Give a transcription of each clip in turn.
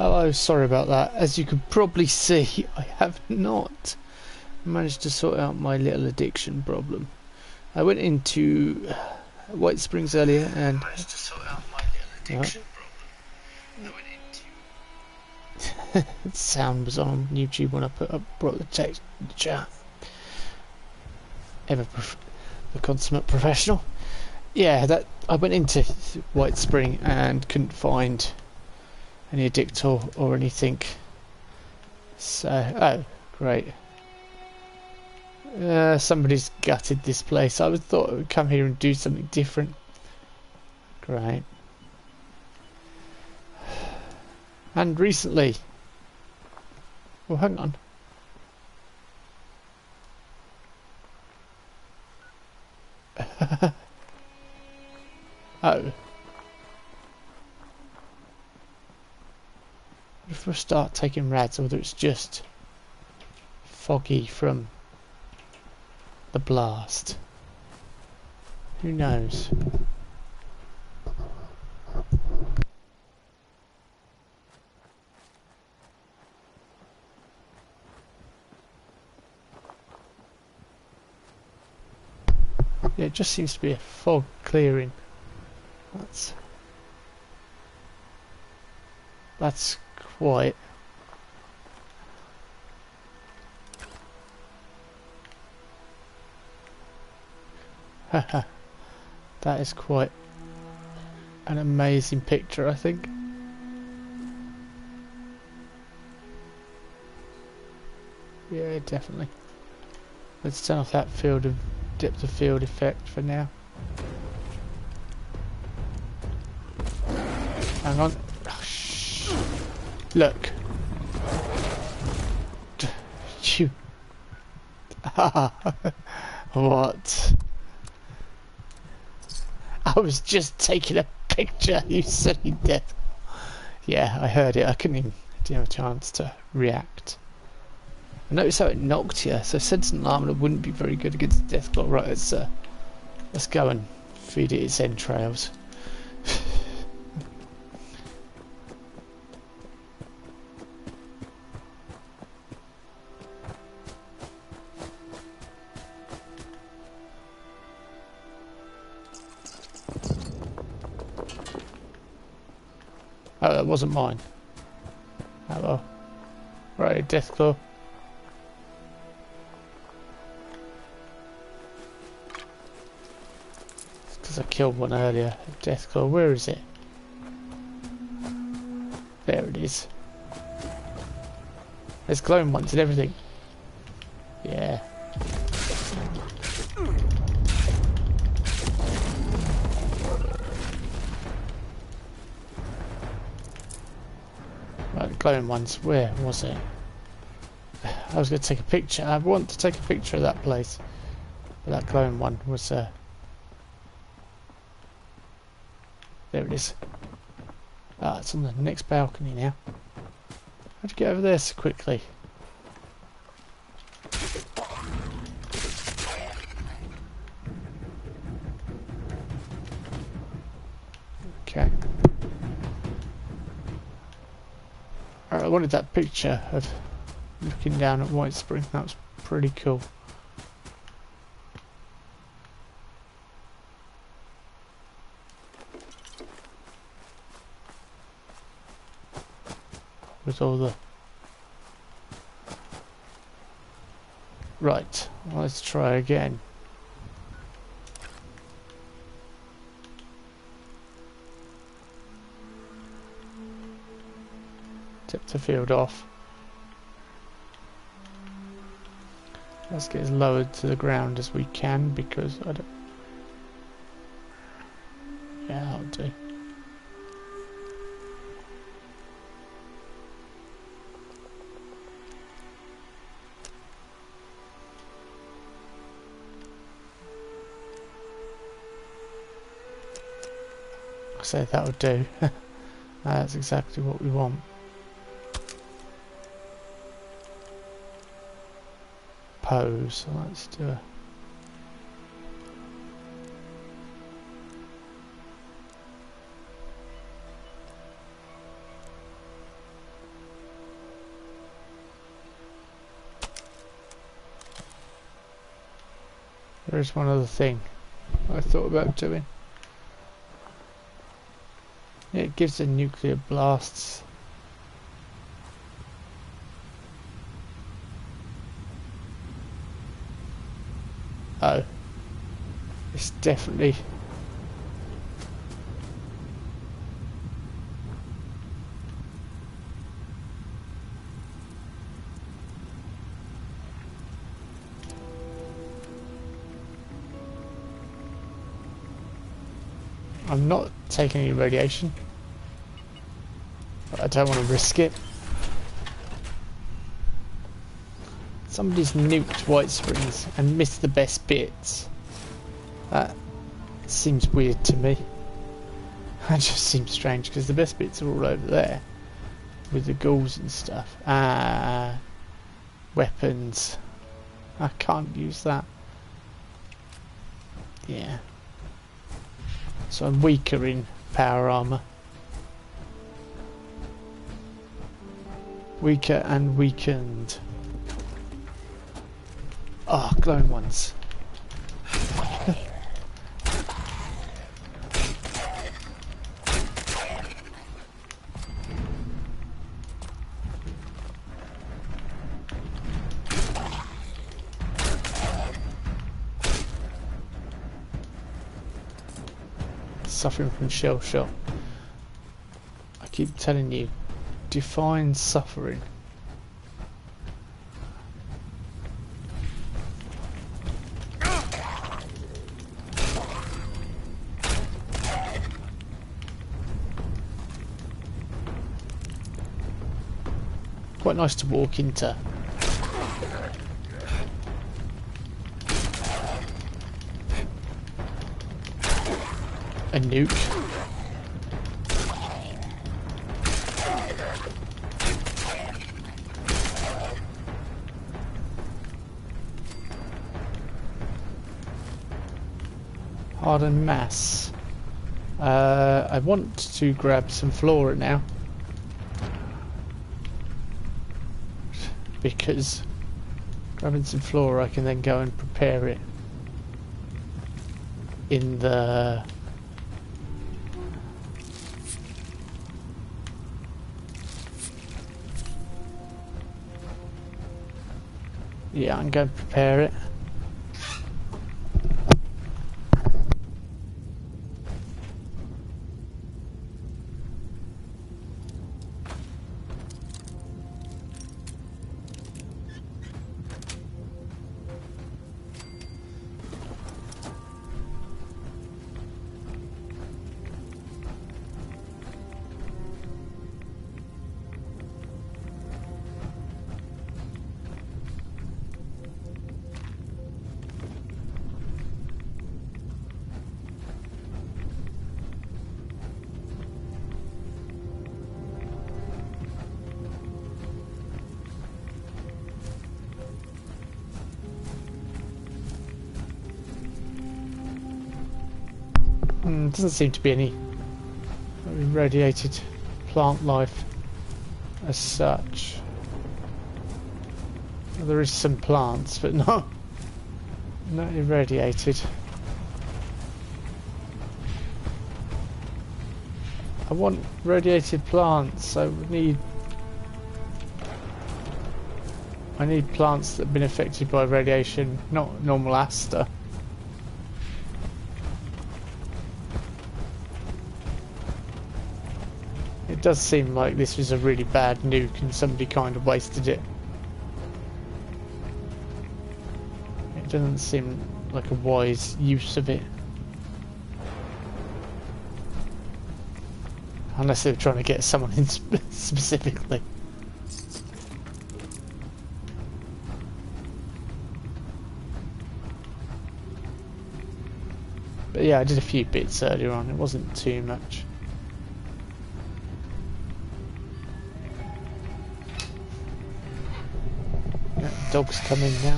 Hello, sorry about that. As you can probably see, I have not managed to sort out my little addiction problem. I went into White Springs earlier and managed to sort out my little addiction problem. I went into sound was on YouTube when I brought the text in the chat. The consummate professional. Yeah, I went into White Spring and couldn't find any addictor or anything. So, oh, great. Somebody's gutted this place. I thought I would come here and do something different. Great. And recently... Well, hang on. Oh. If we start taking rads, whether it's just foggy from the blast. Who knows? Yeah, it just seems to be a fog clearing. That's quite... Haha, that is quite an amazing picture, I think. Yeah, definitely. Let's turn off that depth of field effect for now. Hang on. Oh, shh. Look. You. What? I was just taking a picture, you silly death. Yeah, I heard it. I didn't have a chance to react. I noticed how it knocked you, so Sentinel Armor wouldn't be very good against Deathclaw. Right, let's go and feed it its entrails. Oh, that wasn't mine. Hello. Right, Deathclaw. Because I killed one earlier. Deathclaw, where is it? There it is. There's glowing ones and everything. Yeah. Right, the glowing ones, where was it? I was going to take a picture. I want to take a picture of that place. But that glowing one was... there it is. Ah, it's on the next balcony now. How'd you get over there so quickly? Okay. Alright, I wanted that picture of looking down at White Spring. That was pretty cool. With all the... Right, well, let's try again. Tip the field off. Let's get as lowered to the ground as we can because I don't... Yeah, that'll do. I said that would do. That's exactly what we want. Pose, so let's do a... There is one other thing I thought about doing. It gives the nuclear blasts. Oh, it's definitely I'm not taking any radiation, but I don't want to risk it. Somebody's nuked White Springs and missed the best bits. That seems weird to me. That just seems strange because the best bits are all over there with the ghouls and stuff. Weapons. I can't use that. Yeah. So I'm weaker in power armor. Weaker and weakened. Oh, glowing ones. Suffering from shell shock. I keep telling you, define suffering. Quite nice to walk into. A nuke. Hardened mass. I want to grab some flora now. Because grabbing some flora I can then go and prepare it in the yeah, I'm going to prepare it. Doesn't seem to be any irradiated plant life as such. Well, there is some plants, but not irradiated. I want radiated plants, so I need plants that have been affected by radiation, not normal aster. It does seem like this was a really bad nuke and somebody kind of wasted it. It doesn't seem like a wise use of it. Unless they were trying to get someone in specifically. But yeah, I did a few bits earlier on, it wasn't too much. Dogs coming now.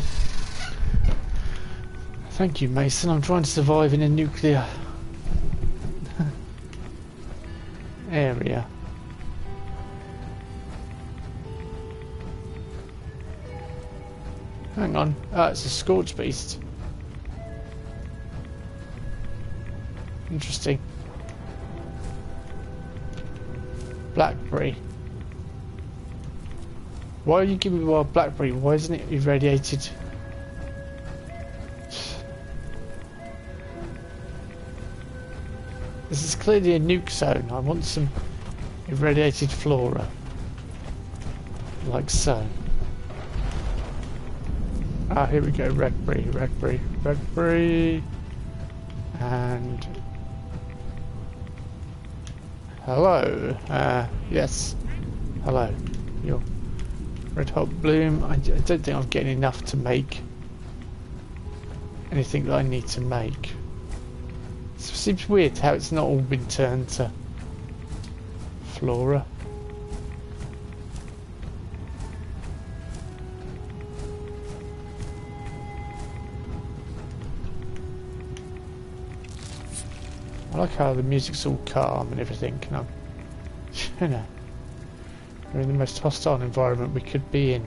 Thank you, Mason. I'm trying to survive in a nuclear area. Hang on. Oh, it's a scorch beast. Interesting. Blackberry. Why are you giving me wild blackberry? Why isn't it irradiated? This is clearly a nuke zone. I want some irradiated flora. Like so. Ah, here we go. Raspberry, raspberry, raspberry. And... hello. Yes. Hello. You're red hot bloom. I don't think I'm getting enough to make anything that I need to make. It seems weird how it's not all been turned to flora. I like how the music's all calm and everything, and I'm, you know, we're in the most hostile environment we could be in.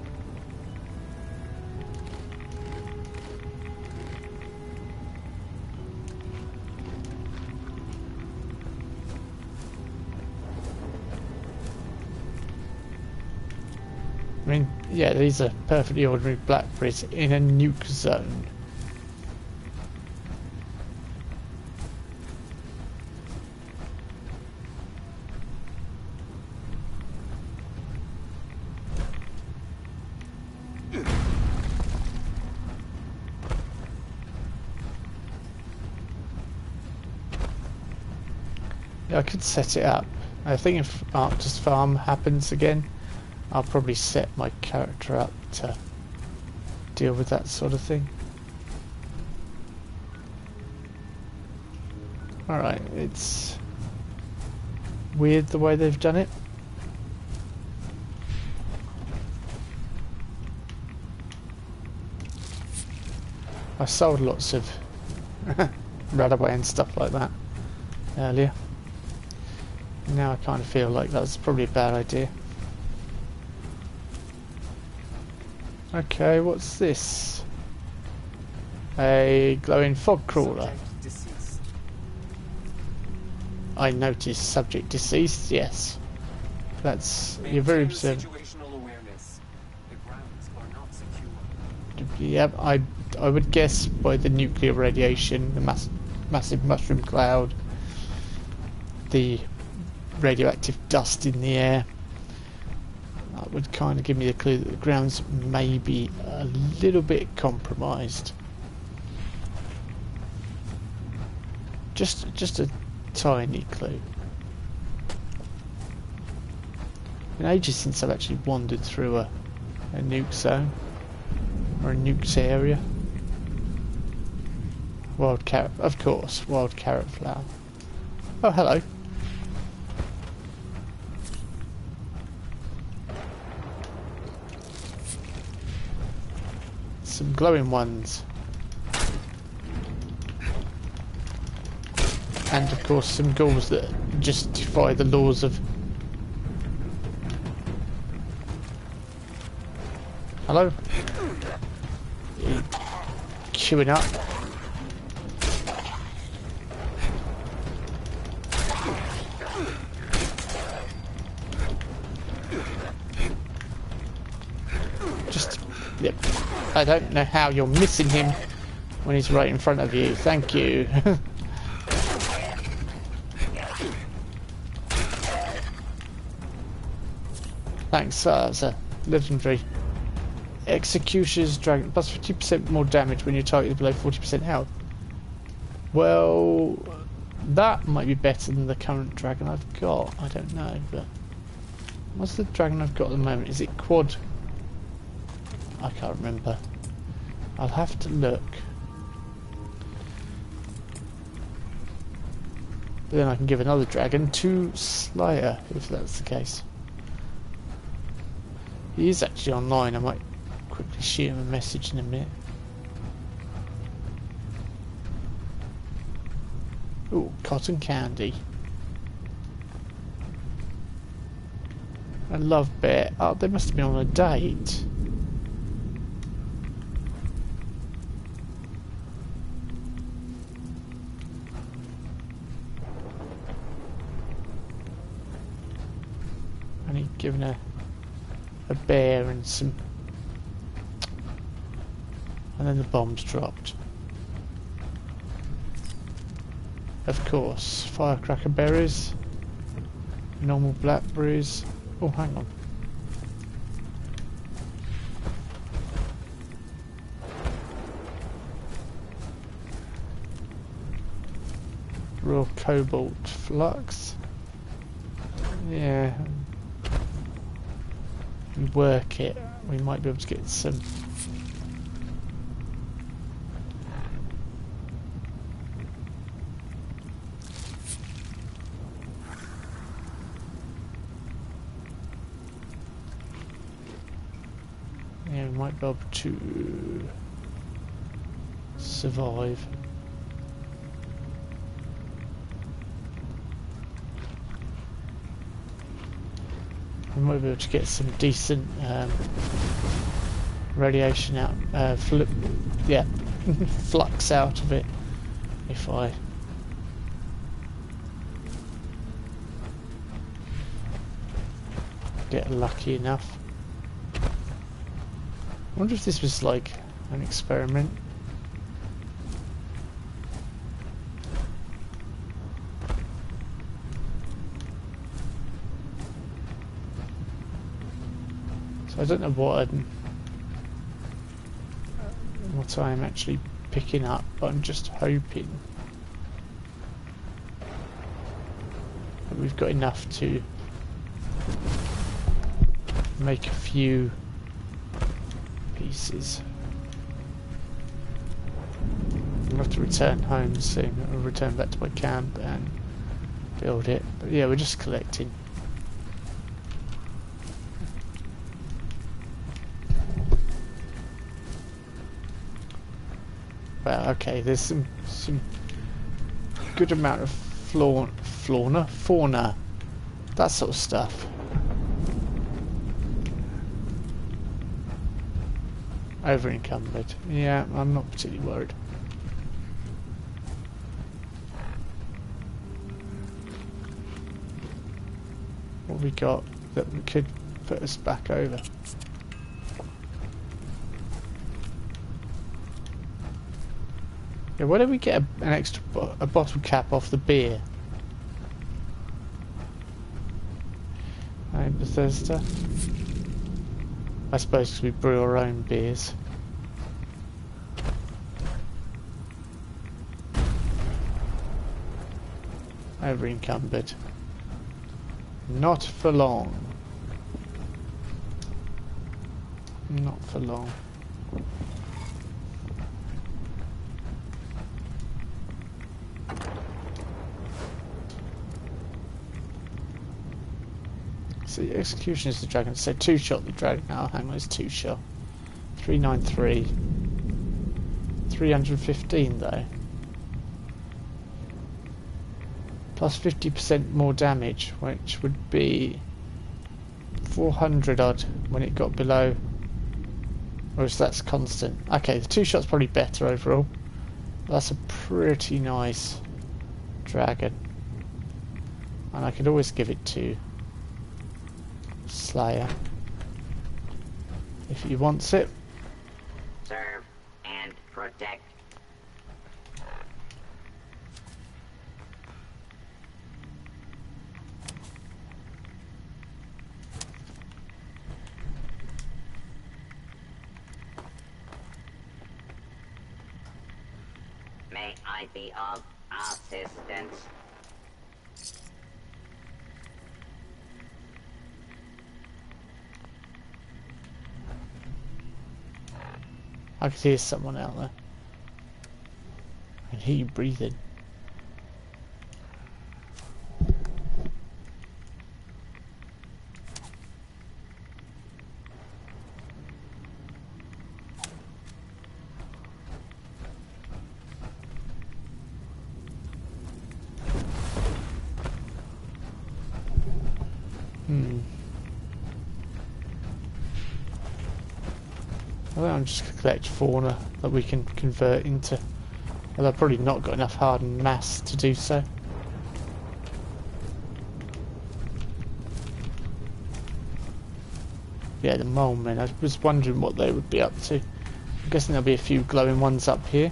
I mean, yeah, these are perfectly ordinary blackberries in a nuke zone. Yeah, I could set it up. I think if Arctus Farm happens again, I'll probably set my character up to deal with that sort of thing. Alright, it's weird the way they've done it. I sold lots of runaway and stuff like that earlier. Now I kind of feel like that's probably a bad idea. Okay, what's this? A glowing fog crawler. I noticed subject deceased, yes. That's... you're very observant. Yep, I would guess by the nuclear radiation, the massive mushroom cloud, the radioactive dust in the air. That would kind of give me a clue that the ground's maybe a little bit compromised. Just a tiny clue. It's been ages since I've actually wandered through a nuke zone or a nuked area. Wild carrot, of course, wild carrot flower. Oh, hello. Some glowing ones. And of course some ghouls that just defy the laws of... hello? Queuing up. Just... yep. I don't know how you're missing him when he's right in front of you. Thank you. Thanks, that's a legendary. Executioner's Dragon, plus 50% more damage when your target is below 40% health. Well, that might be better than the current dragon I've got. I don't know, but... what's the dragon I've got at the moment? Is it quad? I can't remember. I'll have to look. But then I can give another dragon to Slayer, if that's the case. He is actually online. I might quickly shoot him a message in a minute. Ooh, cotton candy. I love bear. Oh, they must have been on a date. only given a bear and some... And then the bombs dropped. Of course, firecracker berries, normal blackberries. Oh, hang on. Raw cobalt flux. Yeah. We work it. We might be able to get some. Yeah, we might be able to survive. We might be able to get some decent radiation out, flux out of it if I get lucky enough. I wonder if this was like an experiment. So I don't know what I'm actually picking up, but I'm just hoping that we've got enough to make a few pieces. I'll have to return home soon. I'll return back to my camp and build it. But yeah, we're just collecting. Well, okay, there's some good amount of fauna, that sort of stuff. Over encumbered. Yeah, I'm not particularly worried. What have we got that could put us back over? Yeah, why don't we get an extra bottle cap off the beer? I'm Bethesda. I suppose because we brew our own beers. Over encumbered. Not for long. Not for long. See, execution is the dragon. So two shot the dragon. Oh, hang on, it's two shot. 393. 315 though. Plus 50% more damage, which would be 400 odd when it got below. Or is that's constant? Okay, the two shot's probably better overall. That's a pretty nice dragon. And I could always give it to Slayer if he wants it. Serve and protect. May I be of assistance? I can hear someone out there. I can hear you breathing. I think I'm just going to collect fauna that we can convert into. Well, I've probably not got enough hardened mass to do so. Yeah, the mole men. I was wondering what they would be up to. I'm guessing there'll be a few glowing ones up here.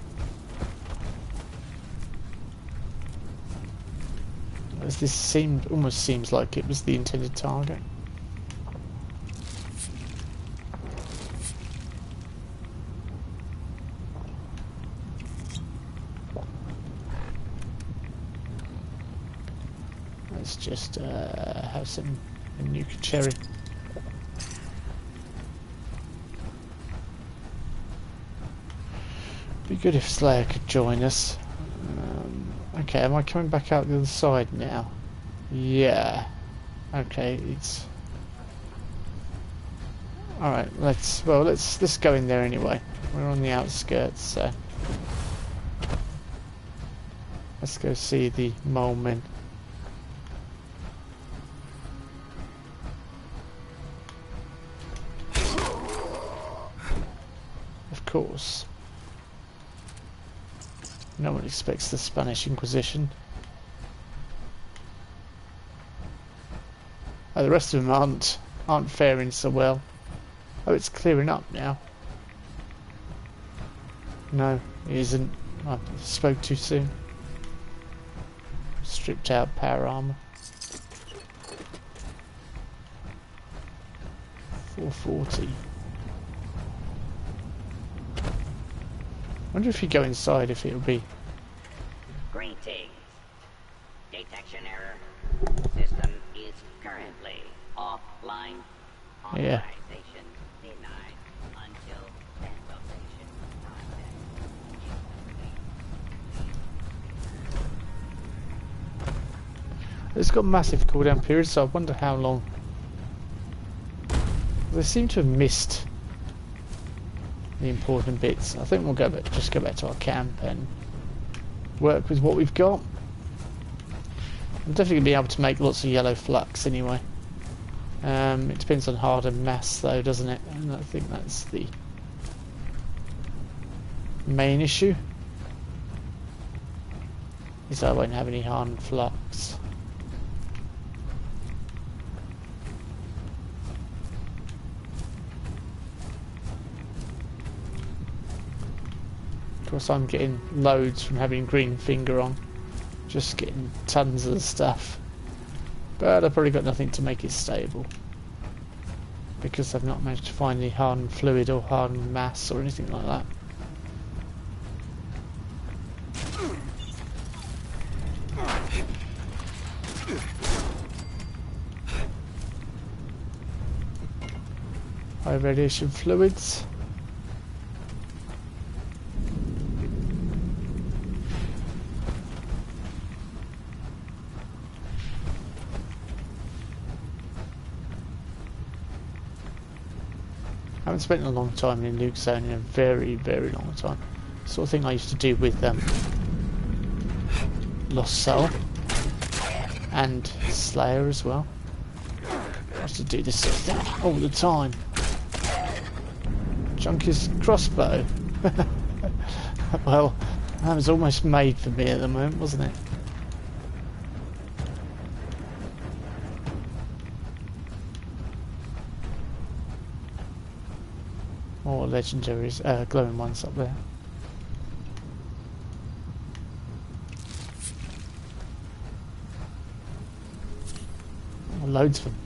As this almost seems like it was the intended target. Let's just have some nuka cherry. Be good if Slayer could join us. Okay, am I coming back out the other side now? Yeah. Okay, it's alright. Let's go in there anyway. We're on the outskirts, so let's go see the mole men. Of course. No one expects the Spanish Inquisition. Oh, the rest of them aren't faring so well. Oh, it's clearing up now. No, it isn't. I spoke too soon. Stripped out power armor. 440. I wonder if you go inside if it'll be. Greetings. Detection error. System is currently offline. Yeah. Authorization denied until deprivation process. It's got massive cooldown periods, so I wonder how long. They seem to have missed the important bits. I think we'll just go back to our camp and work with what we've got. I'm definitely going to be able to make lots of yellow flux anyway. It depends on hard and mass though, doesn't it? And I think that's the main issue. Is I won't have any hard and flux. Of course, I'm getting loads from having green finger on. Just getting tons of the stuff. But I've probably got nothing to make it stable. Because I've not managed to find any hardened fluid or hardened mass or anything like that. High radiation fluids. I haven't spent a long time in Nuke Zone in a very, very long time. Sort of thing I used to do with Lost Soul and Slayer as well. I used to do this sort of thing all the time. Chunky's crossbow. Well, that was almost made for me at the moment, wasn't it? More legendaries, glowing ones up there. Oh, loads of them.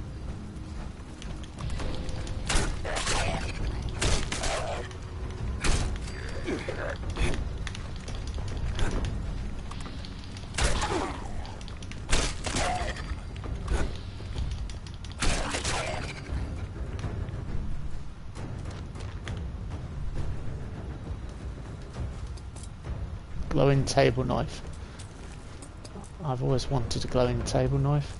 Glowing table knife. I've always wanted a glowing table knife.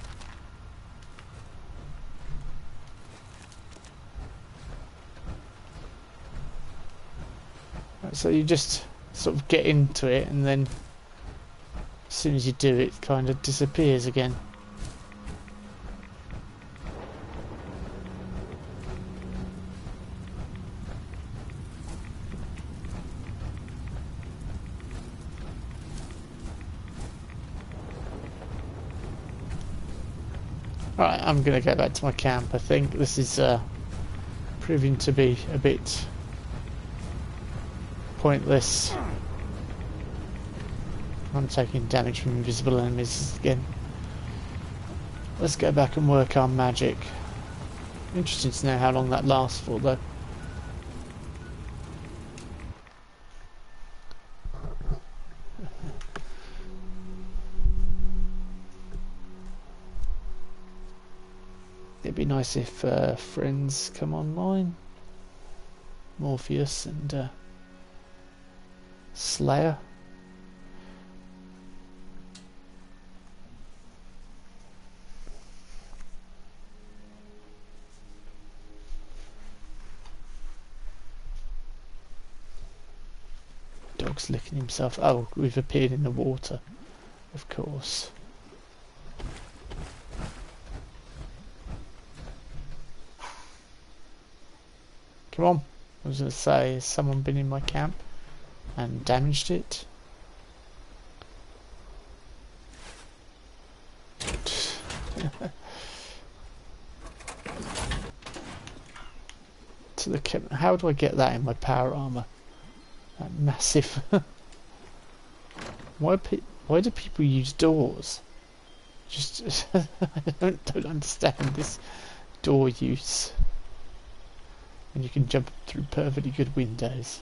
So you just sort of get into it and then as soon as you do it kind of disappears again. Right, I'm gonna go back to my camp. I think this is proving to be a bit pointless. I'm taking damage from invisible enemies again. Let's go back and work our magic. Interesting to know how long that lasts for though. It'd be nice if friends come online. Morpheus and Slayer. Dog's licking himself. Oh, we've appeared in the water, of course. Come on. I was going to say, has someone been in my camp and damaged it? To the camp. How do I get that in my power armor? That massive. Why do people use doors? Just I don't understand this door use. And you can jump through perfectly good windows.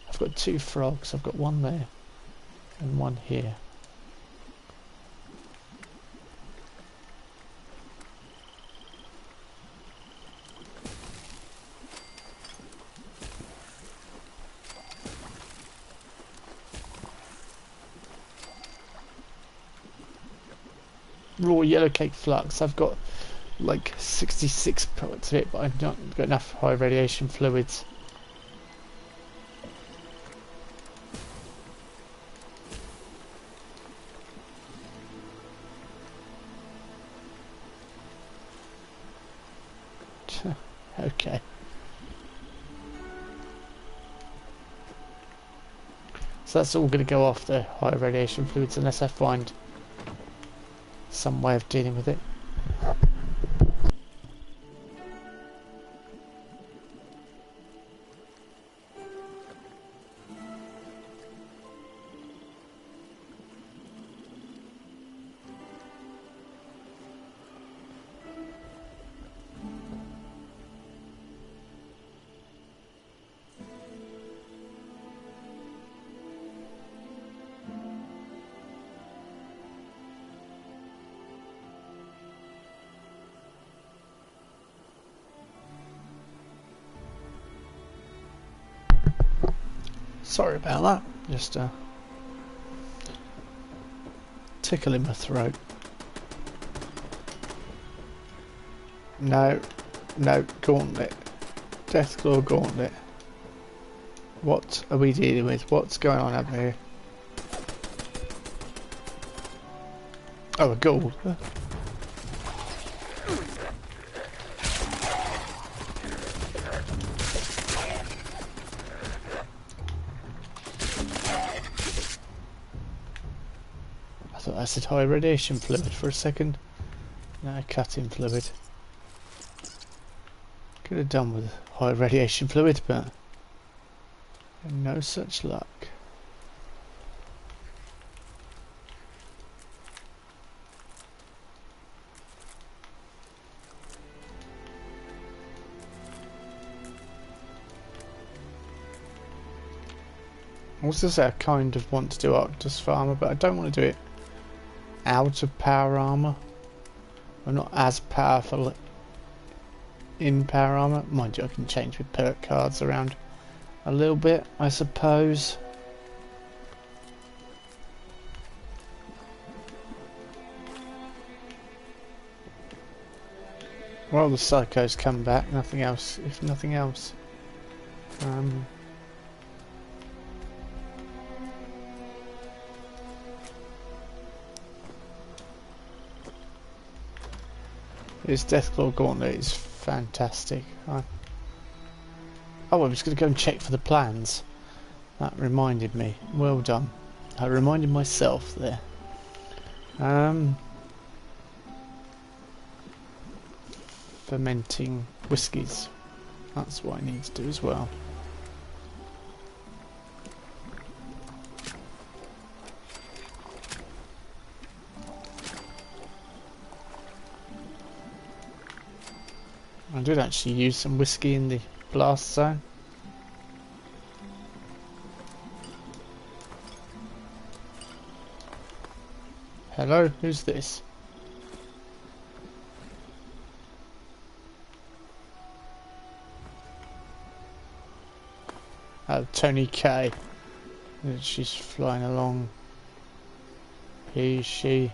I've got 2 frogs. I've got one there and one here. Raw yellow cake flux. I've got like 66 products of it, but I've not got enough high radiation fluids. Okay. So that's all going to go off the high radiation fluids unless I find some way of dealing with it. Sorry about that, just tickle in my throat. No, Gauntlet. Deathclaw Gauntlet. What are we dealing with? What's going on up here? Oh, a ghoul. I said high radiation fluid for a second. No, cutting fluid. Could have done with high radiation fluid, but no such luck. I was going to say I kind of want to do Octus Farmer, but I don't want to do it out of power armor. I'm not as powerful in power armor. Mind you, I can change my perk cards around a little bit, I suppose. Well, the psychos come back, nothing else, if nothing else. This Deathclaw Gauntlet is fantastic. Oh, I was going to go and check for the plans. That reminded me. Well done. I reminded myself there. fermenting whiskies. That's what I need to do as well. I did actually use some whiskey in the blast zone. Hello, who's this? Oh, Tony K. She's flying along. He, she.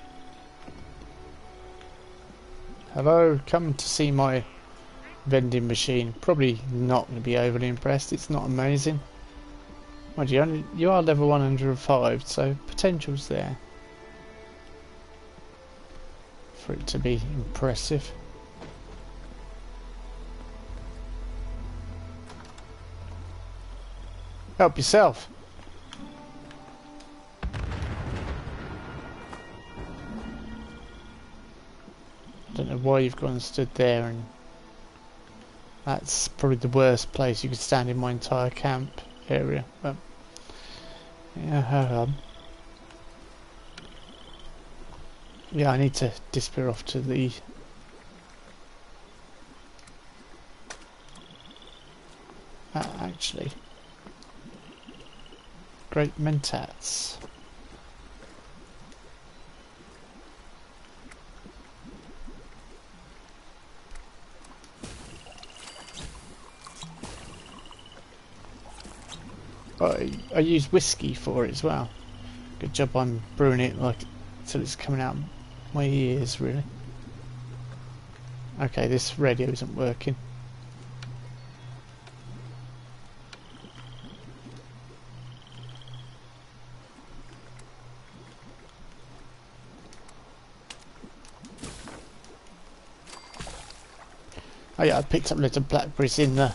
Hello, come to see my vending machine. Probably not going to be overly impressed. It's not amazing. Mind you, you are level 105, so potential's there for it to be impressive. Help yourself. I don't know why you've gone and stood there, and that's probably the worst place you could stand in my entire camp area. But yeah, yeah, I need to disappear off to the actually great mentats. I use whiskey for it as well. Good job I'm brewing it like till it's coming out my ears, really. Okay, this radio isn't working. Oh yeah, I picked up little blackberries in the...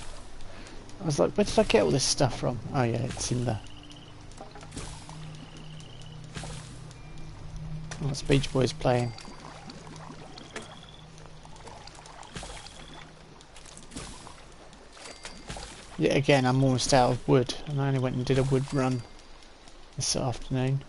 I was like, where did I get all this stuff from? Oh yeah, it's in there. Oh, it's Beach Boys playing. Yet again, I'm almost out of wood, and I only went and did a wood run this afternoon.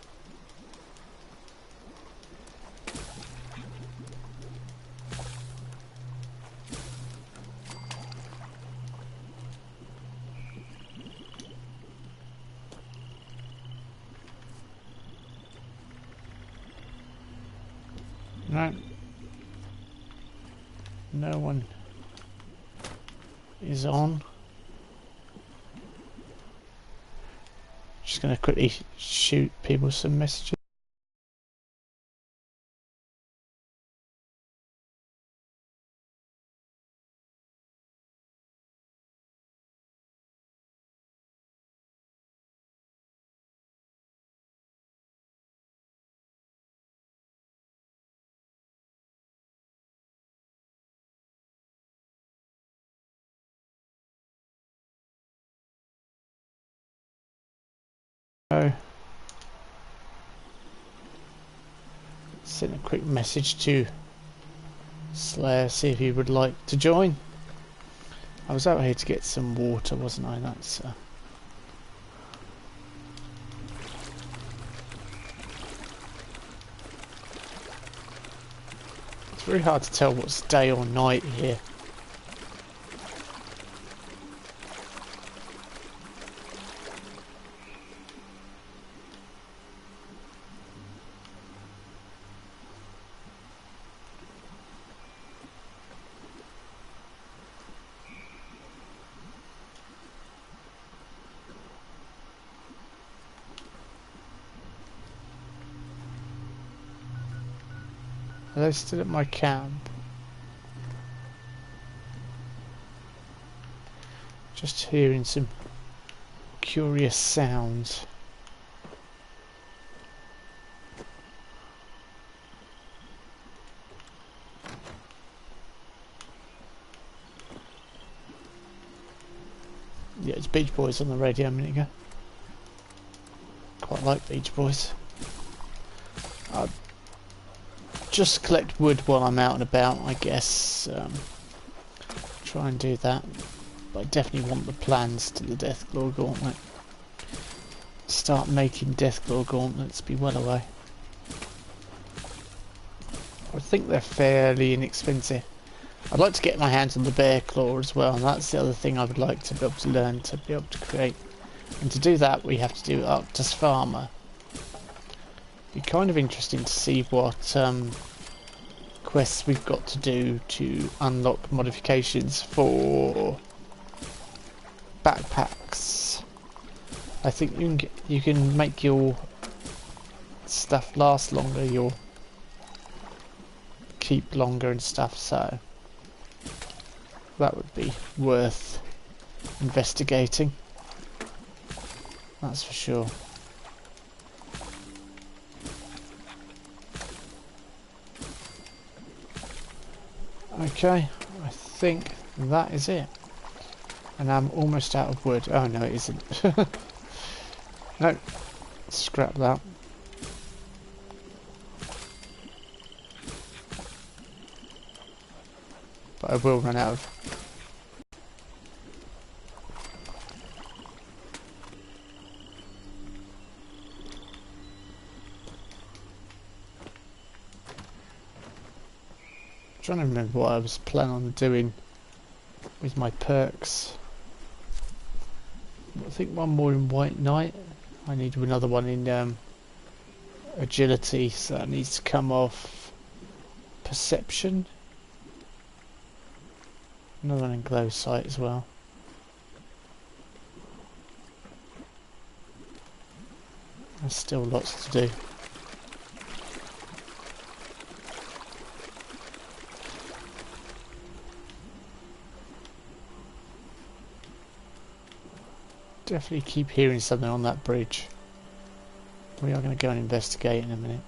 No. No one is on. Just gonna quickly shoot people some messages. So, send a quick message to Slayer, see if he would like to join. I was out here to get some water, wasn't I? That's it's very hard to tell what's day or night here. Are they still at my camp? Just hearing some curious sounds. Yeah, it's Beach Boys on the radio a minute ago. Quite like Beach Boys. Just collect wood while I'm out and about, I guess. try and do that. But I definitely want the plans to the Deathclaw Gauntlet. Start making Deathclaw Gauntlets, be well away. I think they're fairly inexpensive. I'd like to get my hands on the Bear Claw as well, and that's the other thing I would like to be able to learn, to be able to create. And to do that we have to do Arctus Farmer. Be kind of interesting to see what quests we've got to do to unlock modifications for backpacks. I think you can make your stuff last longer, your keep longer and stuff, so that would be worth investigating, that's for sure. Okay, I think that is it. And I'm almost out of wood. Oh no, it isn't. No, scrap that. But I will run out of. I'm trying to remember what I was planning on doing with my perks. I think one more in White Knight. I need another one in agility, so that needs to come off perception. Another one in glow sight as well. There's still lots to do. Definitely keep hearing something on that bridge. We are going to go and investigate in a minute.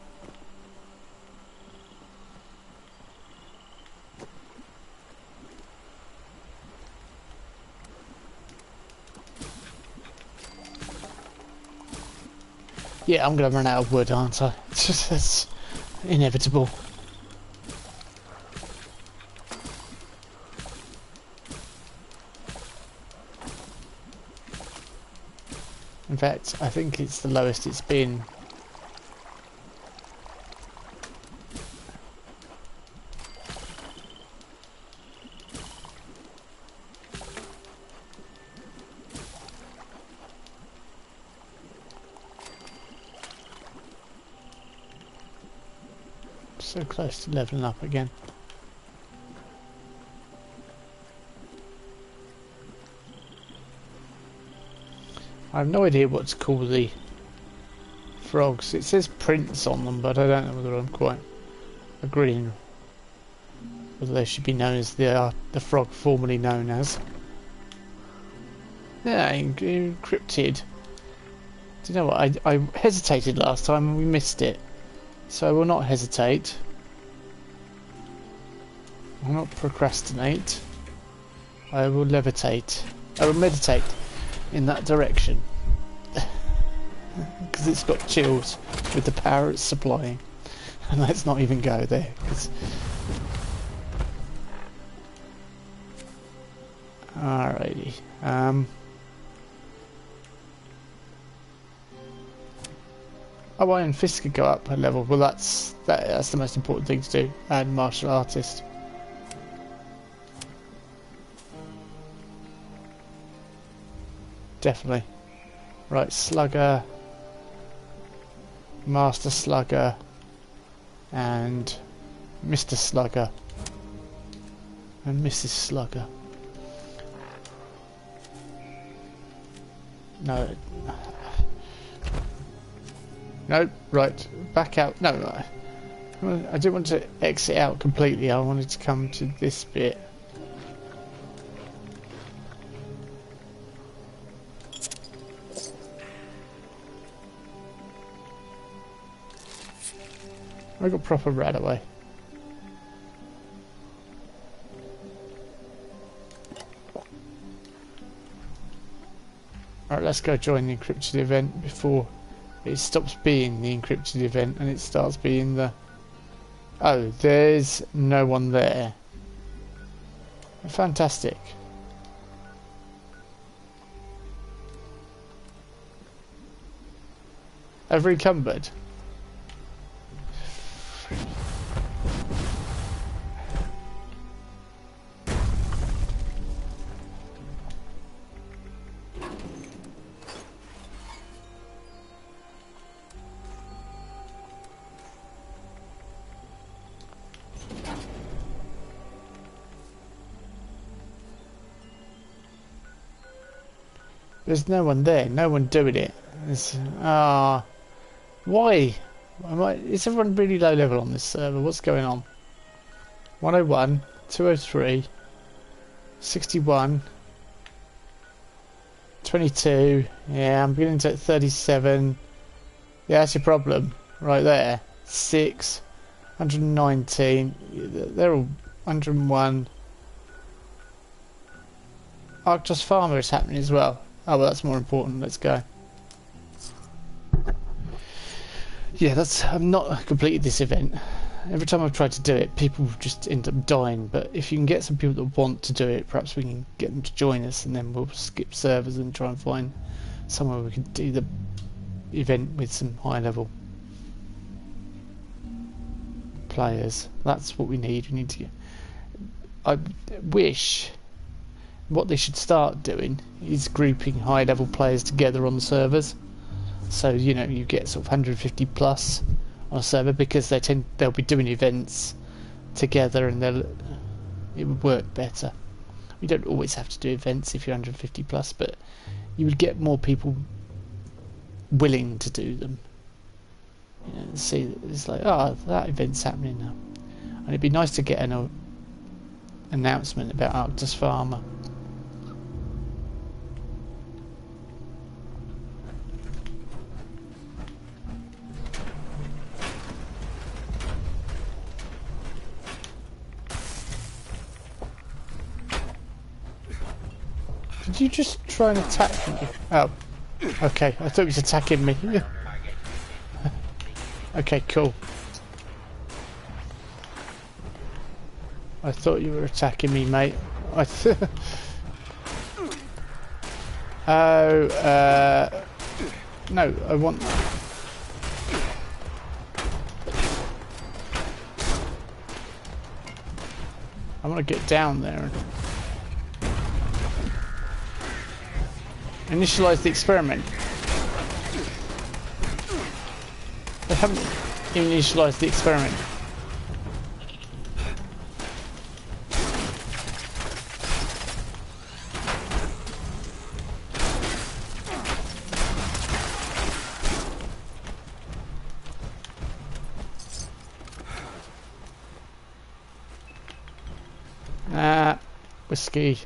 Yeah, I'm going to run out of wood, aren't I? It's inevitable. In fact, I think it's the lowest it's been. So close to leveling up again. I have no idea what to call the frogs. It says prince on them, but I don't know whether I'm quite agreeing whether they should be known as the frog formerly known as. Yeah, Cryptid. Do you know what? I hesitated last time and we missed it. So I will not hesitate. I will not procrastinate. I will levitate. I will meditate in that direction. Because it's got chills with the power it's supplying. And let's not even go there. Alrighty. Oh, Iron Fist could go up a level. Well, that's the most important thing to do. And Martial Artist. Definitely. Right, Slugger, Master Slugger, and Mr. Slugger, and Mrs. Slugger. No. No, right, back out. No, I didn't want to exit out completely. I wanted to come to this bit. I got proper rat away. Alright, let's go join the encrypted event before it stops being the encrypted event and it starts being the... Oh, there's no one there. Fantastic. Over encumbered. There's no one there, no one doing it. Why? Is everyone really low level on this server? What's going on? 101, 203, 61, 22. Yeah, I'm beginning to 37. Yeah, that's your problem. Right there. 6, 119. They're all 101. Arctos Farmer is happening as well. Oh, well, that's more important. Let's go. Yeah, I've not completed this event. Every time I've tried to do it, people just end up dying. But if you can get some people that want to do it, perhaps we can get them to join us, and then we'll skip servers and try and find somewhere we can do the event with some high-level players. That's what we need. We need to get... I wish... What they should start doing is grouping high-level players together on the servers. So, you know, you get sort of 150 plus on a server, because they'll be doing events together, and it would work better. You don't always have to do events if you're 150 plus, but you would get more people willing to do them. You know, see, it's like, oh, that event's happening now, and it'd be nice to get an announcement about Arctos Farmer. Did you just try and attack me? Oh, okay. I thought he was attacking me. Okay, cool. I thought you were attacking me, mate. No, I want... I want to get down there and... initialize the experiment. They haven't initialized the experiment. Whiskey.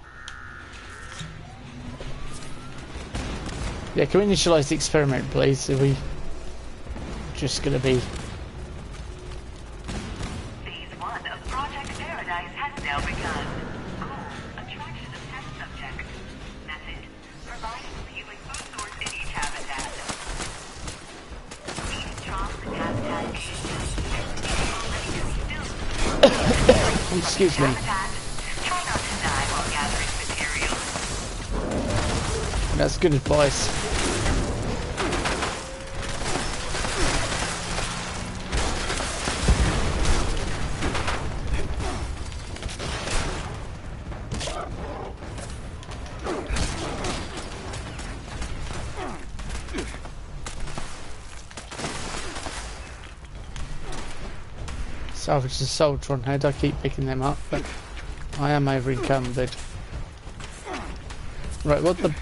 Yeah, can we initialize the experiment, please? Are we just going to be... Phase 1 of Project Paradise has now begun. Goal, attraction of test subject. Method, providing appealing food source in each habitat. Feeding drops in habitat conditions. Excuse me. Try not to die while gathering materials. That's good advice. Salvage the Soltron head. I keep picking them up, but I am over encumbered. Right, what the...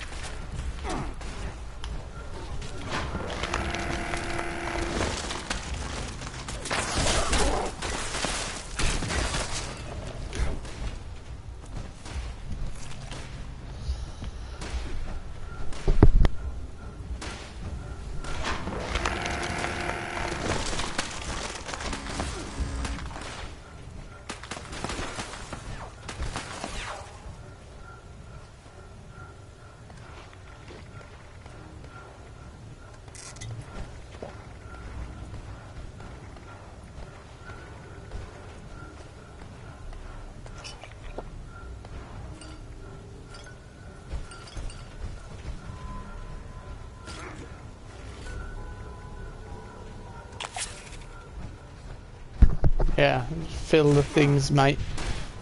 Yeah, fill the things, mate.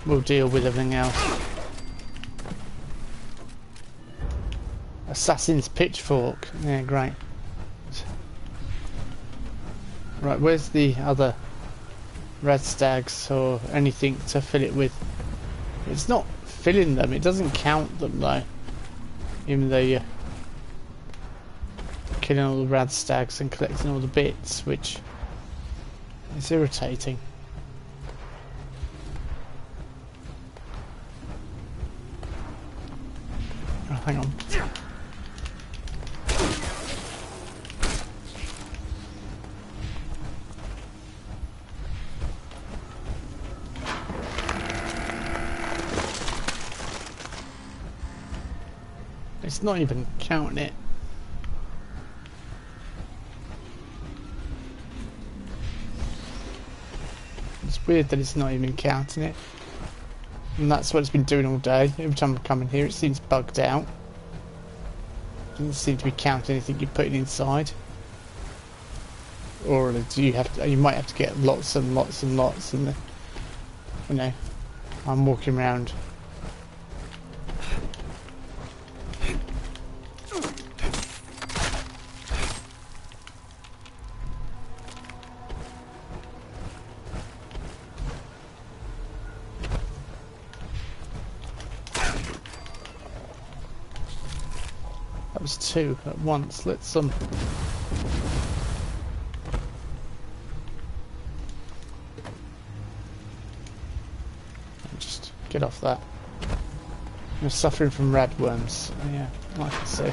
We'll deal with everything else. Assassin's pitchfork. Yeah, great. Right, where's the other red stags or anything to fill it with? It's not filling them, it doesn't count them though. Even though you're killing all the rad stags and collecting all the bits, which is irritating. Oh, hang on. It's not even counting it. It's weird that it's not even counting it. And that's what it's been doing all day. Every time I come in here it seems bugged out. Doesn't seem to be counting anything you're putting inside. Or do you have to, you might have to get lots and lots and lots, and you know, I'm walking around. That was 2 at once. Let's just get off that. I'm suffering from radworms. Oh, yeah, I can see.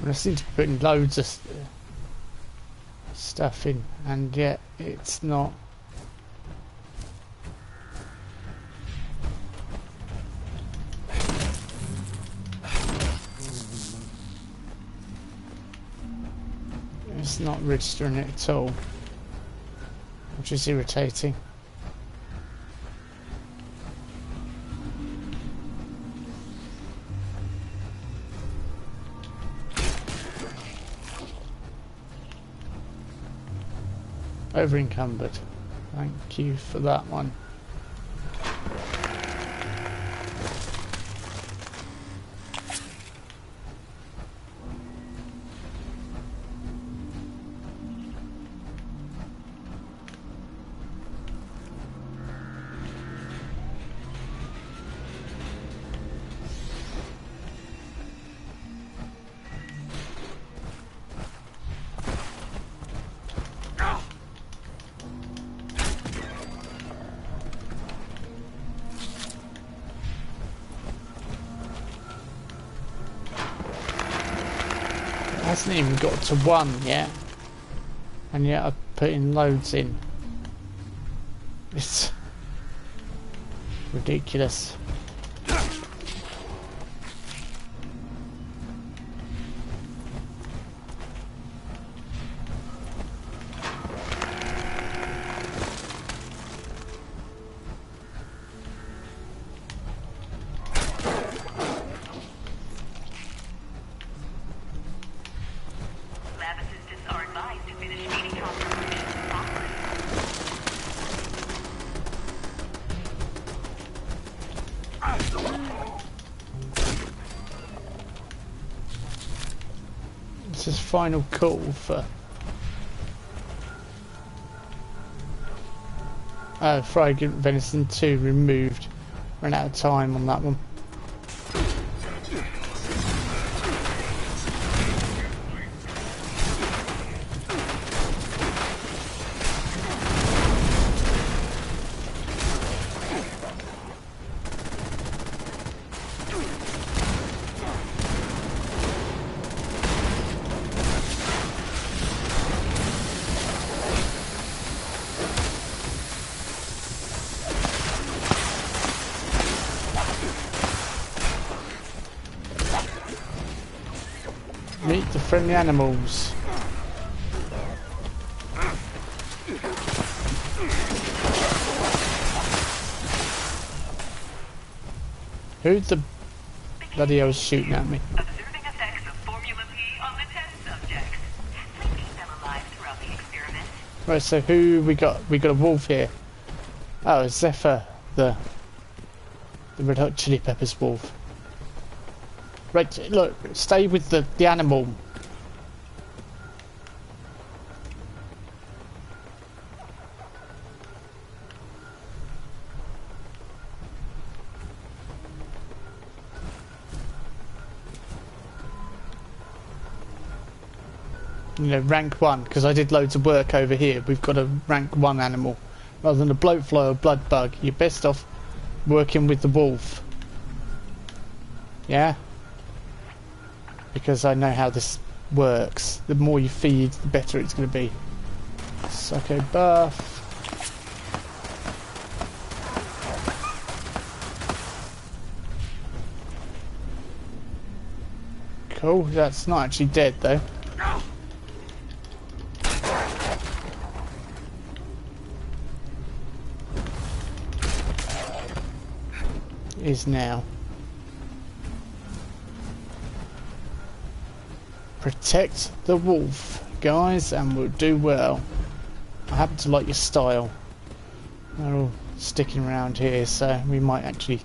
I seem to be putting loads of stuff in, and yet it's not. It's not registering it at all, which is irritating. Over encumbered. Thank you for that one. Hasn't even got to 1 yet, and yet I'm putting loads in. It's ridiculous. It's his final call for Fragrant Venison 2 removed. Ran out of time on that one. the friendly animals. Who the bloody hell is shooting at me? Observing effects of Formula P on the test subjects. Please keep them alive throughout the experiment. Right, so who we got? We got a wolf here. Oh, Zephyr, the Red Hot Chili Peppers wolf. Right, look, stay with the animal. You know, rank 1, because I did loads of work over here. We've got a rank 1 animal. Rather than a bloatfly or blood bug, you're best off working with the wolf. Yeah? Because I know how this works. The more you feed, the better it's going to be. Psycho buff. Cool, that's not actually dead though. Is now. Protect the wolf, guys, and we'll do well. I happen to like your style. They're all sticking around here, so we might actually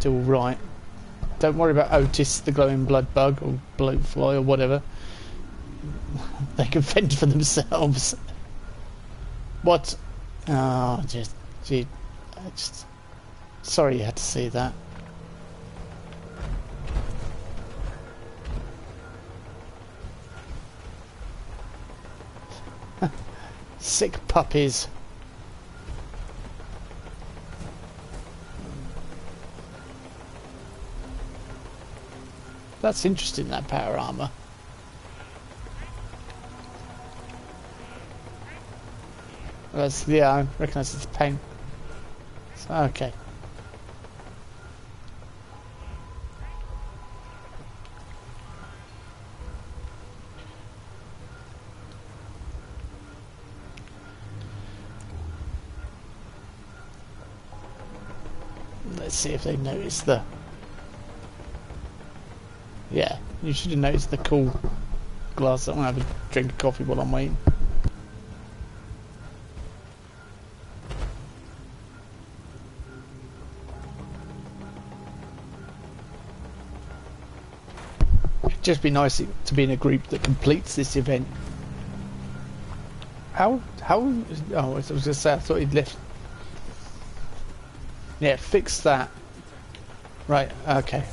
do alright. Don't worry about Otis, the glowing blood bug, or bloatfly, or whatever. They can fend for themselves. What? Oh, gee, sorry you had to see that. Sick puppies. That's interesting, that power armor. That's, yeah, I recognise it's paint. Okay. Let's see if they notice the... Yeah, you should have noticed the cool glass. I'm gonna have a drink of coffee while I'm waiting. It'd just be nice to be in a group that completes this event. How? Oh, I was gonna say, I thought he'd left. Yeah, fix that. Right, okay.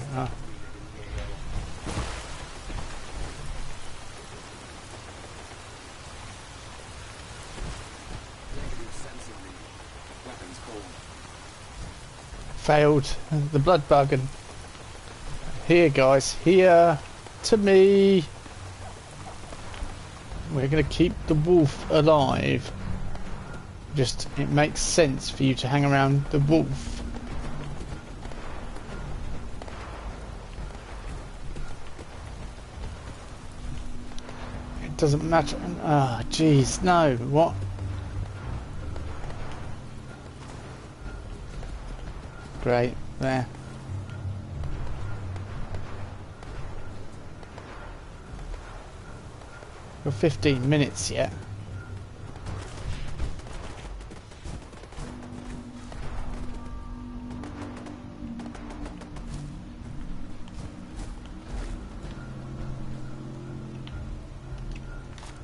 Failed the blood bug, and here guys, here to me. We're going to keep the wolf alive. Just, it makes sense for you to hang around the wolf. It doesn't matter. Ah, oh, jeez, no, what? Great, there. For 15 minutes yet.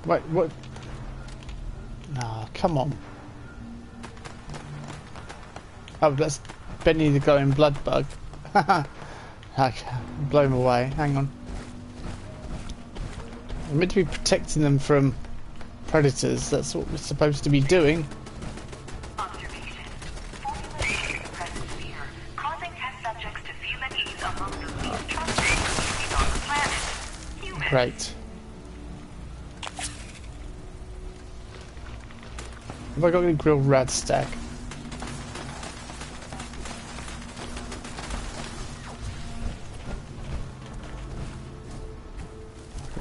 Wait, what? No, come on. Oh, that's Benny the glowing blood bug. Okay, blow him away. Hang on. I'm meant to be protecting them from predators. That's what we're supposed to be doing. Observation. Formula is present here, causing test subjects to feel at ease among the least trusted species on the planet. Humans. Great. Have I got any grilled rad stack?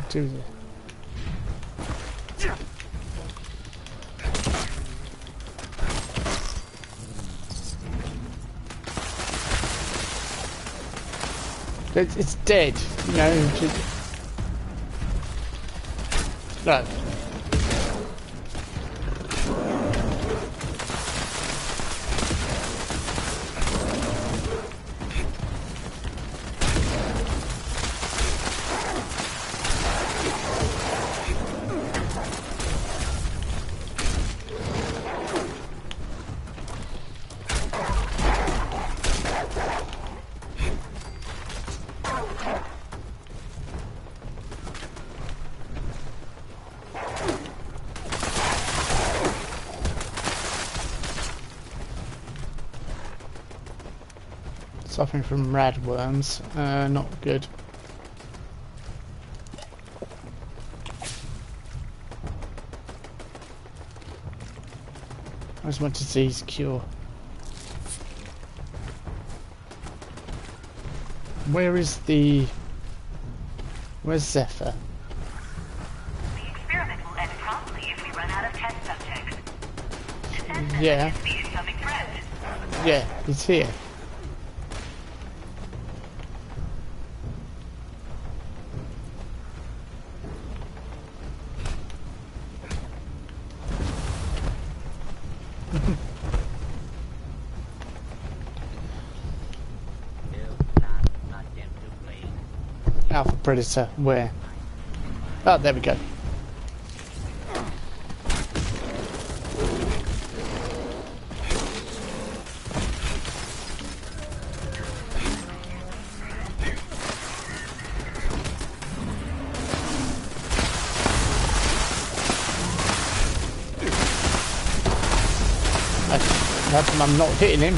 do this. It's dead, you know. Right. Suffering from radworms, not good. I just want disease cure. Where's Zephyr? The experiment will end promptly if we run out of test subjects. Yeah. The incoming threat. Yeah, he's here. Alpha Predator, where? Oh, there we go. I'm not hitting him.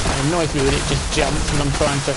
It annoys me when it just jumps and I'm trying to...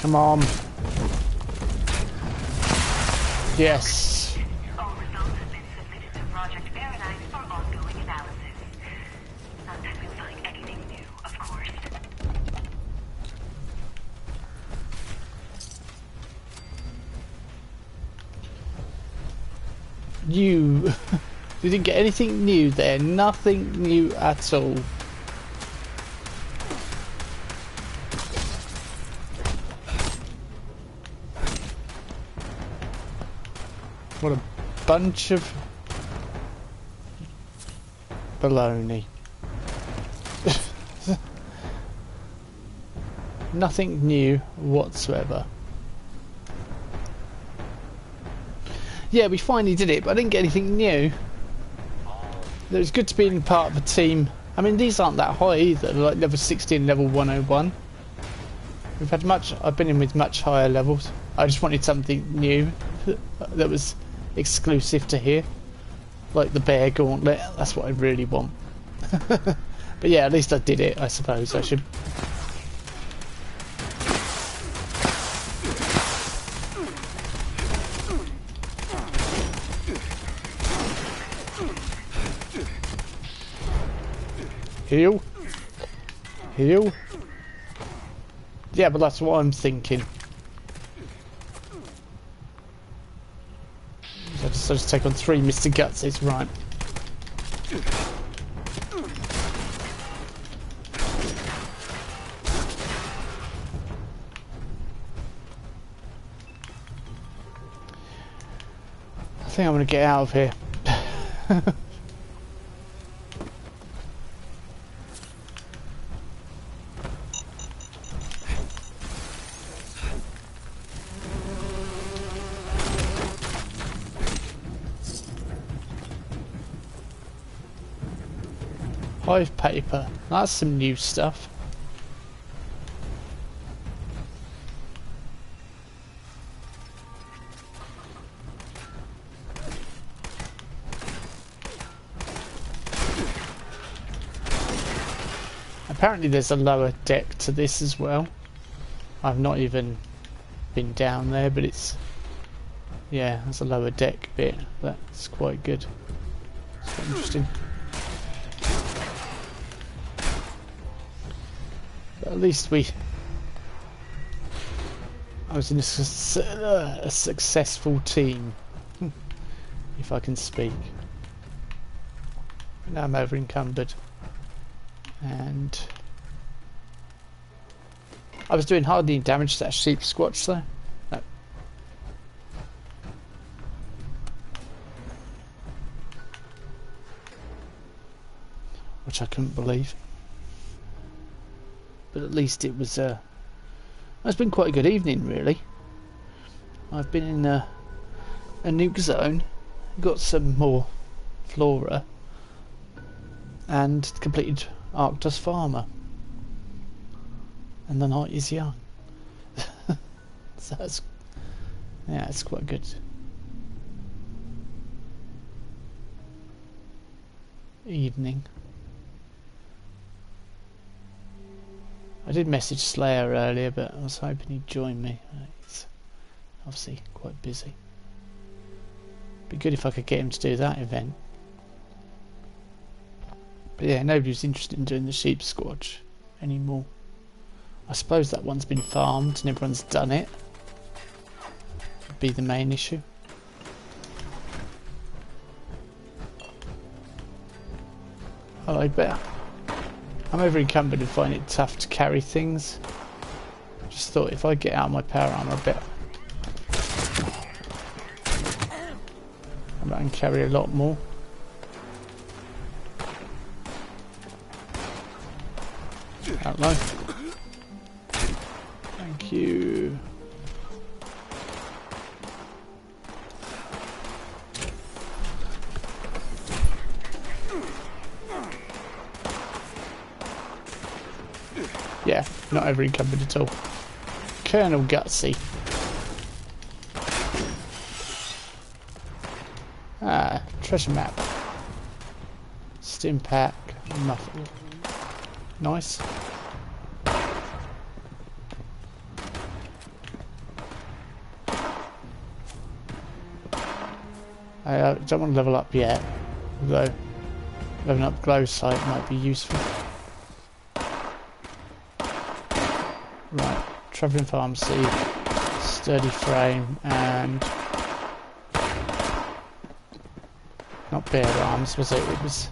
Come on. Yes. All results have been submitted to Project Paradise for ongoing analysis. Not that we find anything new, of course. You didn't get anything new there. Nothing new at all. What a bunch of baloney. Nothing new whatsoever. Yeah, we finally did it, but I didn't get anything new. It was good to be in part of a team. I mean, these aren't that high either, like level 60 and level 101. We've had I've been in with much higher levels. I just wanted something new that was exclusive to here, like the bear gauntlet. That's what I really want. But yeah, at least I did it, I suppose. I should. Heal. Heal. Yeah, but that's what I'm thinking. So I just take on 3 Mr. Guts, it's right. I think I'm going to get out of here. archive paper. That's some new stuff. Apparently there's a lower deck to this as well. I've not even been down there, but it's... yeah, there's a lower deck bit. That's quite good. It's quite interesting. But at least I was in a successful team, if I can speak. Now I'm over encumbered. And I was doing hardly any damage to that sheep squatch though. No. Which I couldn't believe. But at least it was it's been quite a good evening really. I've been in a nuke zone, got some more flora and completed Arctos Farmer, and the night is young. So that's, yeah, it's quite good. Evening. I did message Slayer earlier, but I was hoping he'd join me. He's obviously quite busy. Be good if I could get him to do that event. But yeah, nobody was interested in doing the sheep squatch anymore. I suppose that one's been farmed and everyone's done it. Would be the main issue. Oh, I bet. I'm over encumbered and find it tough to carry things. Just thought if I get out my power armor, I bet I can carry a lot more. Outline. Thank you. Yeah, not over encumbered at all. Colonel Gutsy. Ah, treasure map. Stim pack. Muffle. Nice. I don't want to level up yet, although leveling up glow sight might be useful. Right, travelling pharmacy, sturdy frame, and not bare arms, was it? It was.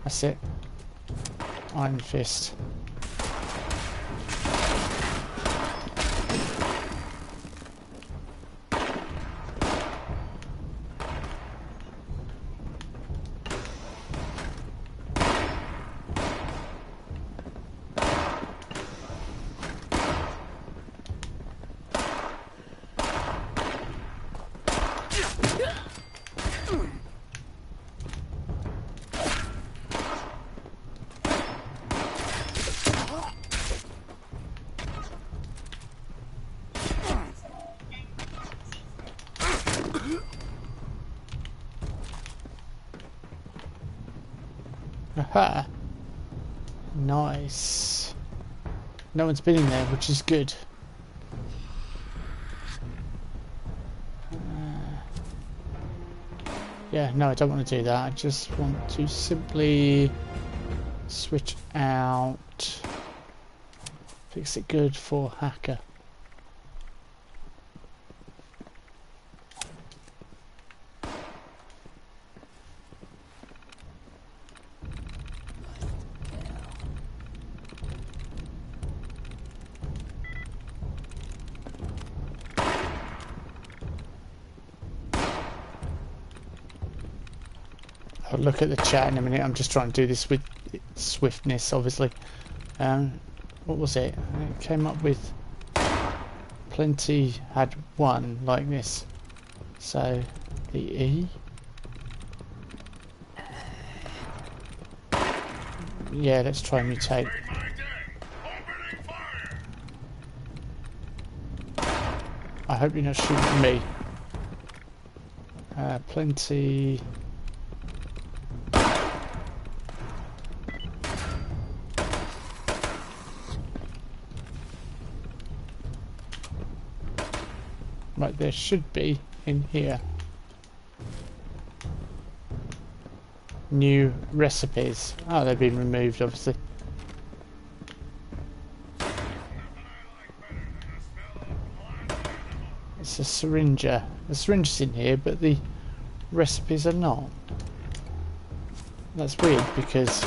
That's it. Iron Fist. Aha! Nice. No one's been in there, which is good. Yeah, no, I don't want to do that. I just want to simply switch out. Fix it good for hacker. I'll look at the chat in a minute. I'm just trying to do this with swiftness, obviously. What was it? It came up with plenty had one like this. So the E. Yeah, let's try and mutate. I hope you're not shooting at me. Plenty. Right, there should be in here. New recipes. Oh, they've been removed, obviously. It's a syringer. The syringe is in here, but the recipes are not. That's weird because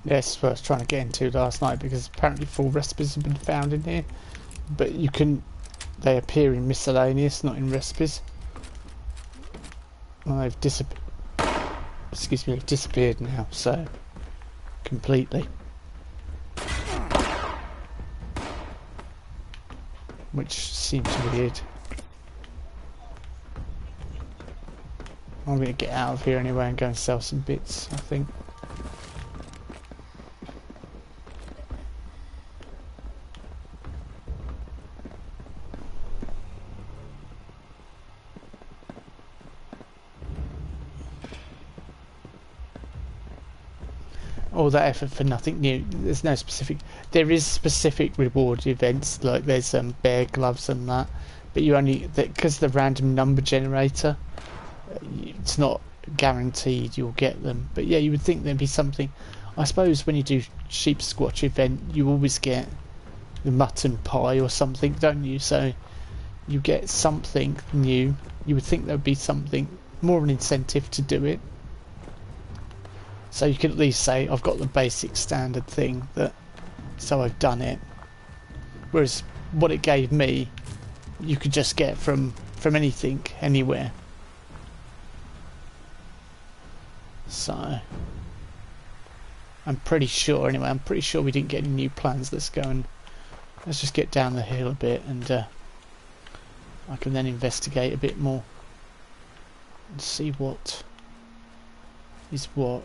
yes, what I was trying to get into last night because apparently 4 recipes have been found in here, but you can. They appear in miscellaneous, not in recipes. Well, they've disappeared. Excuse me, they've disappeared now, so completely. Which seems weird. I'm going to get out of here anyway and go and sell some bits, I think. All that effort for nothing new. There's no specific. There is specific reward events, like there's bear gloves and that, but you only because the random number generator. It's not guaranteed you'll get them, but yeah, you would think there'd be something. I suppose when you do sheep squatch event, you always get the mutton pie or something, don't you? So you get something new. You would think there would be something more of an incentive to do it. So you could at least say, I've got the basic standard thing, that so I've done it. Whereas what it gave me, you could just get from anything, anywhere. So I'm pretty sure, anyway, I'm pretty sure we didn't get any new plans. Let's just get down the hill a bit, and I can then investigate a bit more and see what is what.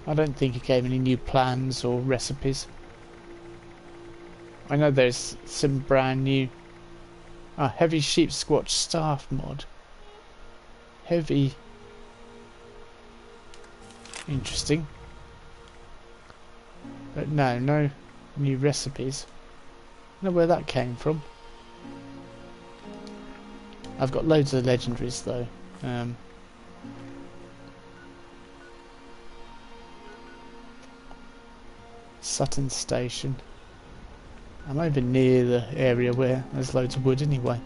I don't think it gave any new plans or recipes. I know there's some brand new heavy sheep squatch staff mod. Heavy. Interesting. But no new recipes. I don't know where that came from. I've got loads of legendaries though. Sutton Station. I'm over near the area where there's loads of wood anyway.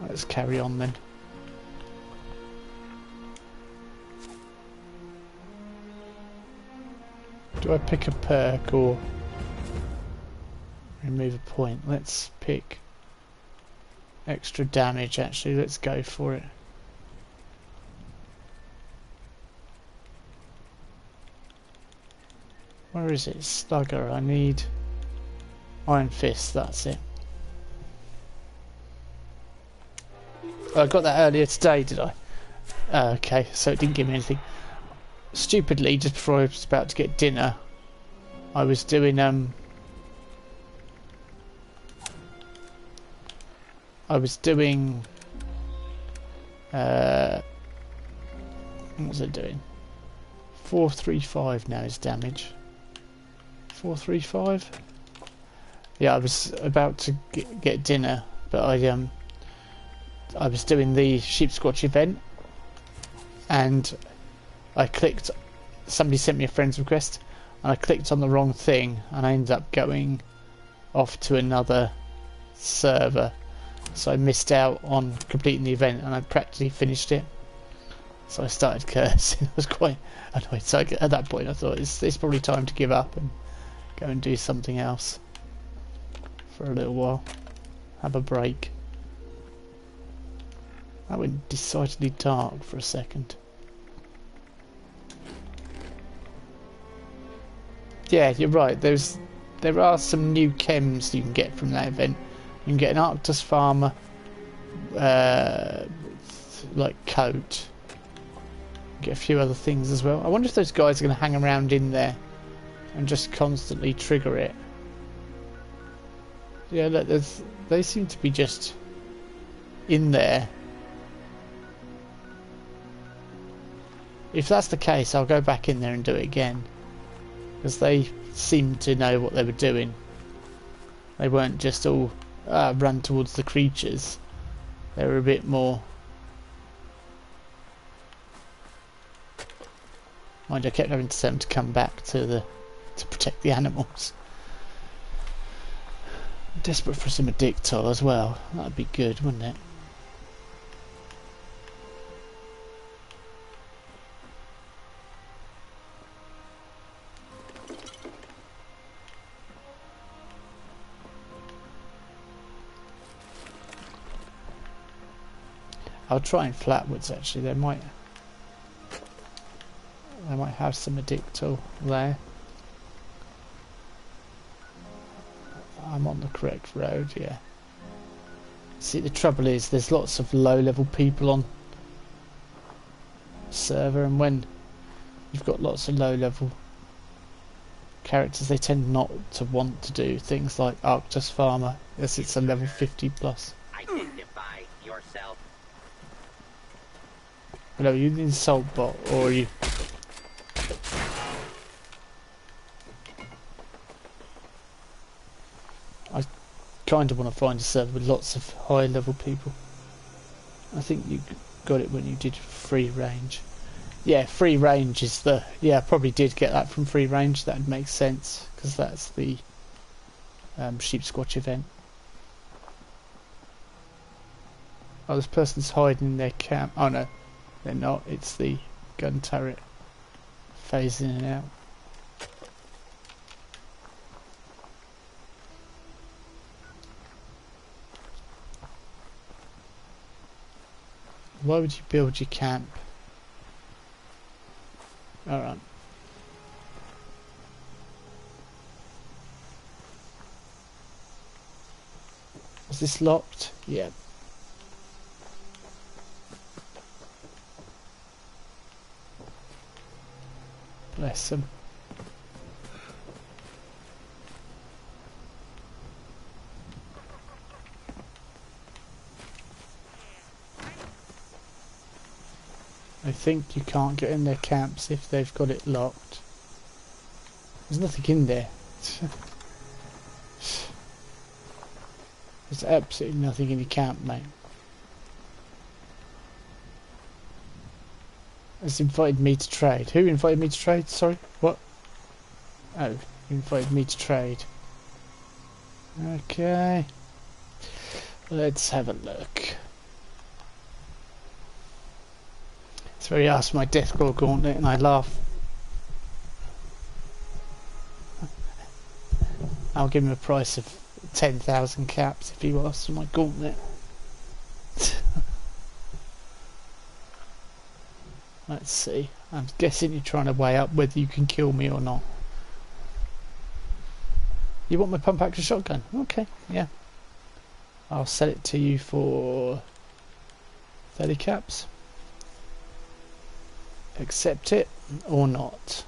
Let's carry on then. Do I pick a perk or remove a point? Let's pick extra damage actually, let's go for it. Where is it? Slugger. I need Iron Fist, that's it. Oh, I got that earlier today, did I? Okay, so it didn't give me anything. Stupidly, just before I was about to get dinner, I was doing what was I doing? 435 now is damage. 435? Yeah, I was about to get dinner, but I was doing the Sheep Squatch event, and I clicked. Somebody sent me a friend's request, and I clicked on the wrong thing, and I ended up going off to another server. So I missed out on completing the event, and I practically finished it. So I started cursing. I was quite annoyed. So at that point, I thought it's probably time to give up and go and do something else for a little while. Have a break. That went decidedly dark for a second. Yeah, you're right. There are some new chems you can get from that event. You can get an Arctus Farmer like coat. Get a few other things as well. I wonder if those guys are going to hang around in there and just constantly trigger it. Yeah, look, they seem to be just in there. If that's the case, I'll go back in there and do it again, because they seemed to know what they were doing. They weren't just all run towards the creatures. They were a bit more. Mind you, I kept having to tell them to come back to protect the animals. I'm desperate for some Addictor as well. That'd be good, wouldn't it? I'll try in Flatwoods actually. They might have some Addictor there. I'm on the correct road, yeah. See, the trouble is there's lots of low-level people on the server, and when you've got lots of low-level characters, they tend not to want to do things like Arctus Farmer, as it's a level 50 plus. Identify yourself. Hello, are you the insult bot, or are you... I kind of want to find a server with lots of high level people. I think you got it when you did free range. Yeah, free range is the... Yeah, I probably did get that from free range. That would make sense, because that's the Sheep Squatch event. Oh, this person's hiding in their camp. Oh no, they're not. It's the gun turret phasing in and out. Why would you build your camp? Alright. Is this locked? Yeah. Bless them. I think you can't get in their camps if they've got it locked. There's nothing in there. There's absolutely nothing in your camp, mate. It's invited me to trade. Who invited me to trade? Sorry? What? Oh, you invited me to trade. Okay. Let's have a look. It's where he asked my Deathclaw Gauntlet and I laugh. I'll give him a price of 10,000 caps if he asks for my Gauntlet. Let's see. I'm guessing you're trying to weigh up whether you can kill me or not. You want my pump action shotgun? Okay, yeah. I'll sell it to you for 30 caps. Accept it or not.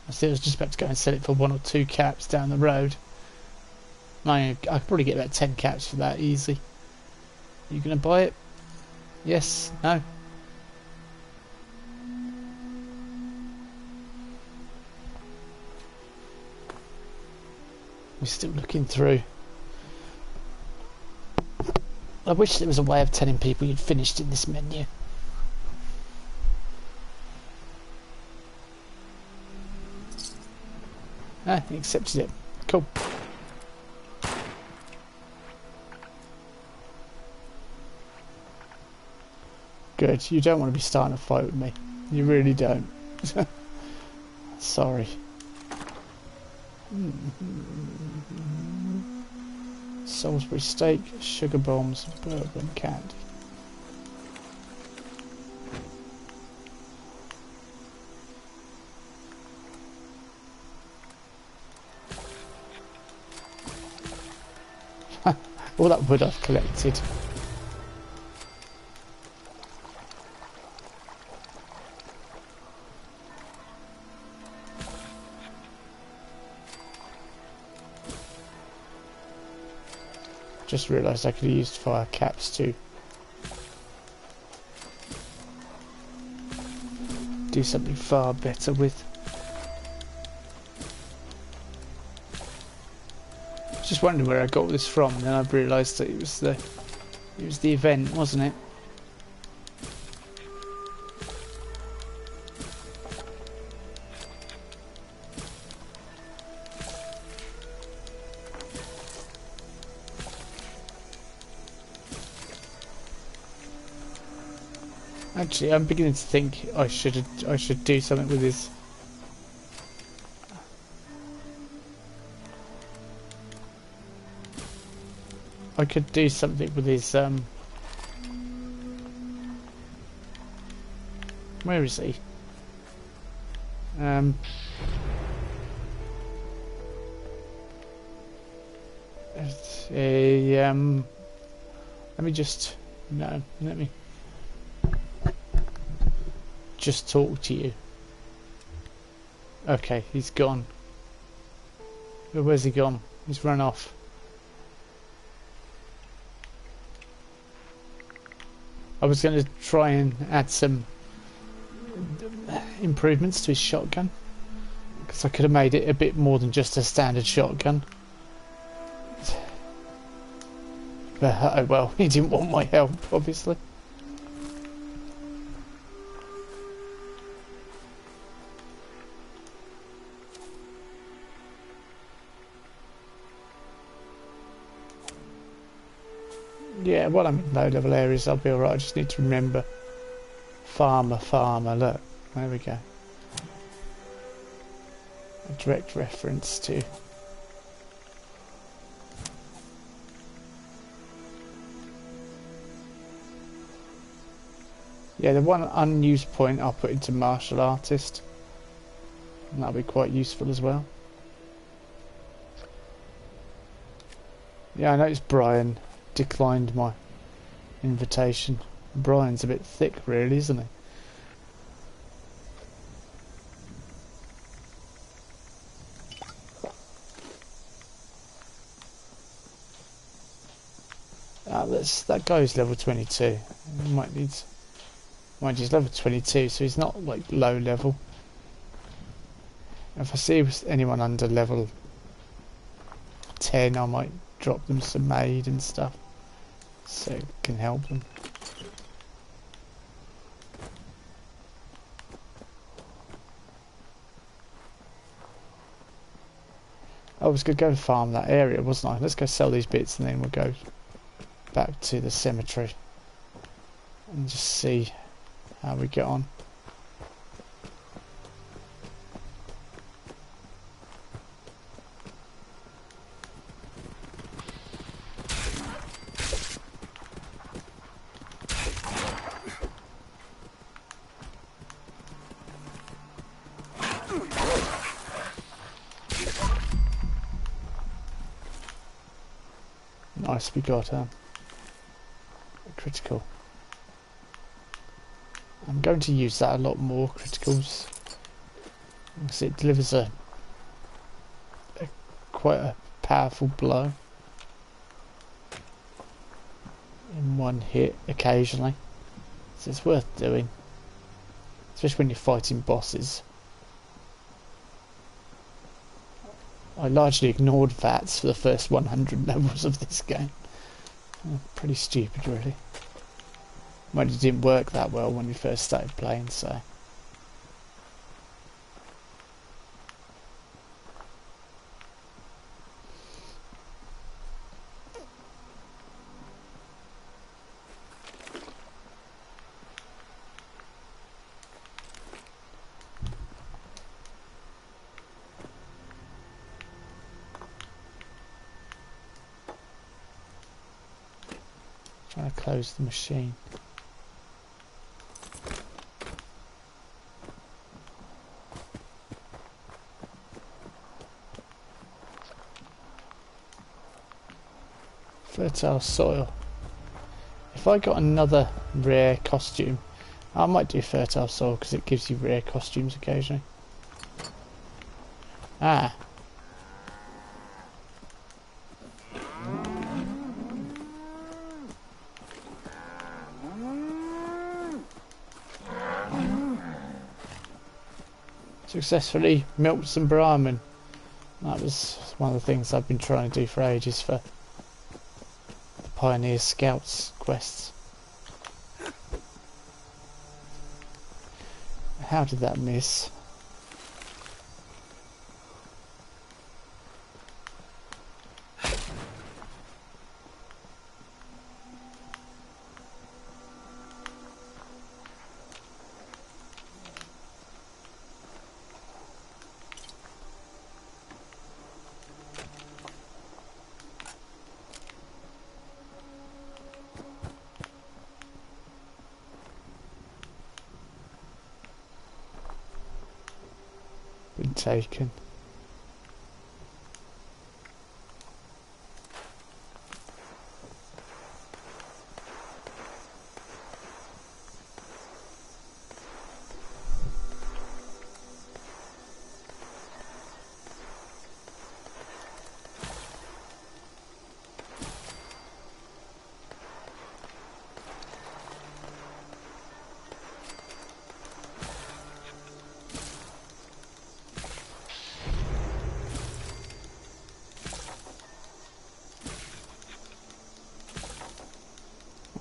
I was just about to go and sell it for 1 or 2 caps down the road. I could probably get about 10 caps for that easy. You gonna buy it? Yes? No? We're still looking through. I wish there was a way of telling people you'd finished in this menu. Ah, he accepted it. Cool. Good. You don't want to be starting a fight with me. You really don't. Sorry. Salisbury steak, sugar bombs, bourbon candy. All that wood I've collected. Just realised I could have used fire caps to do something far better with. Just wondering where I got this from, and then I've realised that it was the event, wasn't it? Actually, I'm beginning to think I should do something with this. I could do something with his, where is he? Let me just, no, let me just talk to you. Okay, he's gone. Where's he gone? He's run off. I was going to try and add some improvements to his shotgun, because I could have made it a bit more than just a standard shotgun. But oh well, he didn't want my help, obviously. Yeah, while I'm in low level areas I'll be alright. I just need to remember farmer, look, there we go. A direct reference to yeah, the one unused point I'll put into martial artist, and that'll be quite useful as well. Yeah, I noticed Brian declined my invitation. Brian's a bit thick really, isn't he? That guy's level 22. He might need, mind he's level 22, so he's not like low level. If I see anyone under level 10 I might drop them some aid and stuff, so it can help them. I was going to go farm that area, wasn't I? Let's go sell these bits and then we'll go back to the cemetery and just see how we get on. Nice, we got a critical. I'm going to use that a lot more, criticals. Because it delivers quite a powerful blow in one hit occasionally. So it's worth doing. Especially when you're fighting bosses. I largely ignored VATS for the first 100 levels of this game. Pretty stupid, really. Well, it didn't work that well when we first started playing, so... Trying to close the machine. Fertile soil. If I got another rare costume, I might do fertile soil because it gives you rare costumes occasionally. Ah. Successfully milked some Brahmin. That was one of the things I've been trying to do for ages for the Pioneer Scouts quests. How did that miss? Been taken.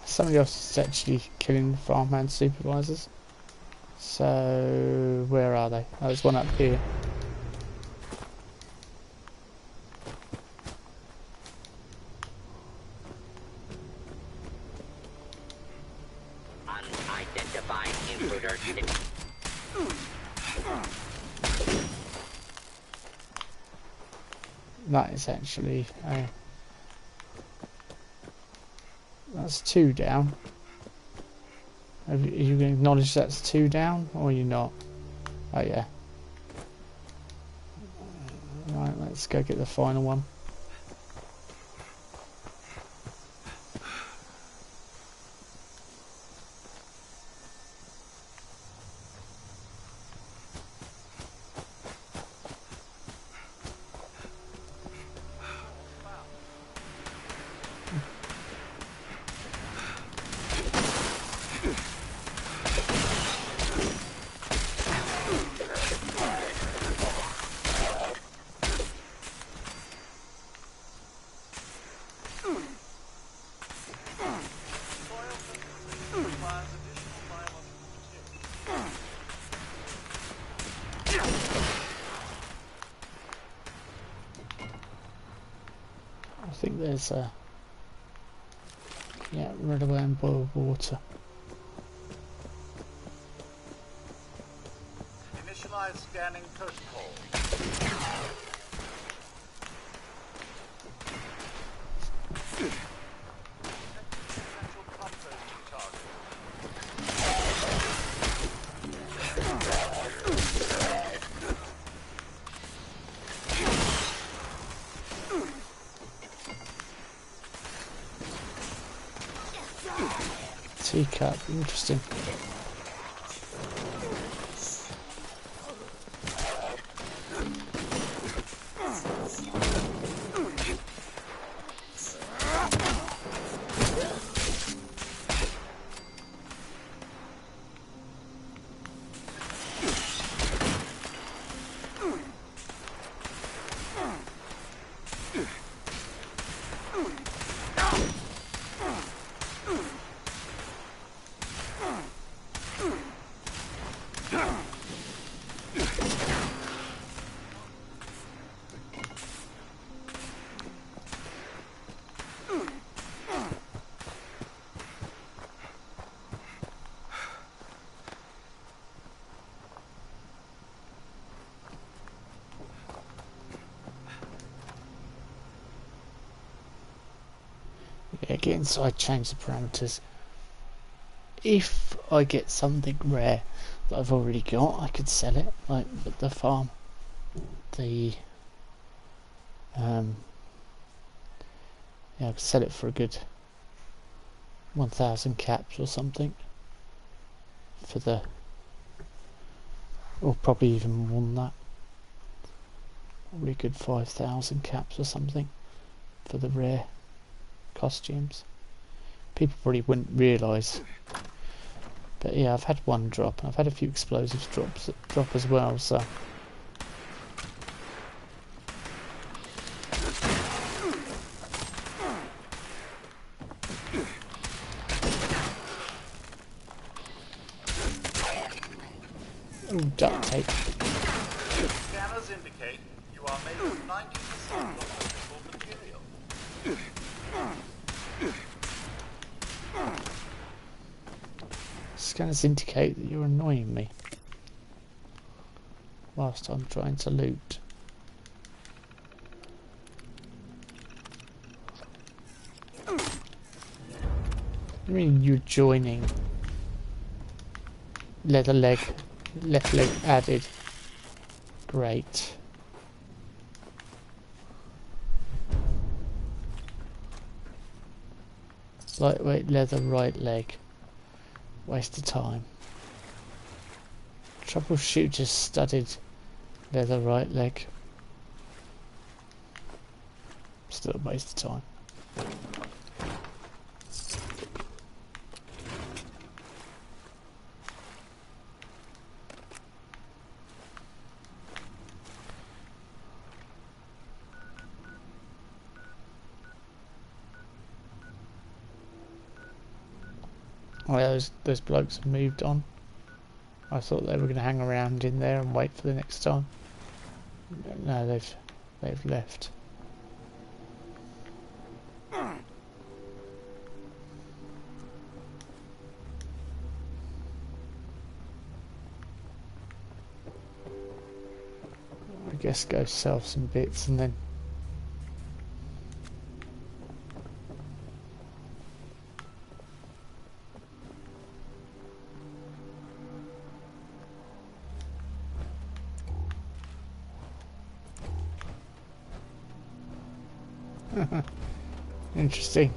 Somebody else is actually killing the farmhand supervisors. So where are they? Oh, there's one up here. Unidentified intruder. That is actually that's 2 down. Are you going to acknowledge that's 2 down, or are you not? Oh yeah. Right, let's go get the final one. I think there's a red away and boiled water. Initialize scanning protocol. Teacup, interesting. Yeah, get inside, change the parameters. If I get something rare that I've already got, I could sell it, like the farm. Yeah, I could sell it for a good 1,000 caps or something. Or probably even more than that. Probably a good 5,000 caps or something for the rare costumes. People probably wouldn't realise. But yeah, I've had one drop, and I've had a few explosives drop as well, so... Ooh, duct tape. Scanners indicate you are made of 90% electrical material. Scanners indicate that you're annoying me whilst I'm trying to loot. I mean, you're joining. Leather leg, left leg added. Great. Lightweight leather right leg. Waste of time. Troubleshooter studded leather right leg. Still a waste of time. Oh, yeah, those blokes have moved on. I thought they were going to hang around in there and wait for the next time. No, they've left. I guess go sell some bits and then... Interesting.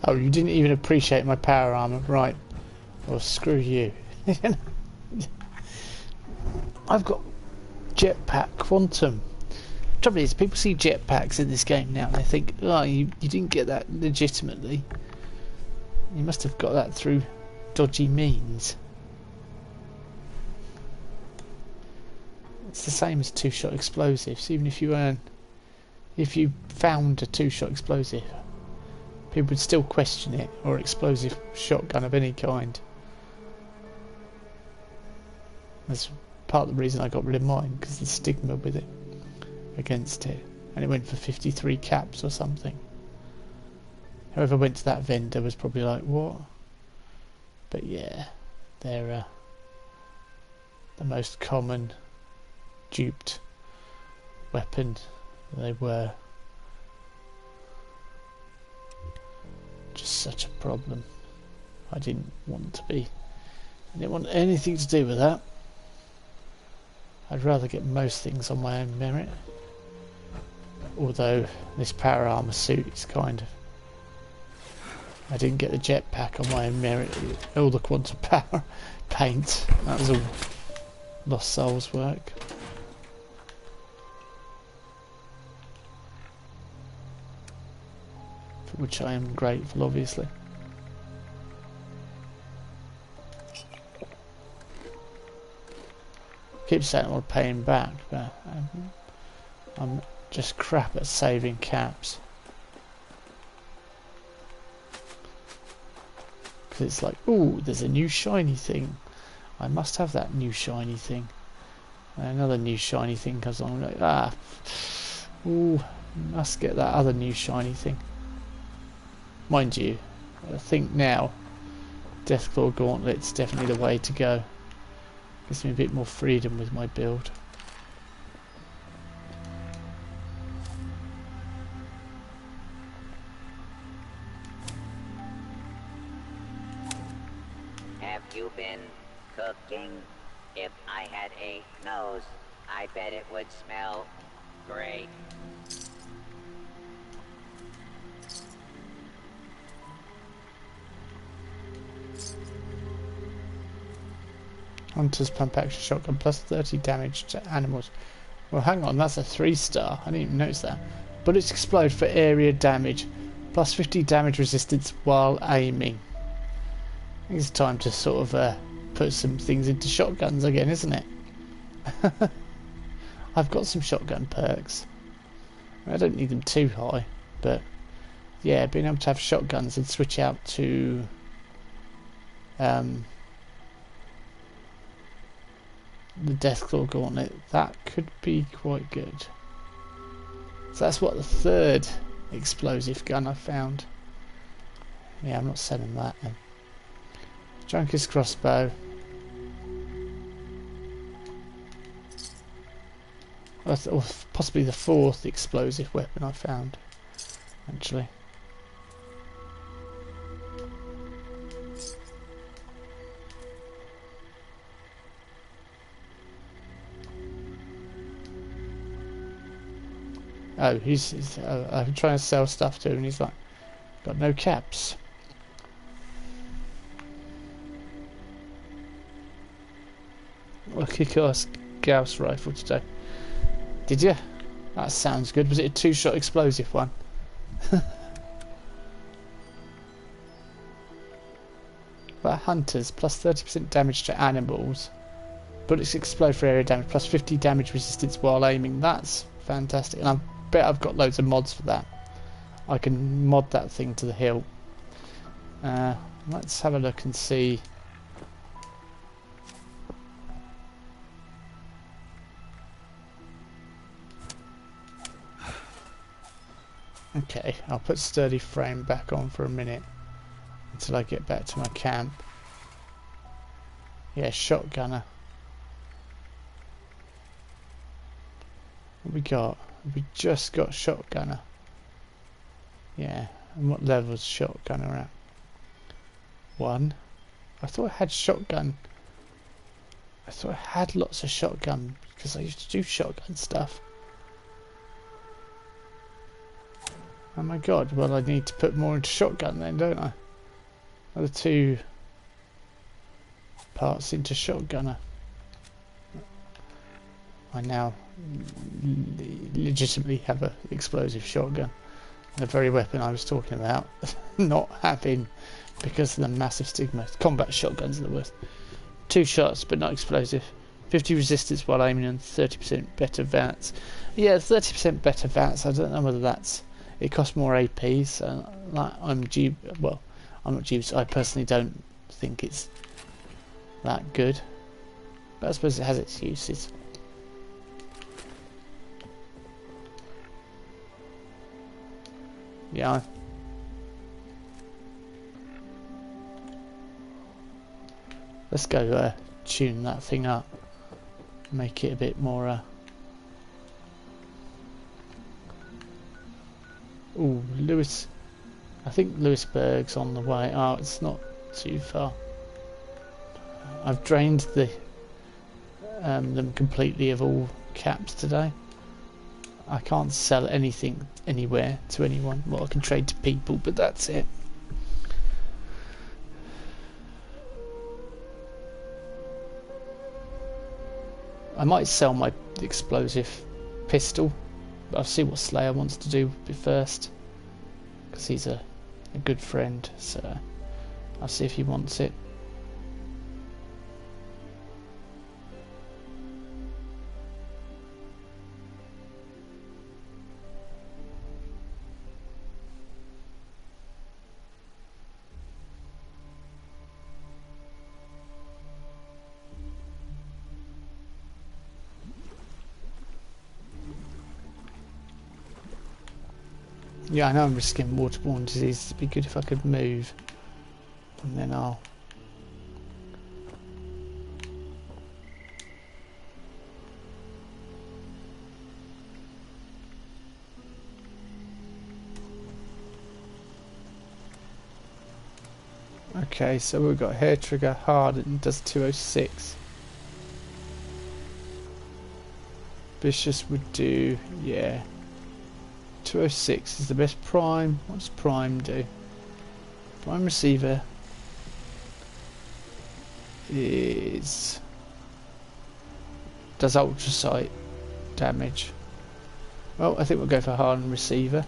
Oh, you didn't even appreciate my power armor, right? Well, screw you. I've got jetpack quantum. Trouble is, people see jetpacks in this game now and they think, oh, you didn't get that legitimately. You must have got that through dodgy means. It's the same as two-shot explosives. Even if you found a two-shot explosive, people would still question it, or explosive shotgun of any kind. That's part of the reason I got rid of mine, because the stigma with it against it, and it went for 53 caps or something. Whoever went to that vendor was probably like, what? But yeah, they're the most common duped weapon. They were just such a problem. I didn't want to be. I didn't want anything to do with that. I'd rather get most things on my own merit. Although this power armor suit is kind of... I didn't get the jetpack on my own merit. All the quantum power paint. That was all Lost Souls work. For which I am grateful, obviously. keep saying I want to pay him back, but I'm just crap at saving caps. Because it's like, ooh, there's a new shiny thing. I must have that new shiny thing. And another new shiny thing comes on. I'm like, ooh, must get that other new shiny thing. Mind you, I think now Deathclaw Gauntlet's definitely the way to go. Gives me a bit more freedom with my build. Have you been cooking? If I had a nose, I bet it would smell great. Hunter's pump action shotgun plus 30 damage to animals. Well, hang on, that's a 3-star. I didn't even notice that. Bullets explode for area damage, plus 50 damage resistance while aiming. I think it's time to sort of put some things into shotguns again, isn't it? I've got some shotgun perks. I don't need them too high, but yeah, being able to have shotguns and switch out to the Deathclaw Gauntlet, that could be quite good. So that's what the 3rd explosive gun I found. Yeah, I'm not selling that then. Junkie's crossbow. Or possibly the 4th explosive weapon I found, actually. Oh, I'm trying to sell stuff to him and he's like, got no caps. I'll kick ass Gauss rifle today. Did you? That sounds good. Was it a 2-shot explosive one? But hunters, plus 30% damage to animals. Bullets explode for area damage, plus 50 damage resistance while aiming. That's fantastic. And I bet I've got loads of mods for that. I can mod that thing to the hill. Let's have a look and see. Okay, I'll put sturdy frame back on for a minute until I get back to my camp. Yeah, shotgunner. What we got? We just got shotgunner. Yeah, and what level's shotgunner at? 1. I thought I had shotgun. I thought I had lots of shotgun because I used to do shotgun stuff. Oh my god, well I need to put more into shotgun then, don't I? Other 2 parts into shotgunner. I now legitimately have an explosive shotgun. The very weapon I was talking about not having because of the massive stigma. Combat shotguns are the worst. 2 shots but not explosive. 50 resistance while aiming and 30% better VATS. Yeah, 30% better VATS. I don't know whether that's... It costs more AP, so like, I'm not due. I personally don't think it's that good, but I suppose it has its uses. Yeah. Let's go tune that thing up, make it a bit more. Ooh, Lewis. I think Lewisburg's on the way. Oh, it's not too far. I've drained them completely of all caps today. I can't sell anything anywhere to anyone. Well, I can trade to people, but that's it. I might sell my explosive pistol. I'll see what Slayer wants to do first, because he's a good friend, so I'll see if he wants it. Yeah, I know I'm risking waterborne disease. It'd be good if I could move. And then I'll... Okay, so we've got hair trigger hard and does 206. Vicious would do, yeah. 206 is the best prime. What does prime do? Prime receiver is does ultra sight damage. Well, I think we'll go for hardened receiver.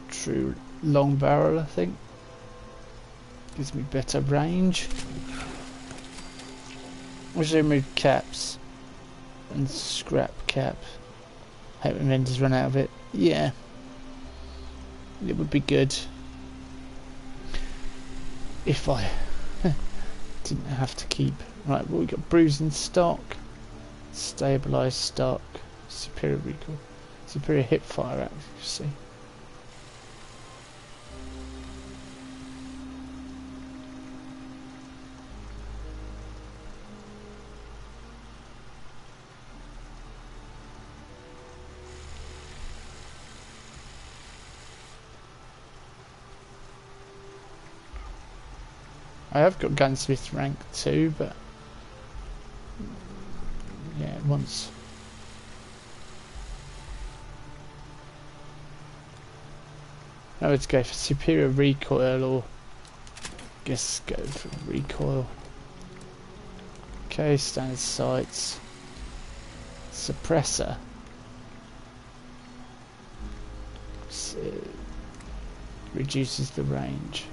True long barrel, I think. Gives me better range. We should remove caps and scrap cap. Hope my vendors run out of it. Yeah, it would be good if I didn't have to keep. Right, well, we got bruising stock, stabilized stock, superior recoil, superior hip fire accuracy. I have got gunsmith rank 2, but yeah, once. I would go for superior recoil, or I guess go for recoil. Okay, standard sights. Suppressor. So, reduces the range.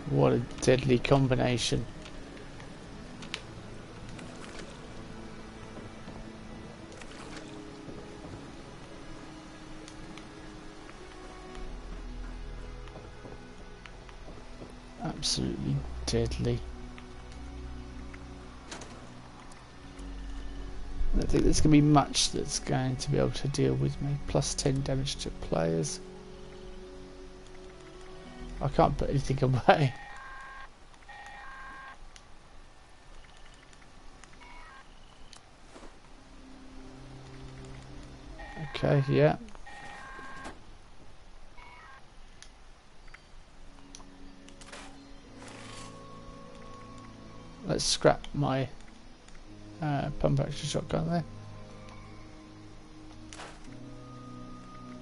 What a deadly combination. Absolutely deadly. I don't think there's going to be much that's going to be able to deal with me. Plus 10 damage to players. I can't put anything away. Okay, yeah. Let's scrap my pump action shotgun there.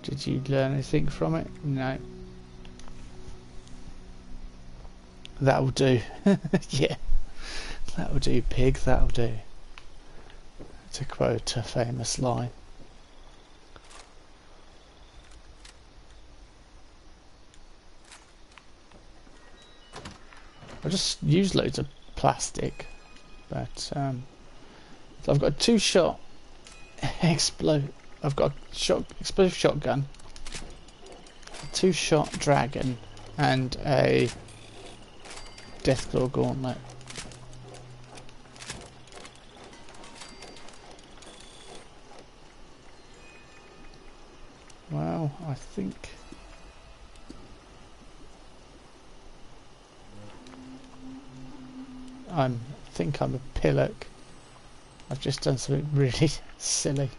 Did you learn anything from it? No. That'll do. Yeah. That'll do, pig, that'll do. To quote a famous line. I just use loads of plastic, but so I've got a 2-shot I've got a explosive shotgun, a 2-shot dragon, and a Deathclaw Gauntlet. Well, I think I'm a pillock. I've just done something really silly.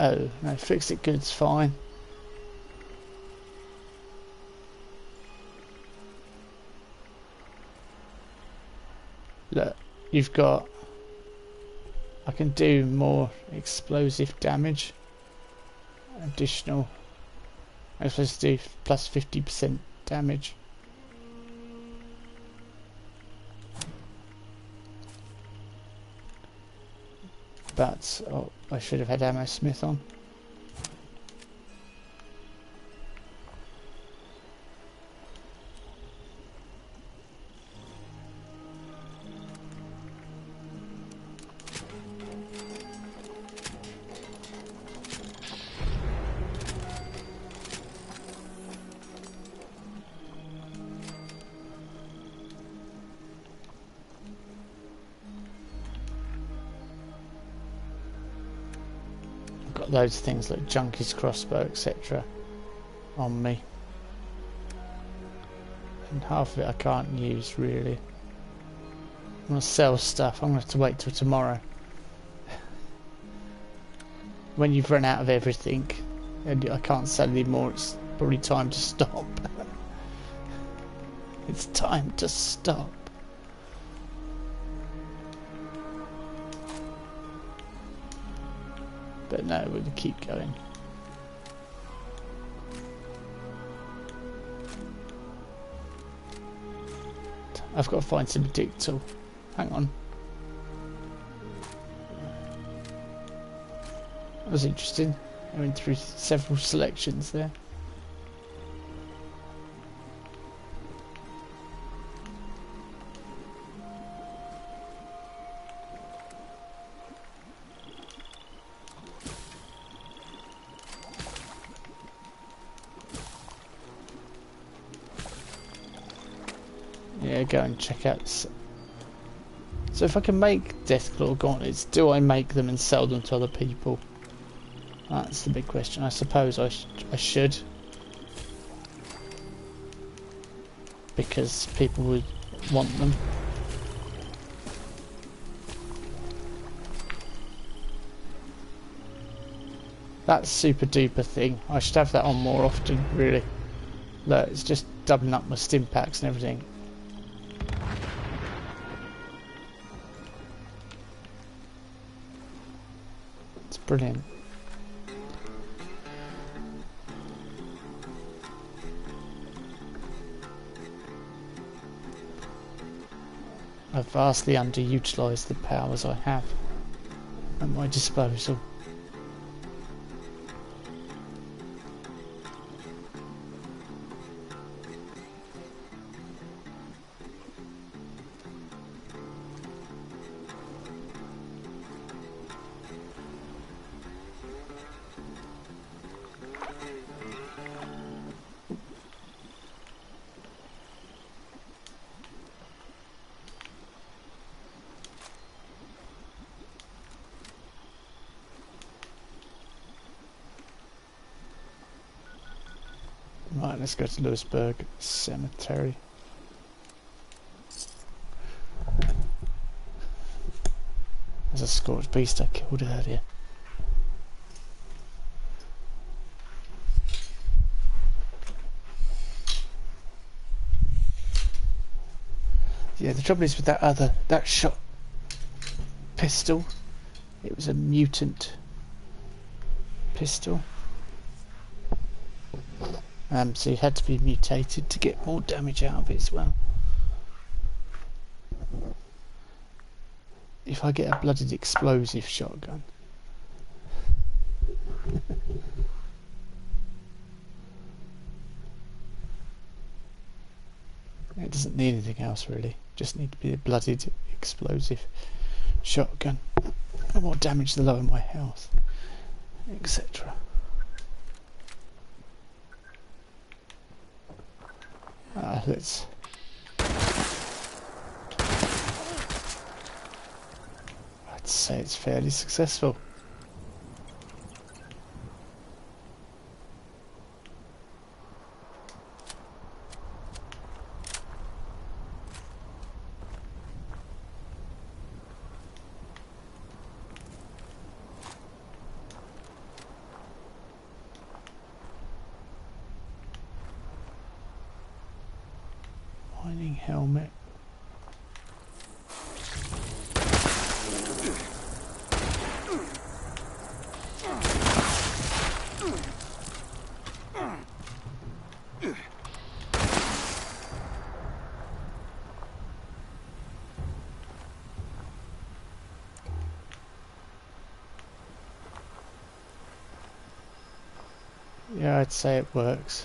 Oh, no, fixed it good's fine. Look, you've got... I can do more explosive damage. Additional I'm supposed to do plus 50% damage. But oh, I should have had Ammo Smith on. Got loads of things like Junkie's crossbow, etc. on me. And half of it I can't use really. I'm going to sell stuff. I'm going to have to wait till tomorrow. When you've run out of everything and I can't sell anymore, it's probably time to stop. It's time to stop. But no, we'll keep going. I've got to find some dictal. Hang on. That was interesting. I went through several selections there. Yeah, go and check out. So if I can make Deathclaw gauntlets, do I make them and sell them to other people? That's the big question. I suppose I should. Because people would want them. That super duper thing, I should have that on more often, really. Look, it's just doubling up my stim packs and everything. It's brilliant. I've vastly underutilised the powers I have at my disposal. Right, let's go to Lewisburg Cemetery. There's a scorched beast I killed earlier. Yeah, the trouble is with that shot pistol, it was a mutant pistol. So you had to be mutated to get more damage out of it as well. If I get a blooded explosive shotgun. It doesn't need anything else really, just need to be a blooded explosive shotgun. The more damage the lower my health, etc. Let's I'd say it's fairly successful. Mining helmet. Yeah, I'd say it works.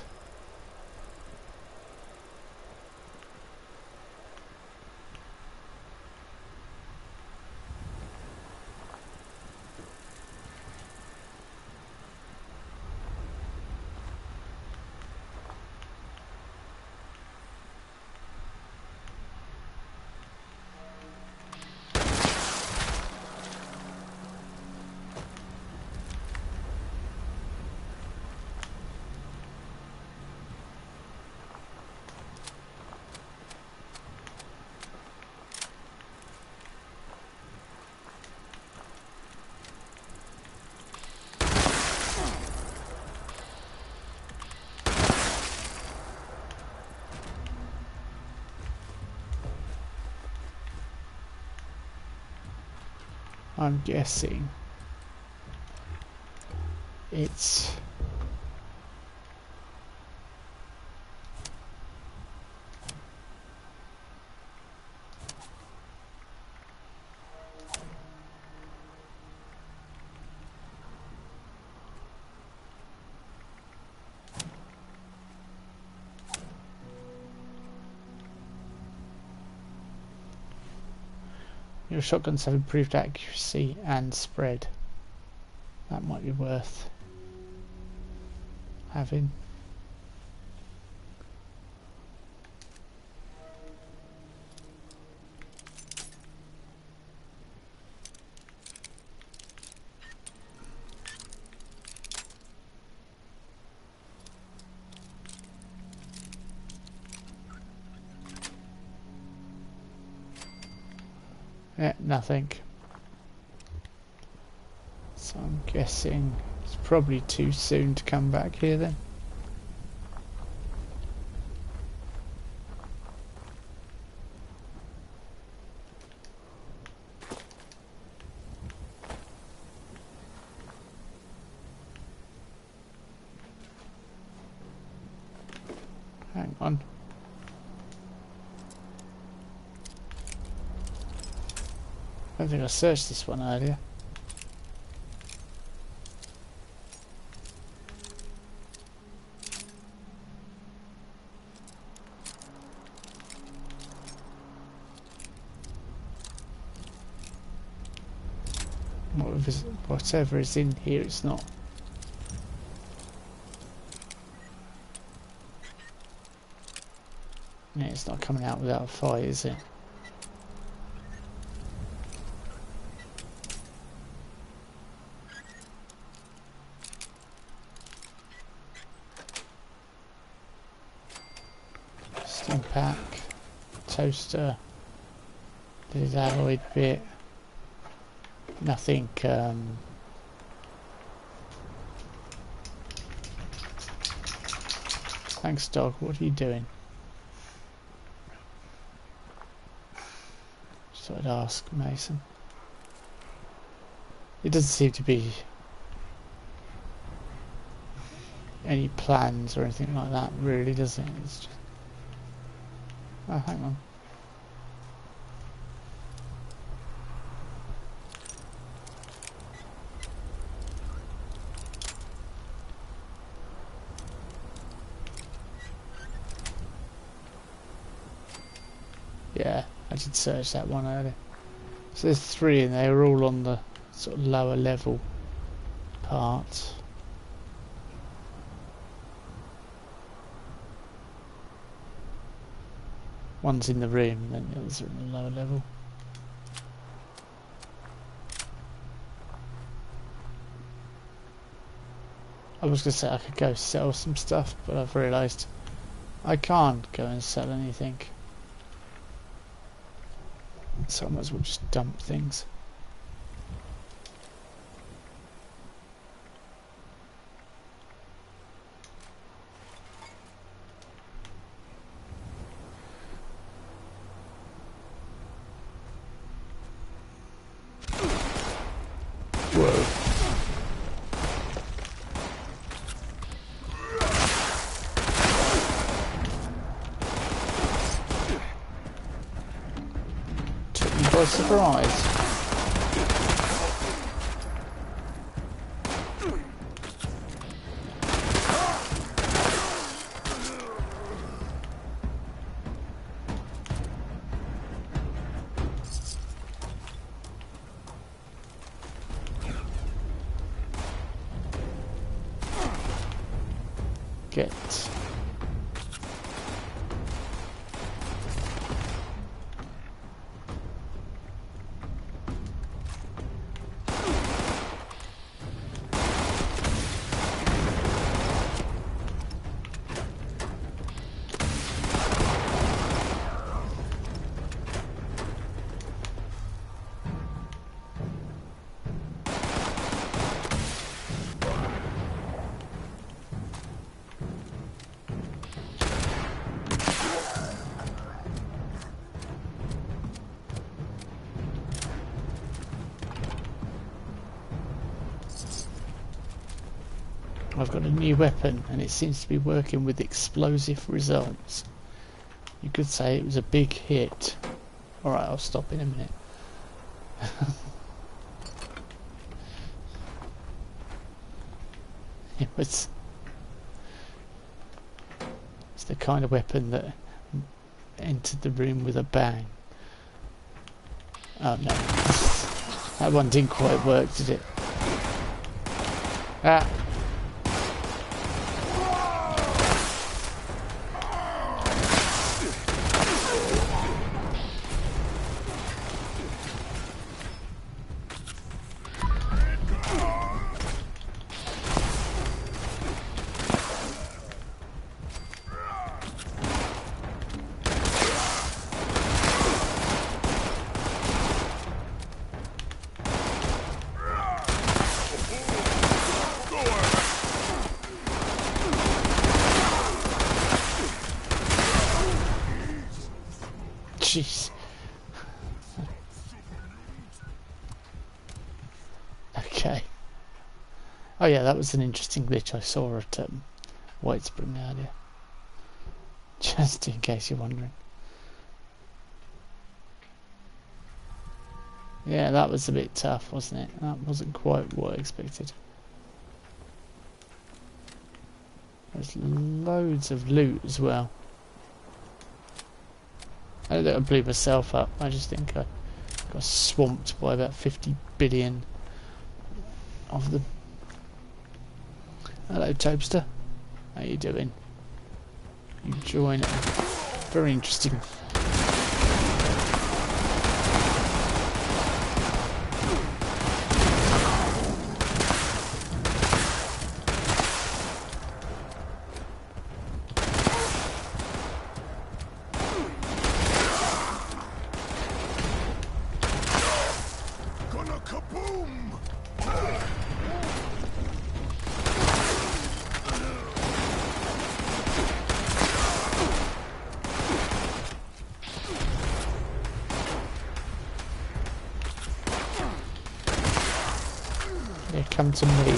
I'm guessing it's your shotguns have improved accuracy and spread. That might be worth having. Yeah, nothing. So I'm guessing it's probably too soon to come back here then. Hang on. I don't think I searched this one earlier. Whatever is in here, it's not. Yeah, it's not coming out without a fight, is it? Steam pack, toaster, this alloyed bit. Nothing, Thanks, dog. What are you doing? Just thought I'd ask, Mason. It doesn't seem to be any plans or anything like that, really, does it? It's just... Oh, hang on. Yeah, I did search that one earlier. So there's 3 and they were all on the sort of lower level part. One's in the room and then the others are in the lower level. I was going to say I could go sell some stuff, but I've realised I can't go and sell anything. So I might as well just dump things. Whoa. By surprise. shit. I've got a new weapon and it seems to be working with explosive results. You could say it was a big hit. Alright, I'll stop in a minute. It's the kind of weapon that entered the room with a bang. Oh no. That one didn't quite work, did it? Ah! Jeez. Okay. Oh yeah, that was an interesting glitch I saw at White Spring earlier. Just in case you're wondering. Yeah, that was a bit tough, wasn't it? That wasn't quite what I expected. There's loads of loot as well. I don't think I blew myself up. I just think I got swamped by about 50 billion of them. Hello, Toadster. How you doing? You join. Very interesting. Yeah, come to me.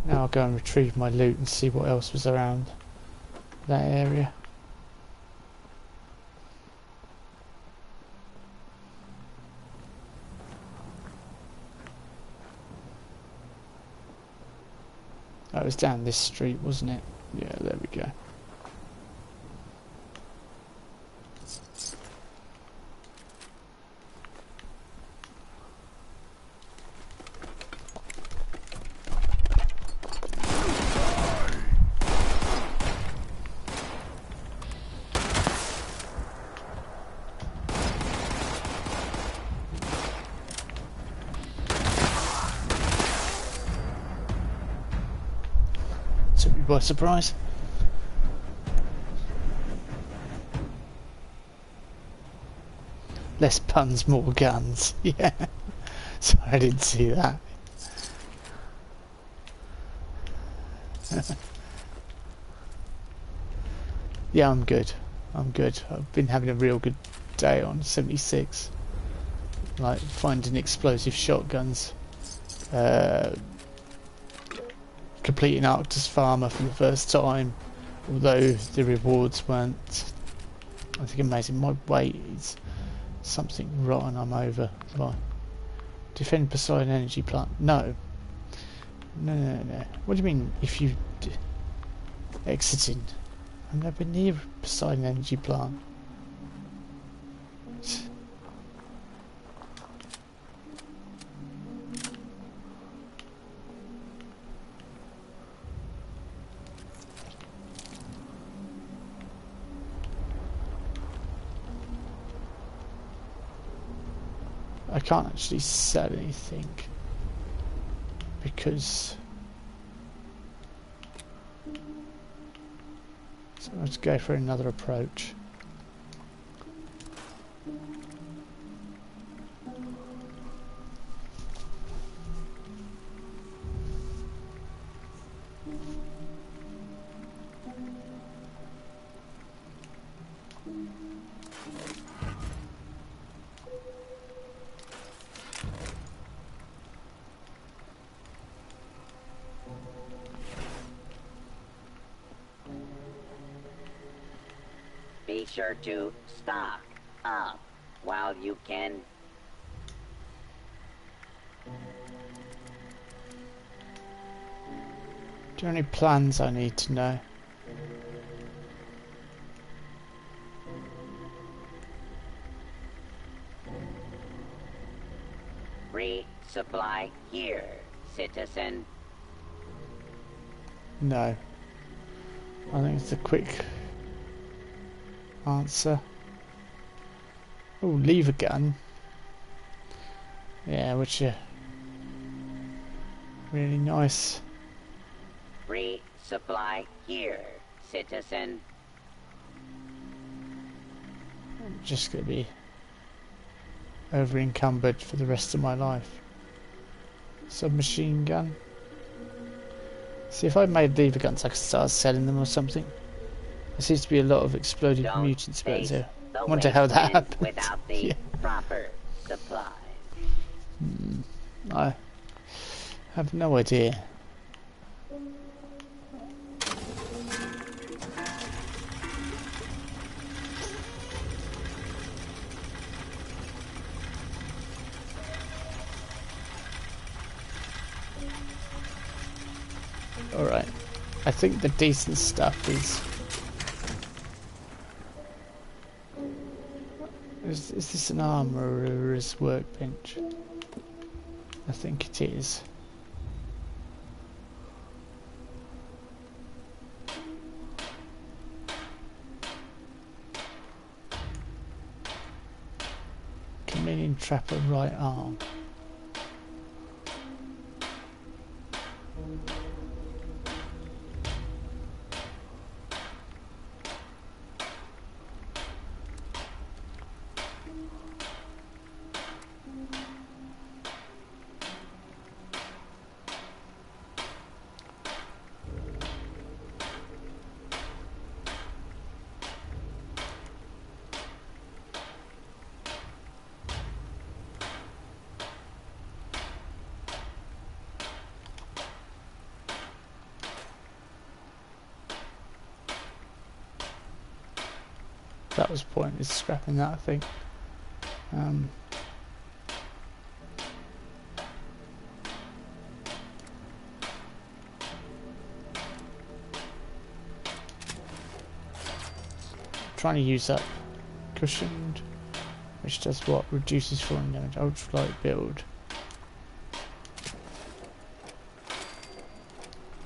Now I'll go and retrieve my loot and see what else was around that area. That was down this street, wasn't it? Yeah, there we go. by surprise. Less puns, more guns. Yeah. Sorry, I didn't see that. Yeah, I'm good. I'm good. I've been having a real good day on 76. Like finding explosive shotguns. Completing Arctus Farmer for the first time. Although the rewards weren't, I think, amazing. My weight is something rotten. I'm over. Right. Defend Poseidon Energy Plant. No. No. What do you mean if you exiting? I've never been near Poseidon Energy Plant. I can't actually sell anything because so let's go for another approach. Be sure to stock up while you can. Do you have any plans I need to know? Resupply here, citizen. No. I think it's a quick answer. Oh, lever gun. Yeah, which are really nice. Resupply here, citizen. I'm just going to be over encumbered for the rest of my life. Submachine gun. See, if I made lever guns, I could start selling them or something. There seems to be a lot of exploded mutant spirits here. I wonder how that happened. Without the proper supplies. I have no idea. Alright. I think the decent stuff is... Is this an armourer's workbench? I think it is. Chameleon Trapper right arm. That was pointless, scrapping that, I think. Trying to use up cushioned, which does what? Reduces falling damage. Ultralight build.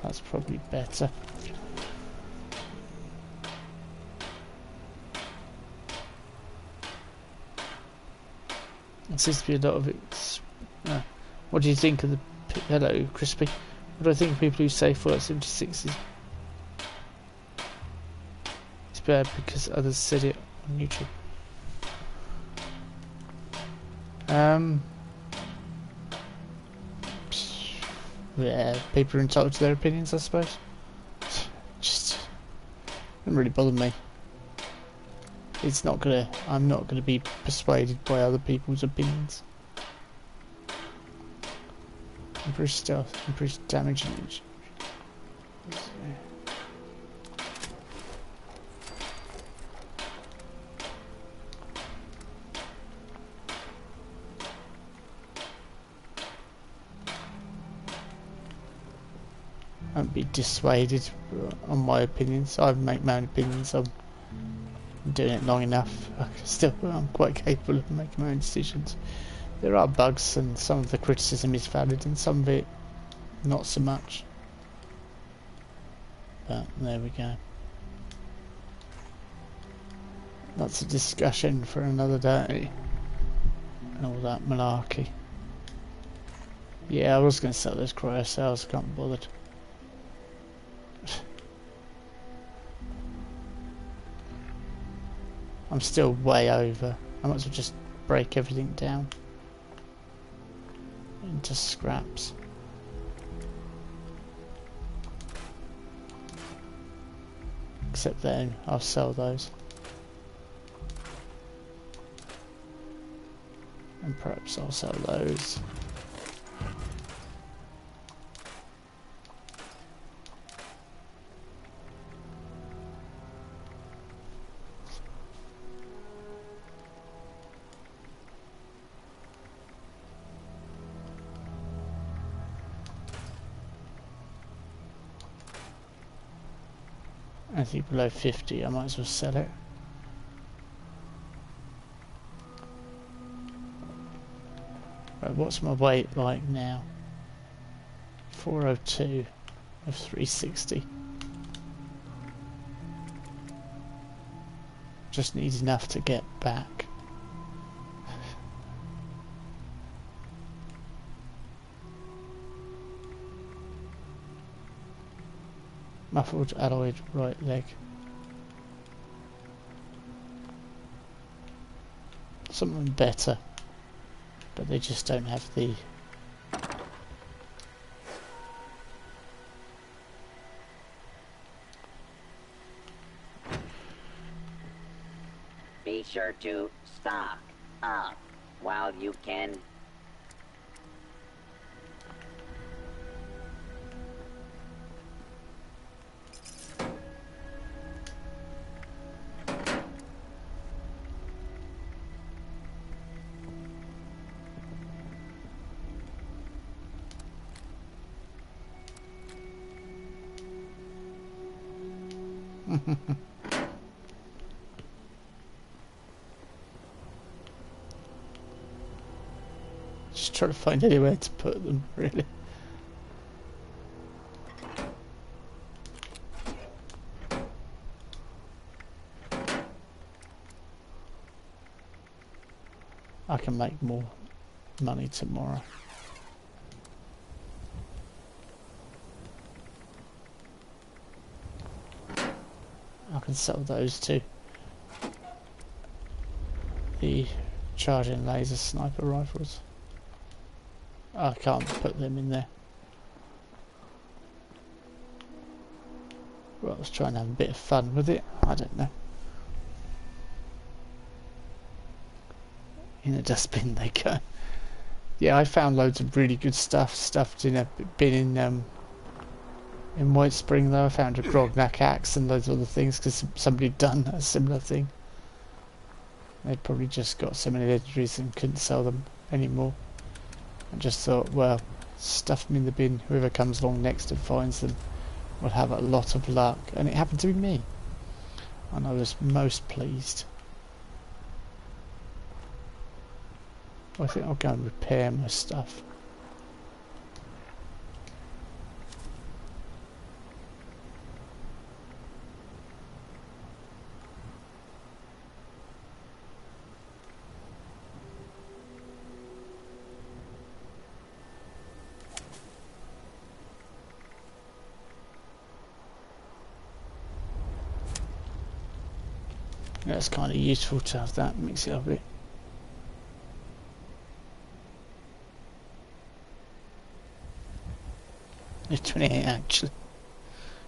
That's probably better. There seems to be a lot of it. What do you think of the... Hello, Crispy. What do I think of people who say Fallout 76 is bad because others said it on YouTube. Yeah, people are entitled to their opinions, I suppose. Just doesn't really bother me. It's not gonna. I'm not gonna be persuaded by other people's opinions. Increase stealth, increase damage and each. I won't be dissuaded on my opinions. I make my own opinions. I'm doing it long enough. I'm quite capable of making my own decisions. There are bugs, and some of the criticism is valid, and some of it not so much. But there we go. That's a discussion for another day. And all that malarkey. Yeah, I was going to sell those cryo cells. Can't be bothered. I'm still way over. I might as well just break everything down into scraps. Except then I'll sell those. And perhaps I'll sell those. Anything below 50, I might as well sell it. Right, what's my weight like now? 402 of 360. Just need enough to get back. Muffled alloyed right leg. Something better, but they just don't have the. Be sure to stock up while you can. Just trying to find anywhere to put them, really. I can make more money tomorrow. I can sell those too. The charging laser sniper rifles. I can't put them in there. Well, I was trying to have a bit of fun with it. I don't know. In a dustbin they go. Yeah, I found loads of really good stuff stuffed in a bin in White Spring though. I found a Grognak axe and loads of other things because somebody had done a similar thing. They'd probably just got so many legendaries and couldn't sell them anymore. I just thought, well, stuff them in the bin. Whoever comes along next and finds them will have a lot of luck. And it happened to be me. And I was most pleased. I think I'll go and repair my stuff. That's kind of useful to have that, mix it up a bit. It's 28 actually.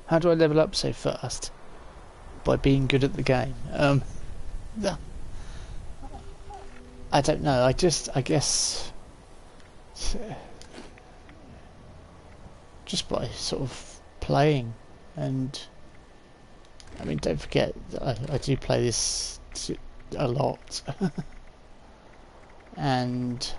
How do I level up so fast? By being good at the game. I don't know. I guess just by sort of playing, and I mean, don't forget I do play this a lot, and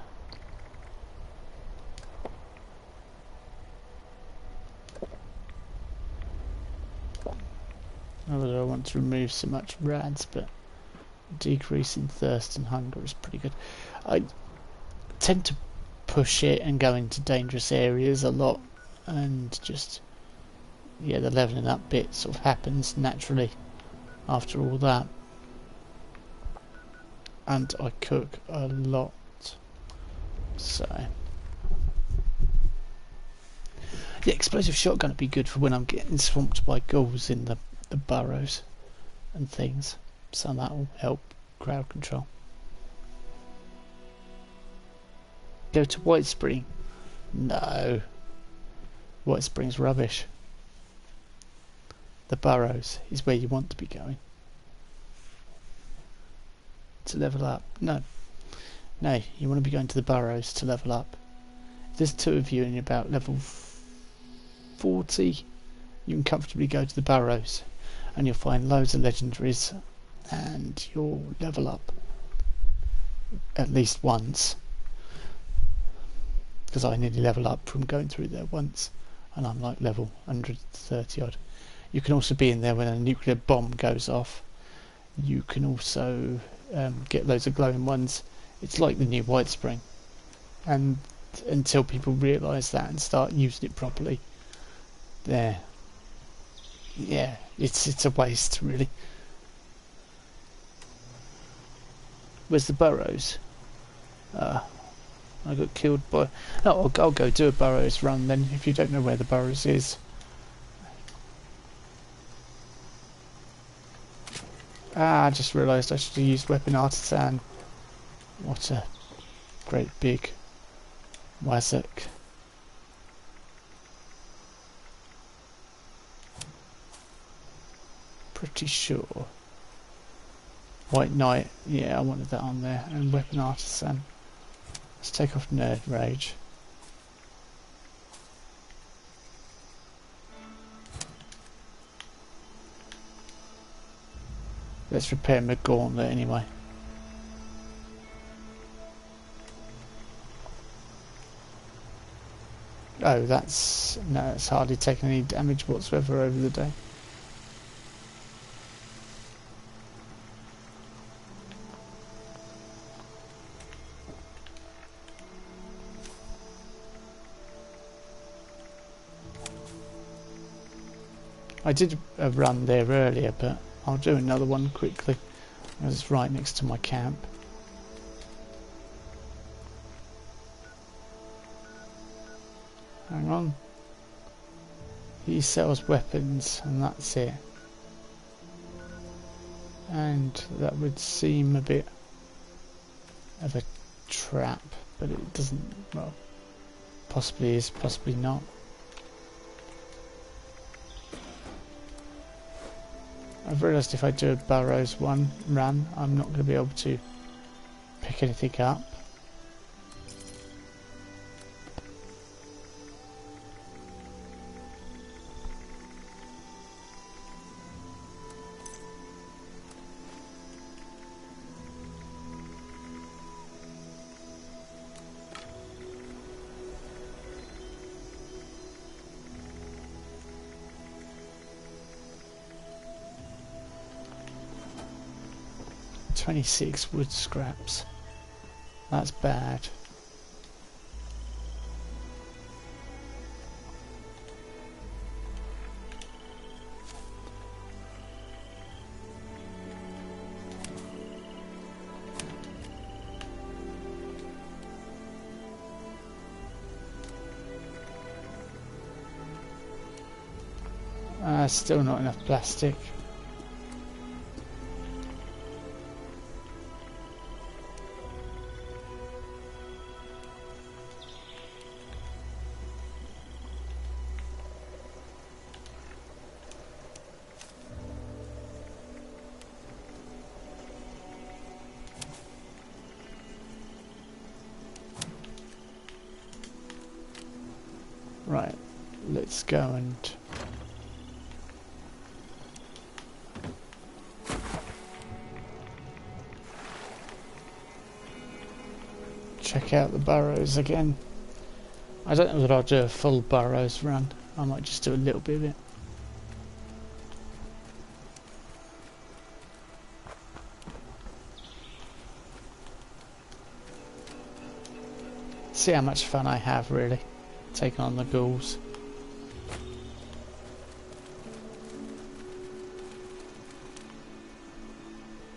although I want to remove so much rads, but decreasing thirst and hunger is pretty good. I tend to push it and go into dangerous areas a lot, and just, yeah, the leveling up bit sort of happens naturally after all that. And I cook a lot, so yeah, explosive shotgun would be good for when I'm getting swamped by ghouls in the burrows and things, so that will help crowd control. Go to White Spring? No, White Spring's rubbish. The burrows is where you want to be going to level up. No, you want to be going to the burrows to level up. If there's two of you and you're about level 40, you can comfortably go to the burrows and you'll find loads of legendaries and you'll level up at least once, because I nearly level up from going through there once and I'm like level 130 odd. You can also be in there when a nuclear bomb goes off. You can also get loads of glowing ones. It's like the new White Spring, and until people realise that and start using it properly, yeah, it's a waste really. Where's the burrows? I got killed by... Oh, I'll go do a burrows run then, if you don't know where the burrows is. I just realised I should have used Weapon Artisan. What a great big wazzock. Pretty sure. White Knight, yeah, I wanted that on there. And Weapon Artisan. Let's take off Nerd Rage. Let's repair my Gauntlet anyway. Oh, that's... no, it's hardly taken any damage whatsoever over the day. I did a run there earlier, but I'll do another one quickly. It's right next to my camp. Hang on. He sells weapons and that's it. And that would seem a bit of a trap, but it doesn't, well, possibly is, possibly not. I've realised if I do a Burrows run, I'm not going to be able to pick anything up. "26 wood scraps. That's bad. Still not enough plastic. Right, let's go and check out the burrows again. I don't know whether I'll do a full burrows run. I might just do a little bit of it. See how much fun I have, really, taking on the ghouls.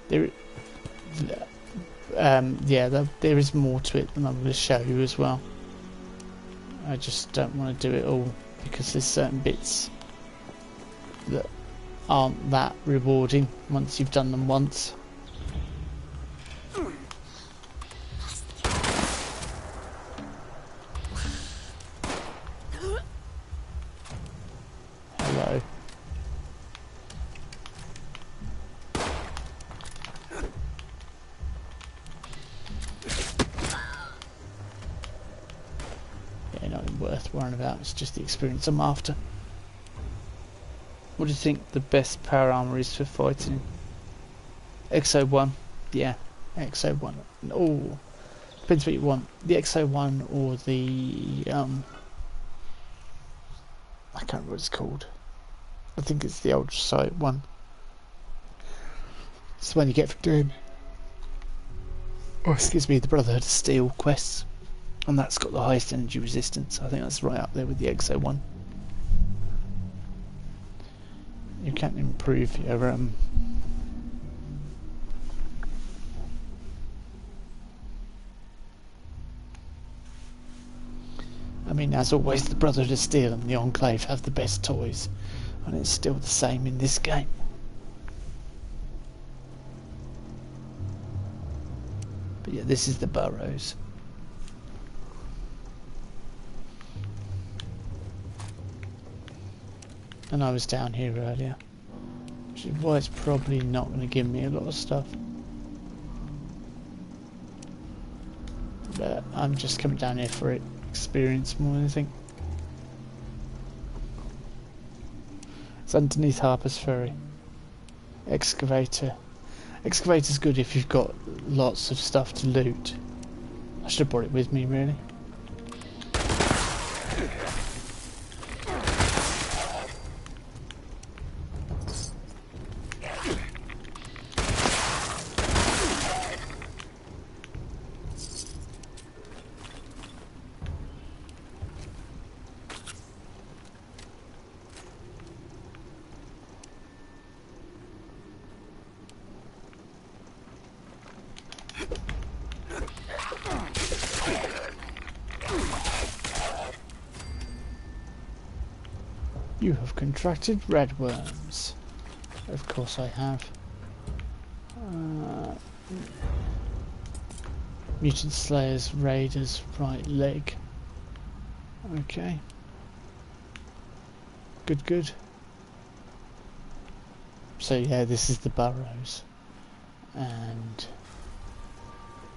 There is more to it than I'm going to show you as well. I just don't want to do it all because there's certain bits that aren't that rewarding once you've done them once. Hello. Yeah, not worth worrying about, it's just the experience I'm after. What do you think the best power armor is for fighting? Exo 1, yeah, Exo 1. Oh, depends what you want. The Exo 1 or the I can't remember what it's called. I think it's the Ultra Sight one. It's the one you get for doing, excuse me, the Brotherhood of Steel quests, and that's got the highest energy resistance. I think that's right up there with the Exo 1. You can improve your I mean, as always, the Brotherhood of Steel and the Enclave have the best toys, and it's still the same in this game. But yeah, this is the burrows. And I was down here earlier, which is why it's probably not going to give me a lot of stuff. But I'm just coming down here for experience more than anything. It's underneath Harper's Ferry. Excavator. Excavator's good if you've got lots of stuff to loot. I should have brought it with me, really. You have contracted red worms. Of course I have. Mutant Slayers, Raiders, right leg. Okay. Good. So yeah, this is the burrows. And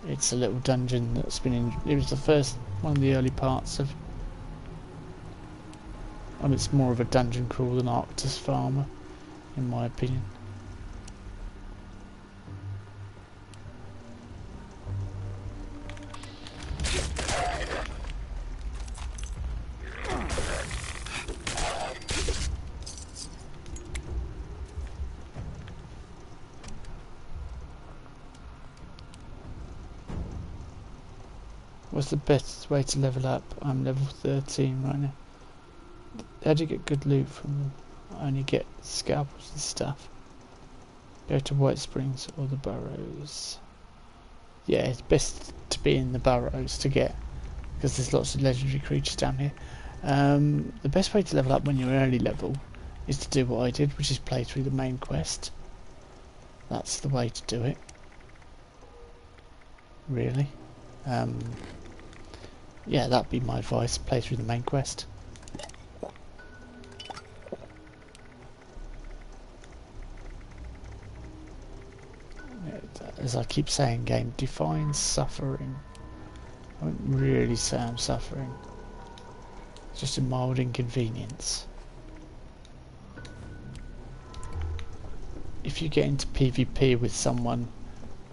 it's a little dungeon that's been in... It was the first, one of the early parts of... it's more of a dungeon crawl than Arctus Farmer, in my opinion. What's the best way to level up? I'm level 13 right now. How do you get good loot from them? I only get scalpels and stuff. Go to White Springs or the burrows. Yeah, it's best to be in the burrows to get, because there's lots of legendary creatures down here. The best way to level up when you're early level is to do what I did, which is play through the main quest. That's the way to do it. Really. Yeah, that'd be my advice. Play through the main quest. As I keep saying, game defines suffering. I wouldn't really say I'm suffering. Just a mild inconvenience. If you get into PvP with someone,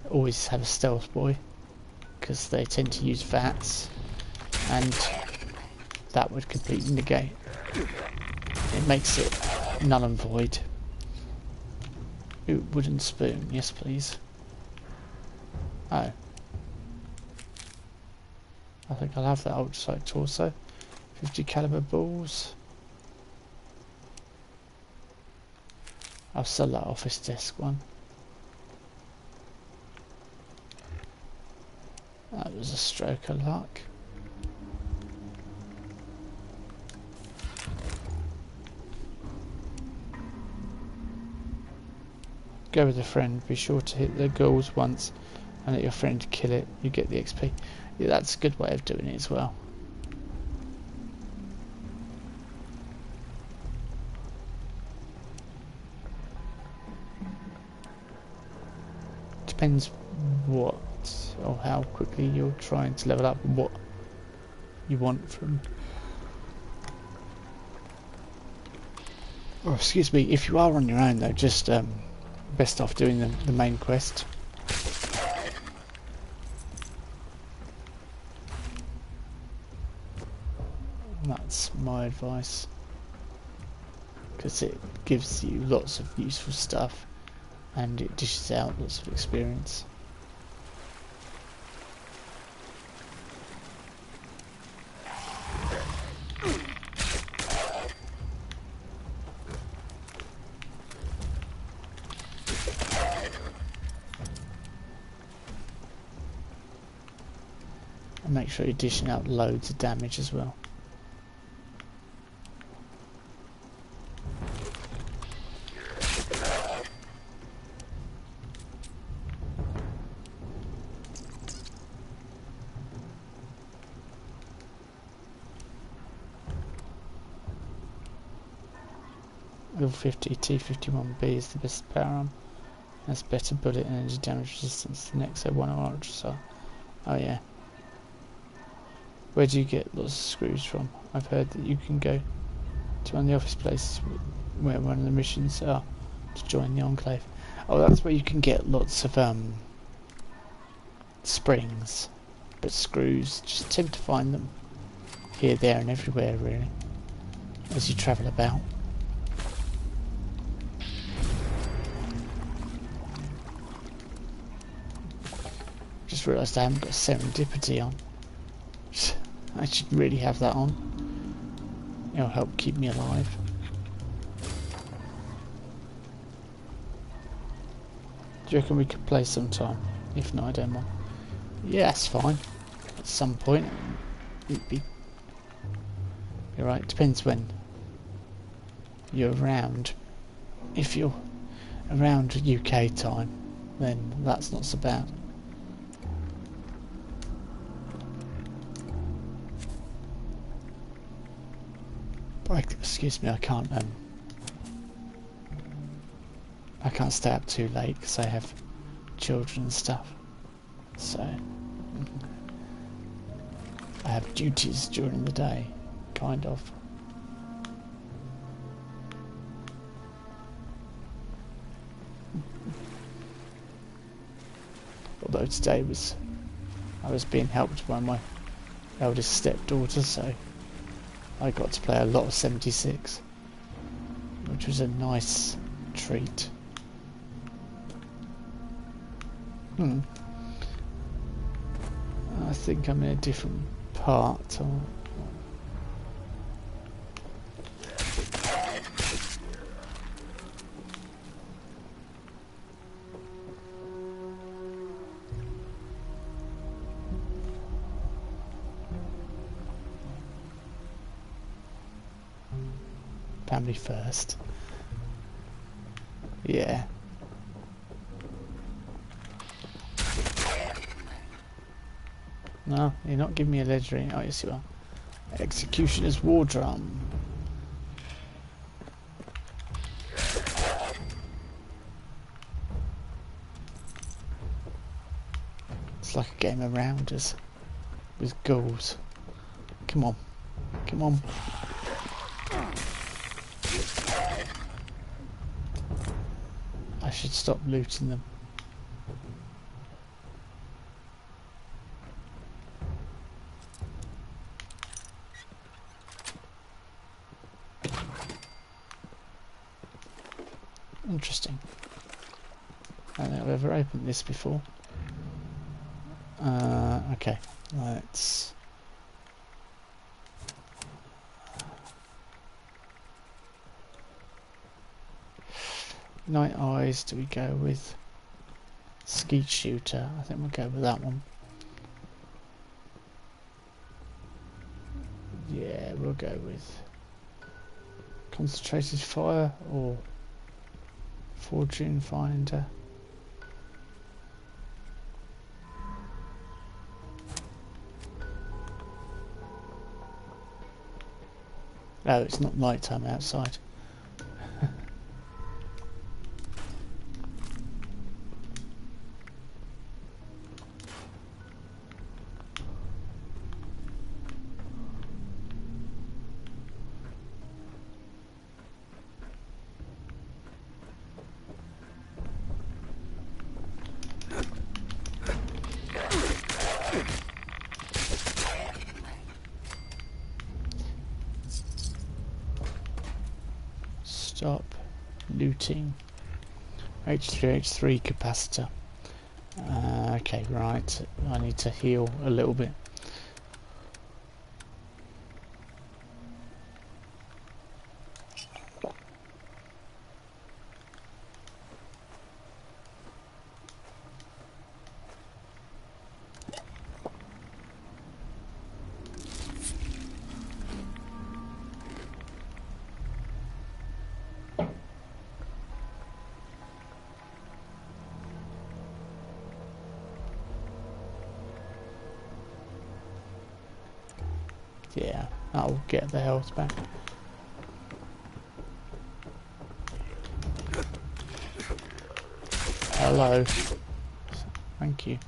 always have a stealth boy, because they tend to use VATS, and that would completely negate. It makes it null and void. Ooh, wooden spoon, yes please. Oh. I think I'll have that ultrasight torso. 50 caliber balls. I'll sell that office desk one. That was a stroke of luck. Go with a friend, be sure to hit the goals once and let your friend kill it, you get the XP. Yeah, that's a good way of doing it as well. Depends what or how quickly you're trying to level up and what you want from... Oh, excuse me, if you are on your own though, just best off doing the main quest. That's my advice, because it gives you lots of useful stuff and it dishes out lots of experience. And make sure you're dishing out loads of damage as well. Level 50 T51B is the best power arm. Has better bullet and energy damage resistance than Exo 1 or Ultrasar. Oh yeah. Where do you get lots of screws from? I've heard that you can go to one of the office places where one of the missions are to join the Enclave. Oh, that's where you can get lots of springs, but screws, just attempt to find them here, there and everywhere really, as you travel about. Just realised I haven't got serendipity on. I should really have that on. It'll help keep me alive. Do you reckon we could play sometime? If not, I don't mind. Yeah, that's fine. At some point, it'd be... You're right, depends when you're around. If you're around UK time, then that's not so bad. Excuse me, I can't stay up too late because I have children and stuff. So I have duties during the day, kind of. Although today I was being helped by my eldest stepdaughter, so I got to play a lot of 76, which was a nice treat. I think I'm in a different part. Family first. Yeah. No, you're not giving me a ledger. Oh, yes you are. Executioner's War Drum. It's like a game of rounders with ghouls. Come on. Come on. I should stop looting them. Interesting. I don't think I've ever opened this before. Okay, let's... Night Eyes, do we go with Skeet Shooter? I think we'll go with that one. Yeah, we'll go with Concentrated Fire or Fortune Finder. Oh, it's not night time outside. Stop looting. H3 capacitor. Okay, right. I need to heal a little bit. Yeah, that'll get the health back. Hello. Thank you.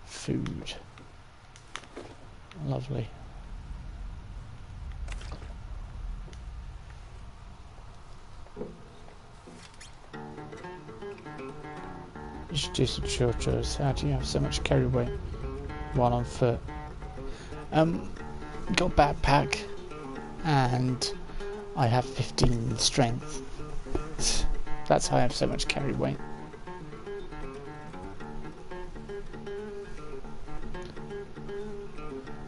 Food. Lovely. You should do some chores. How do you have so much carry weight while on foot? Got a backpack and I have 15 strength. That's how I have so much carry weight.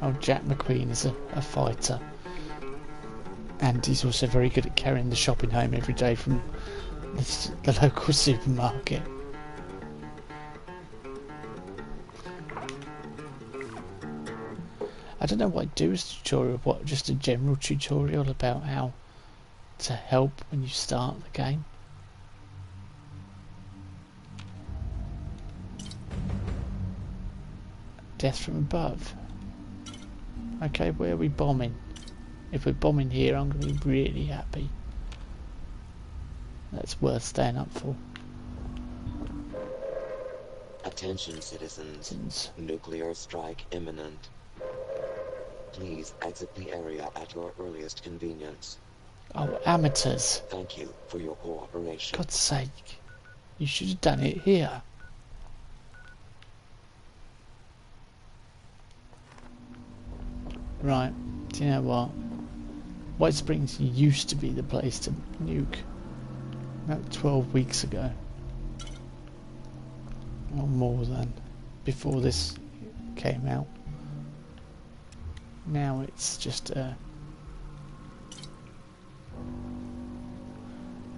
Oh, Jack McQueen is a fighter, and he's also very good at carrying the shopping home every day from the local supermarket. I don't know what I'd do as a tutorial, what, just a general tutorial about how to help when you start the game. Death from above. Okay, where are we bombing? If we're bombing here, I'm going to be really happy. That's worth staying up for. Attention citizens, nuclear strike imminent. Please exit the area at your earliest convenience. Oh, amateurs. Thank you for your cooperation. God's sake. You should have done it here. Right, do you know what? White Springs used to be the place to nuke. About 12 weeks ago. Or more than. Before this came out. Now it's just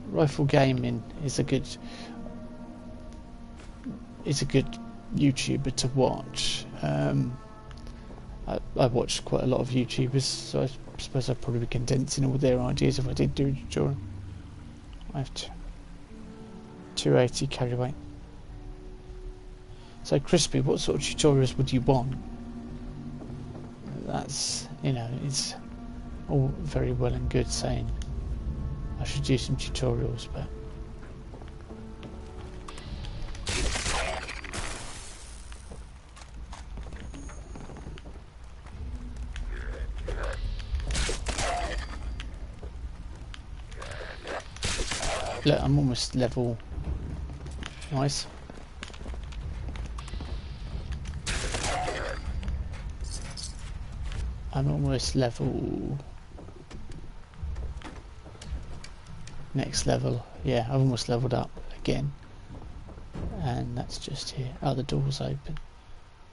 Rifle Gaming is a good YouTuber to watch. I watch quite a lot of YouTubers, so I suppose I'd probably be condensing all their ideas if I did do a tutorial. I have 280 carry weight. So Crispy, what sort of tutorials would you want? That's, you know, it's all very well and good saying I should do some tutorials, but look, I'm almost level. Nice. I'm almost level. Next level. Yeah, I've almost leveled up again. And that's just here. Oh, the door's open.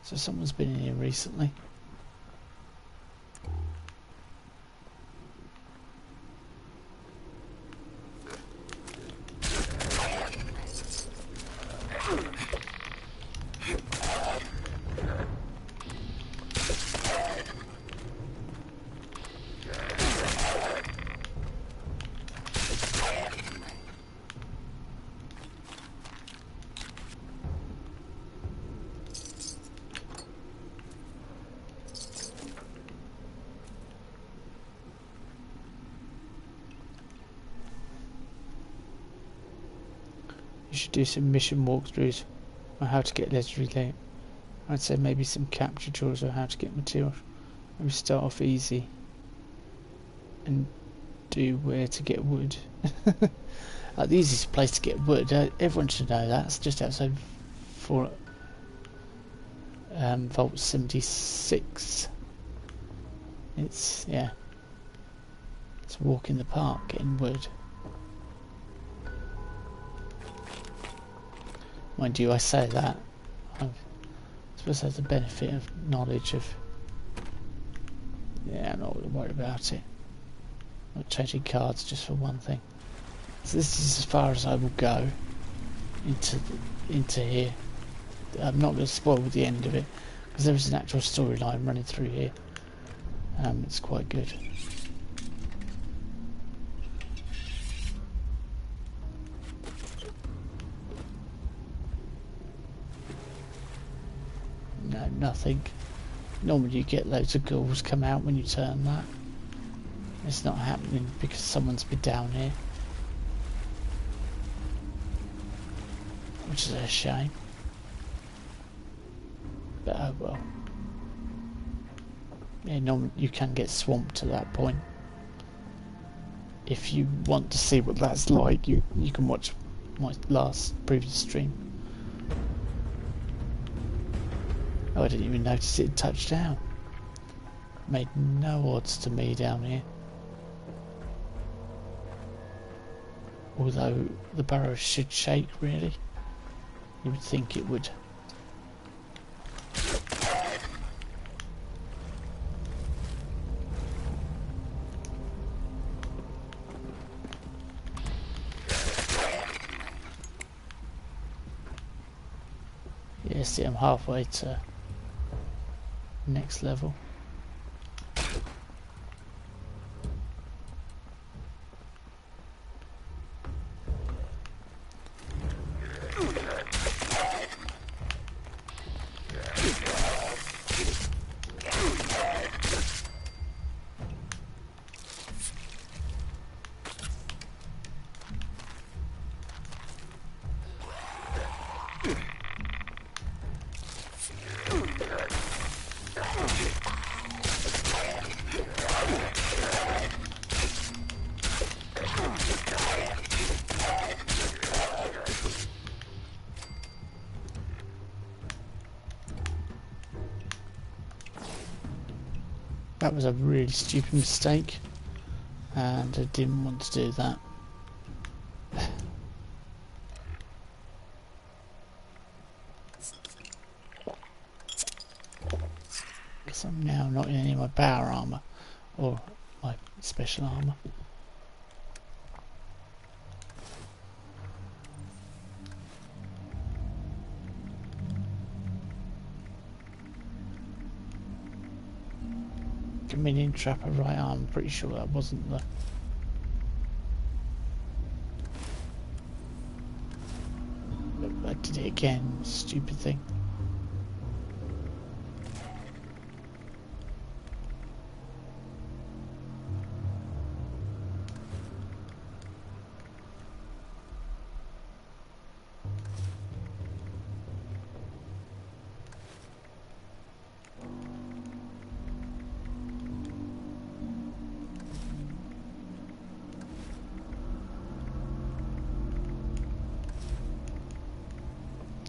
So someone's been in here recently. You should do some mission walkthroughs on how to get legendary. I'd say maybe some capture tutorials on how to get materials. Maybe start off easy and do where to get wood. The easiest place to get wood, everyone should know that. It's just outside for Vault 76. It's, yeah, it's a walk in the park getting wood. Mind you, I say that, I suppose that's the benefit of knowledge of, yeah, I'm not really worried about it. Not changing cards just for one thing. So this is as far as I will go into here. I'm not going to spoil the end of it, because there is an actual storyline running through here. It's quite good. No, nothing. Normally you get loads of ghouls come out when you turn that. It's not happening because someone's been down here. Which is a shame. But oh well. Yeah, normally you can get swamped at that point. If you want to see what that's like, you can watch my previous stream. Oh, I didn't even notice it touched down. Made no odds to me down here. Although the barrow should shake, really. You would think it would. Yeah, see, I'm halfway to next level. That was a really stupid mistake, and I didn't want to do that. Because I'm now not in any of my power armor or my special armor. Minion trapper, right arm. I'm pretty sure that wasn't the. Look, I did it again. Stupid thing.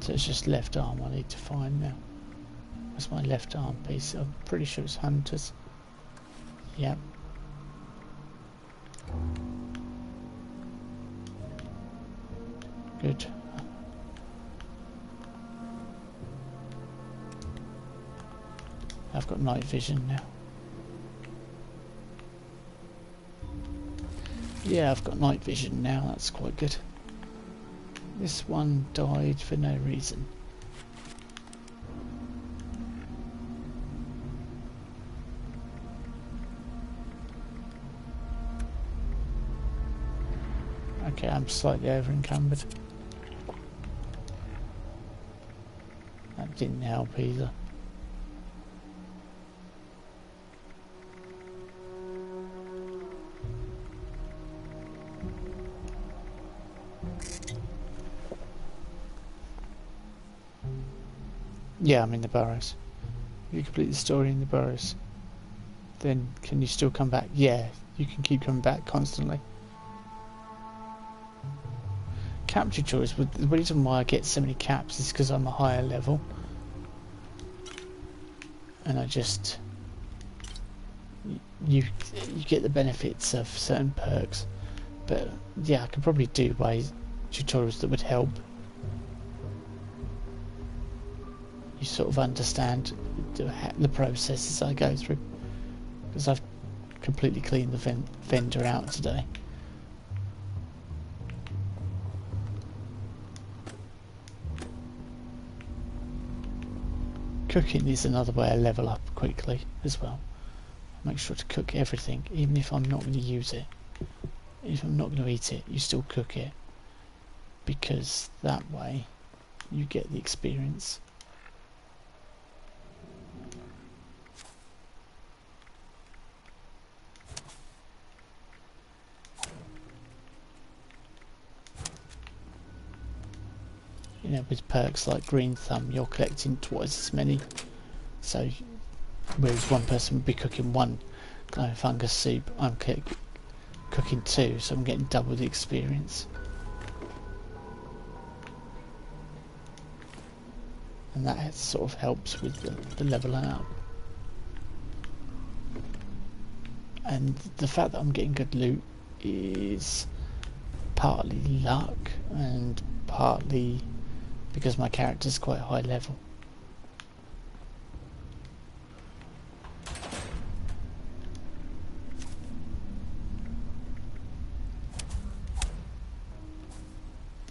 So it's just left arm I need to find now. Where's my left arm piece? I'm pretty sure it's Hunter's. Yep. Good. I've got night vision now. Yeah, I've got night vision now, that's quite good. This one died for no reason. Okay, I'm slightly over encumbered. That didn't help either. Yeah, I'm in the burrows. If you complete the story in the burrows, then can you still come back? Yeah, you can keep coming back constantly. Cap tutorials, but the reason why I get so many caps is because I'm a higher level. And I just... You get the benefits of certain perks. But yeah, I could probably do tutorials that would help. You sort of understand the processes I go through, because I've completely cleaned the vendor out today. Cooking is another way I level up quickly as well. Make sure to cook everything, even if I'm not going to use it. If I'm not going to eat it, you still cook it, because that way you get the experience. You know, with perks like Green Thumb, you're collecting twice as many. So, whereas one person would be cooking one glowing fungus soup, I'm cooking two, so I'm getting double the experience. And that sort of helps with the leveling up. And the fact that I'm getting good loot is partly luck and partly because my character's quite high level.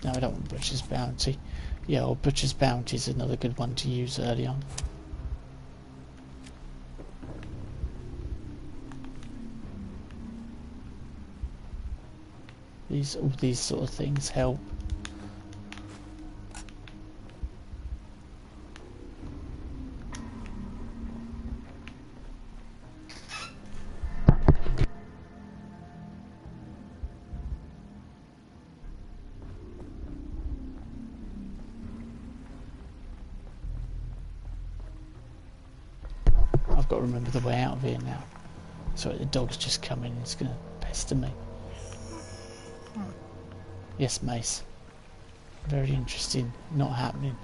No, I don't want Butcher's Bounty. Yeah, or Butcher's Bounty is another good one to use early on. All these sort of things help. I've got to remember the way out of here now. Sorry, the dog's just come in. It's going to pester me. Yes, Mace. Very interesting. Not happening.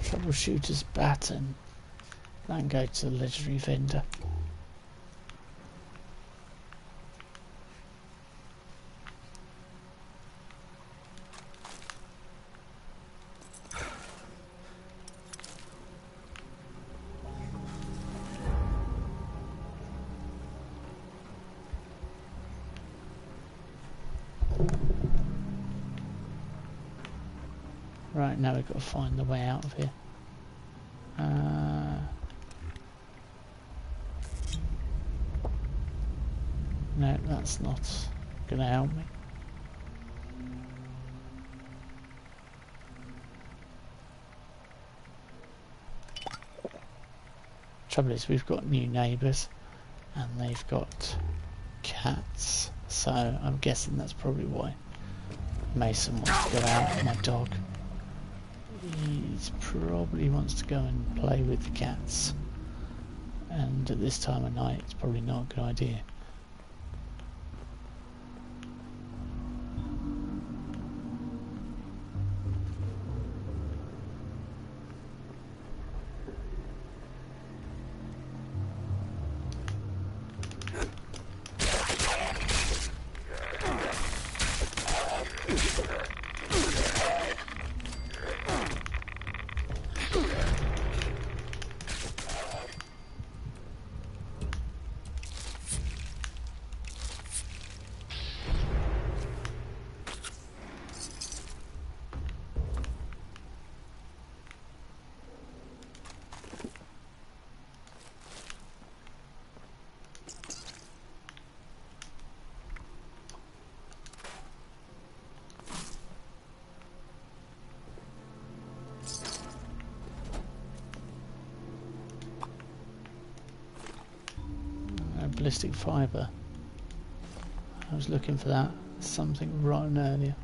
Troubleshooter's baton. Then go to the legendary vendor. Right, now we've got to find the way out of here. No, that's not going to help me. Trouble is, we've got new neighbours, and they've got cats, so I'm guessing that's probably why Mason wants to go out. My dog, he probably wants to go and play with the cats, and at this time of night it's probably not a good idea. Ballistic fibre. I was looking for that. Something rotten earlier.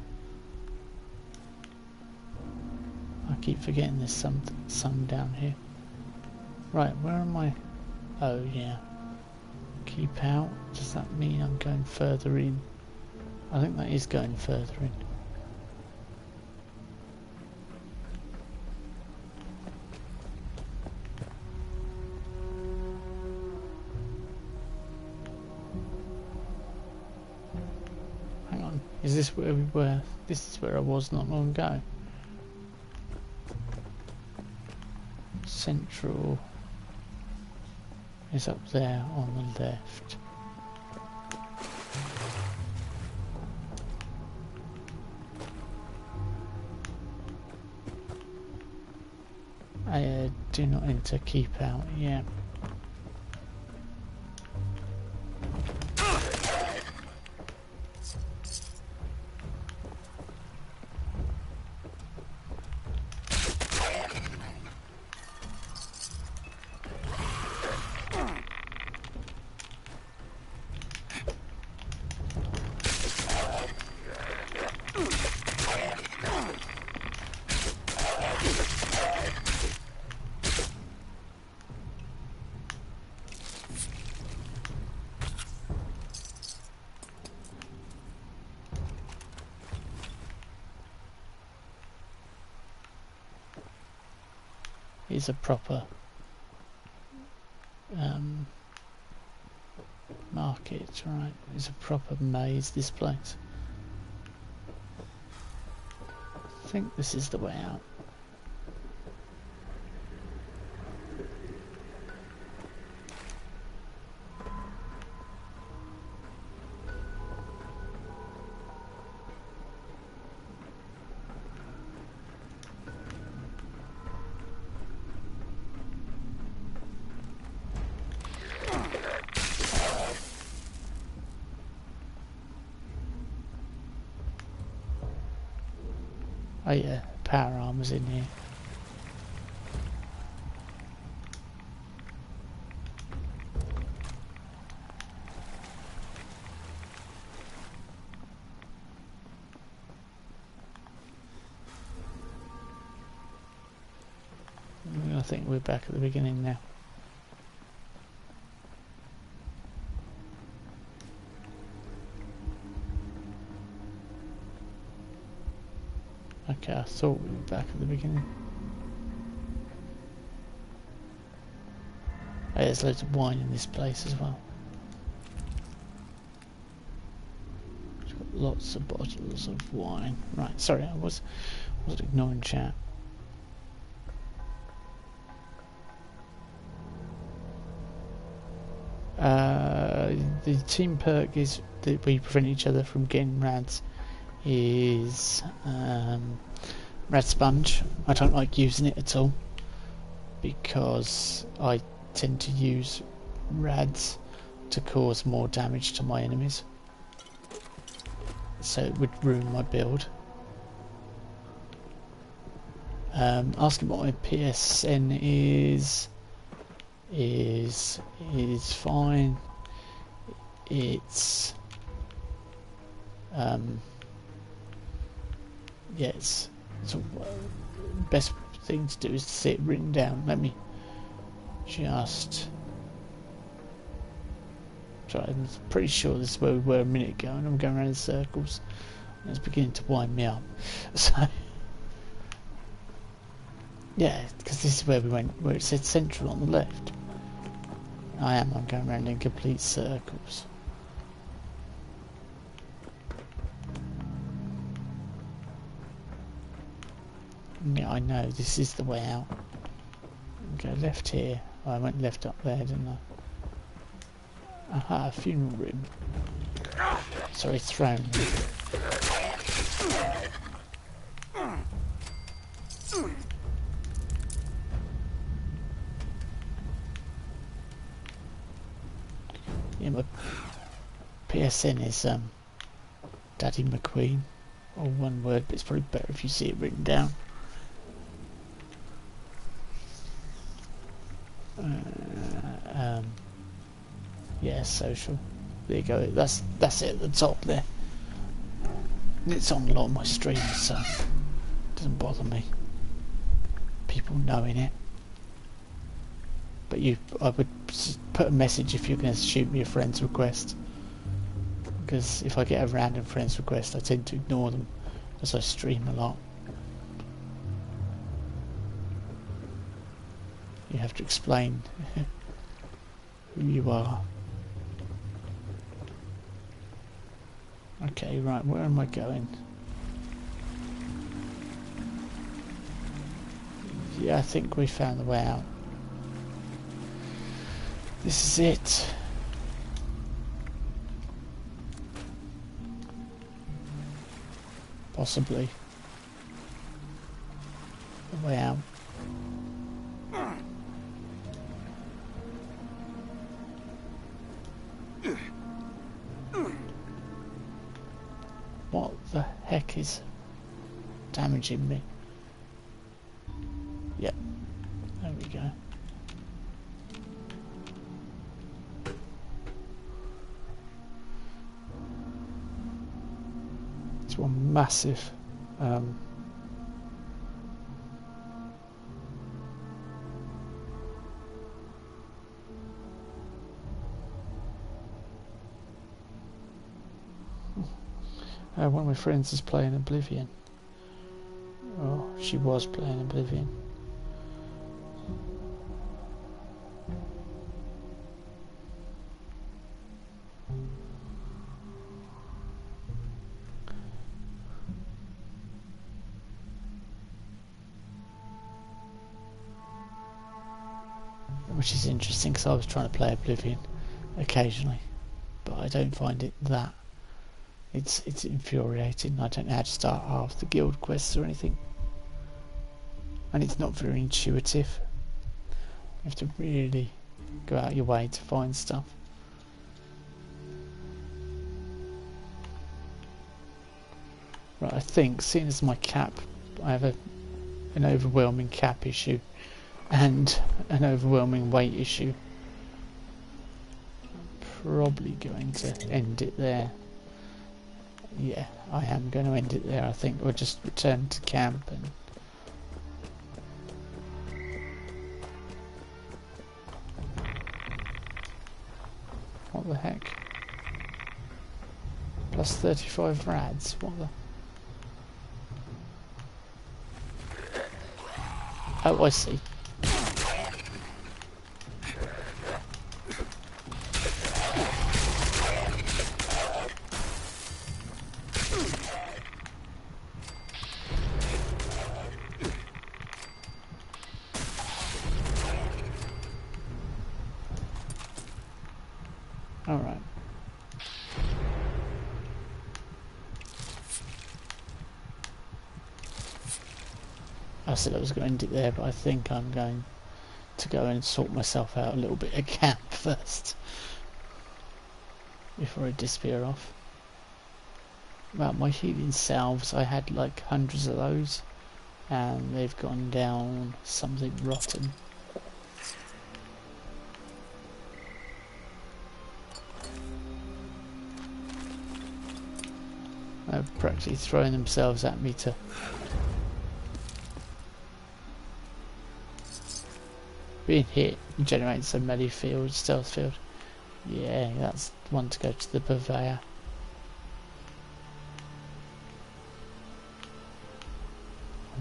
I keep forgetting there's some down here. Right, where am I? Oh yeah. Keep out. Does that mean I'm going further in? I think that is going further in. Is this where we were? This is where I was not long ago. Central is up there on the left. Do not enter, keep out, yeah. Is a proper market, right? It's a proper maze, this place. I think this is the way out. Oh yeah, power armor's in here. I think we're back at the beginning now. Okay, I thought we were back at the beginning. Oh, there's loads of wine in this place as well. It's got lots of bottles of wine. Right, sorry, I wasn't ignoring chat. The team perk is that we prevent each other from getting rads. Is Rad Sponge. I don't like using it at all because I tend to use rads to cause more damage to my enemies, so it would ruin my build. Asking what my PSN is. is fine. It's yes, so best thing to do is to see it written down. Let me just try. I'm pretty sure this is where we were a minute ago, and I'm going around in circles, and it's beginning to wind me up. So yeah, because this is where we went, where it said central on the left. I'm going around in complete circles. Yeah, I know, this is the way out. Go left here. Oh, I went left up there, didn't I? Aha, funeral room. Sorry, throne. Yeah, my PSN is Daddy McQueen. All one word, but it's probably better if you see it written down. Yeah, social. There you go. That's it at the top there. It's on a lot of my streams, so it doesn't bother me. People knowing it. But I would put a message if you're going to shoot me a friend's request. Because if I get a random friend's request, I tend to ignore them, as I stream a lot. You have to explain who you are. Okay, right, where am I going? Yeah, I think we found the way out. This is it. Possibly. The way out. What the heck is damaging me? Yep, there we go. It's one massive one of my friends is playing Oblivion. Oh, she was playing Oblivion. Which is interesting because I was trying to play Oblivion occasionally, but I don't find it that. It's infuriating. I don't know how to start half the guild quests or anything. And it's not very intuitive. You have to really go out your way to find stuff. Right, I think, seeing as my cap, I have an overwhelming cap issue and an overwhelming weight issue. I'm probably going to end it there. Yeah, I am going to end it there. I think we'll just return to camp and what the heck? Plus 35 rads. What the? Oh, I see. Alright. I said I was going to end it there, but I think I'm going to go and sort myself out a little bit at camp first before I disappear off. Well, my healing salves, I had like hundreds of those and they've gone down something rotten. They're practically throwing themselves at me to being hit generates a melee field, stealth field. Yeah, that's one to go to the purveyor.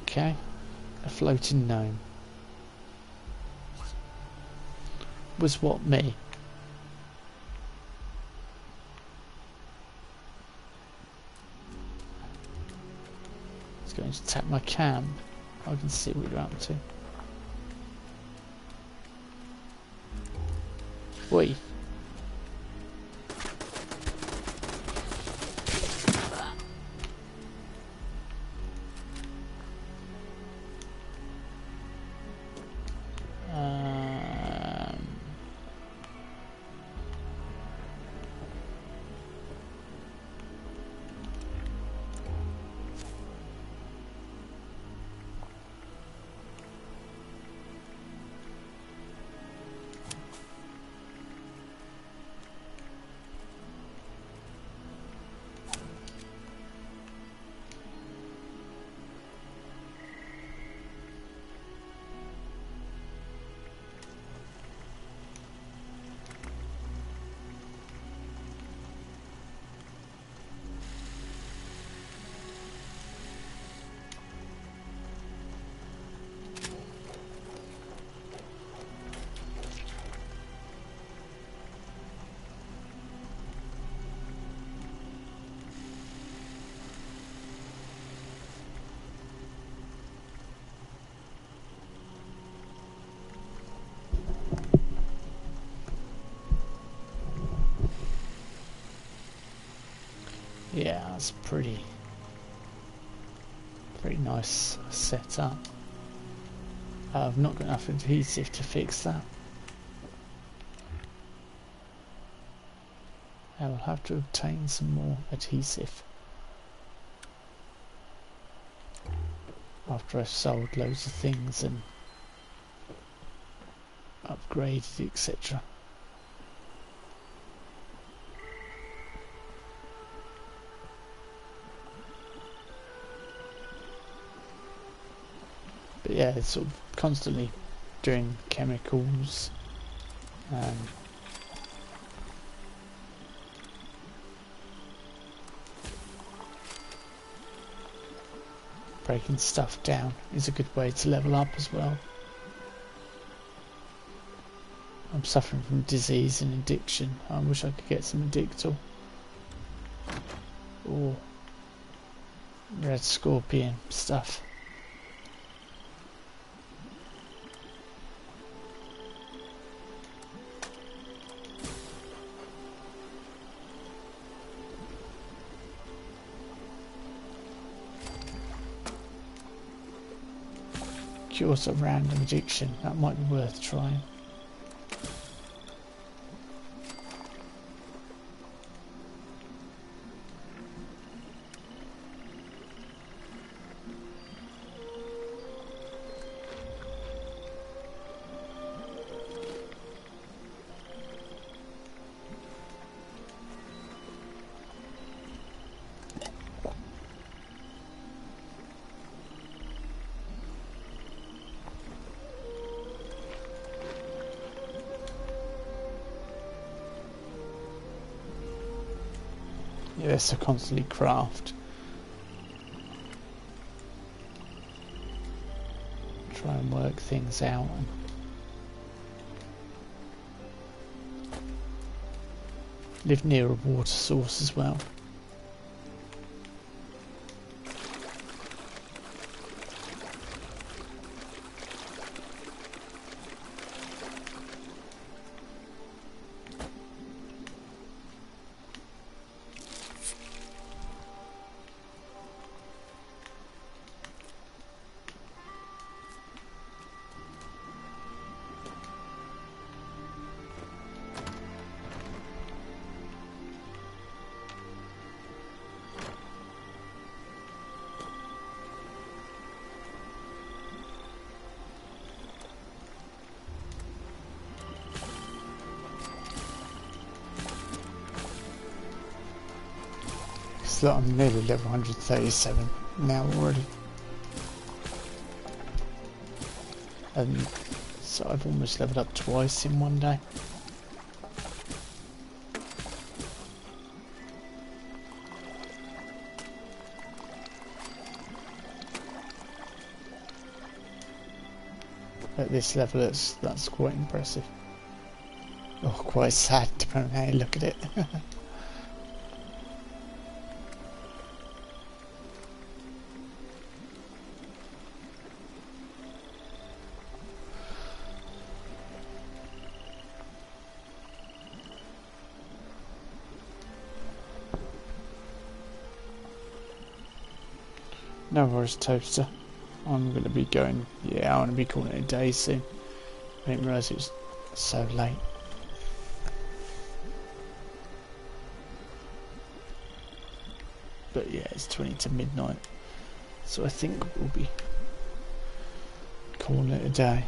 Okay, a floating gnome. Was what me? It's going to attack my camp. I can see what you're up to. Oi. Yeah, that's pretty nice setup. I've not got enough adhesive to fix that. I will have to obtain some more adhesive after I've sold loads of things and upgraded, etc. But yeah, it's sort of constantly doing chemicals and breaking stuff down is a good way to level up as well. I'm suffering from disease and addiction. I wish I could get some Addictal or Red Scorpion stuff. Cures a random addiction, that might be worth trying. Yeah, so constantly craft. Try and work things out. And live near a water source as well. Yes, look, I'm nearly level 137 now already. So I've almost leveled up twice in one day. At this level, that's quite impressive. Oh, quite sad depending on how you look at it. No worries, Toaster. I'm going to be going... Yeah, I'm going to be calling it a day soon. I didn't realise it was so late. But yeah, it's 20 to midnight. So I think we'll be calling it a day.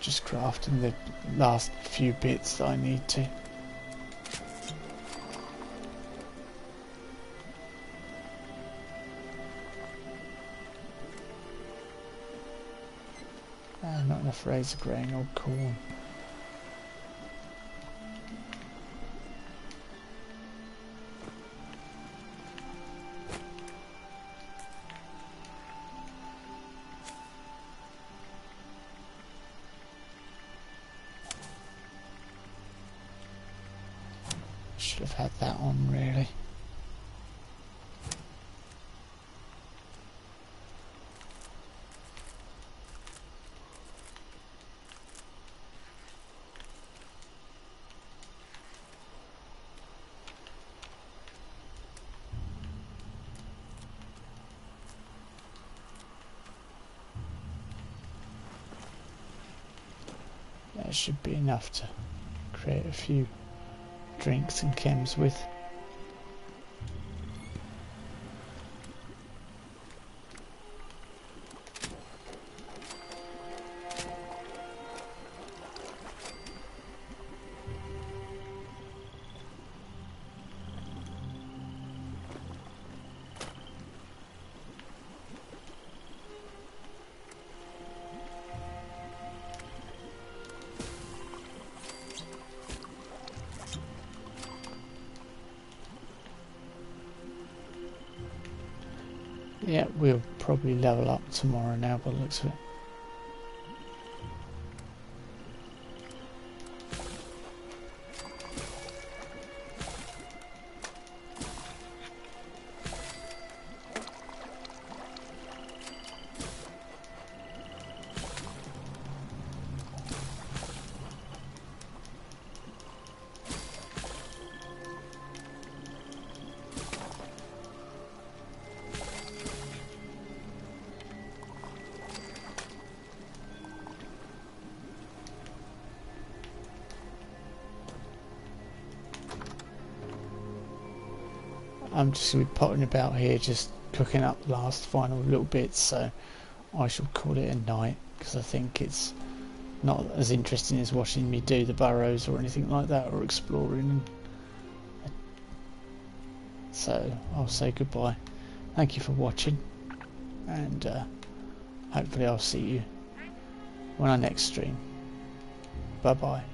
Just crafting the last few bits that I need to. Not enough razor grain or corn. Should have had that on really. That should be enough to create a few drinks and chems with. Yeah, we'll probably level up tomorrow now by the looks of it. I'm just going to be potting about here, just cooking up the last final little bits, so I shall call it a night, because I think it's not as interesting as watching me do the burrows or anything like that, or exploring. So I'll say goodbye. Thank you for watching, and hopefully I'll see you when I next stream. Bye bye.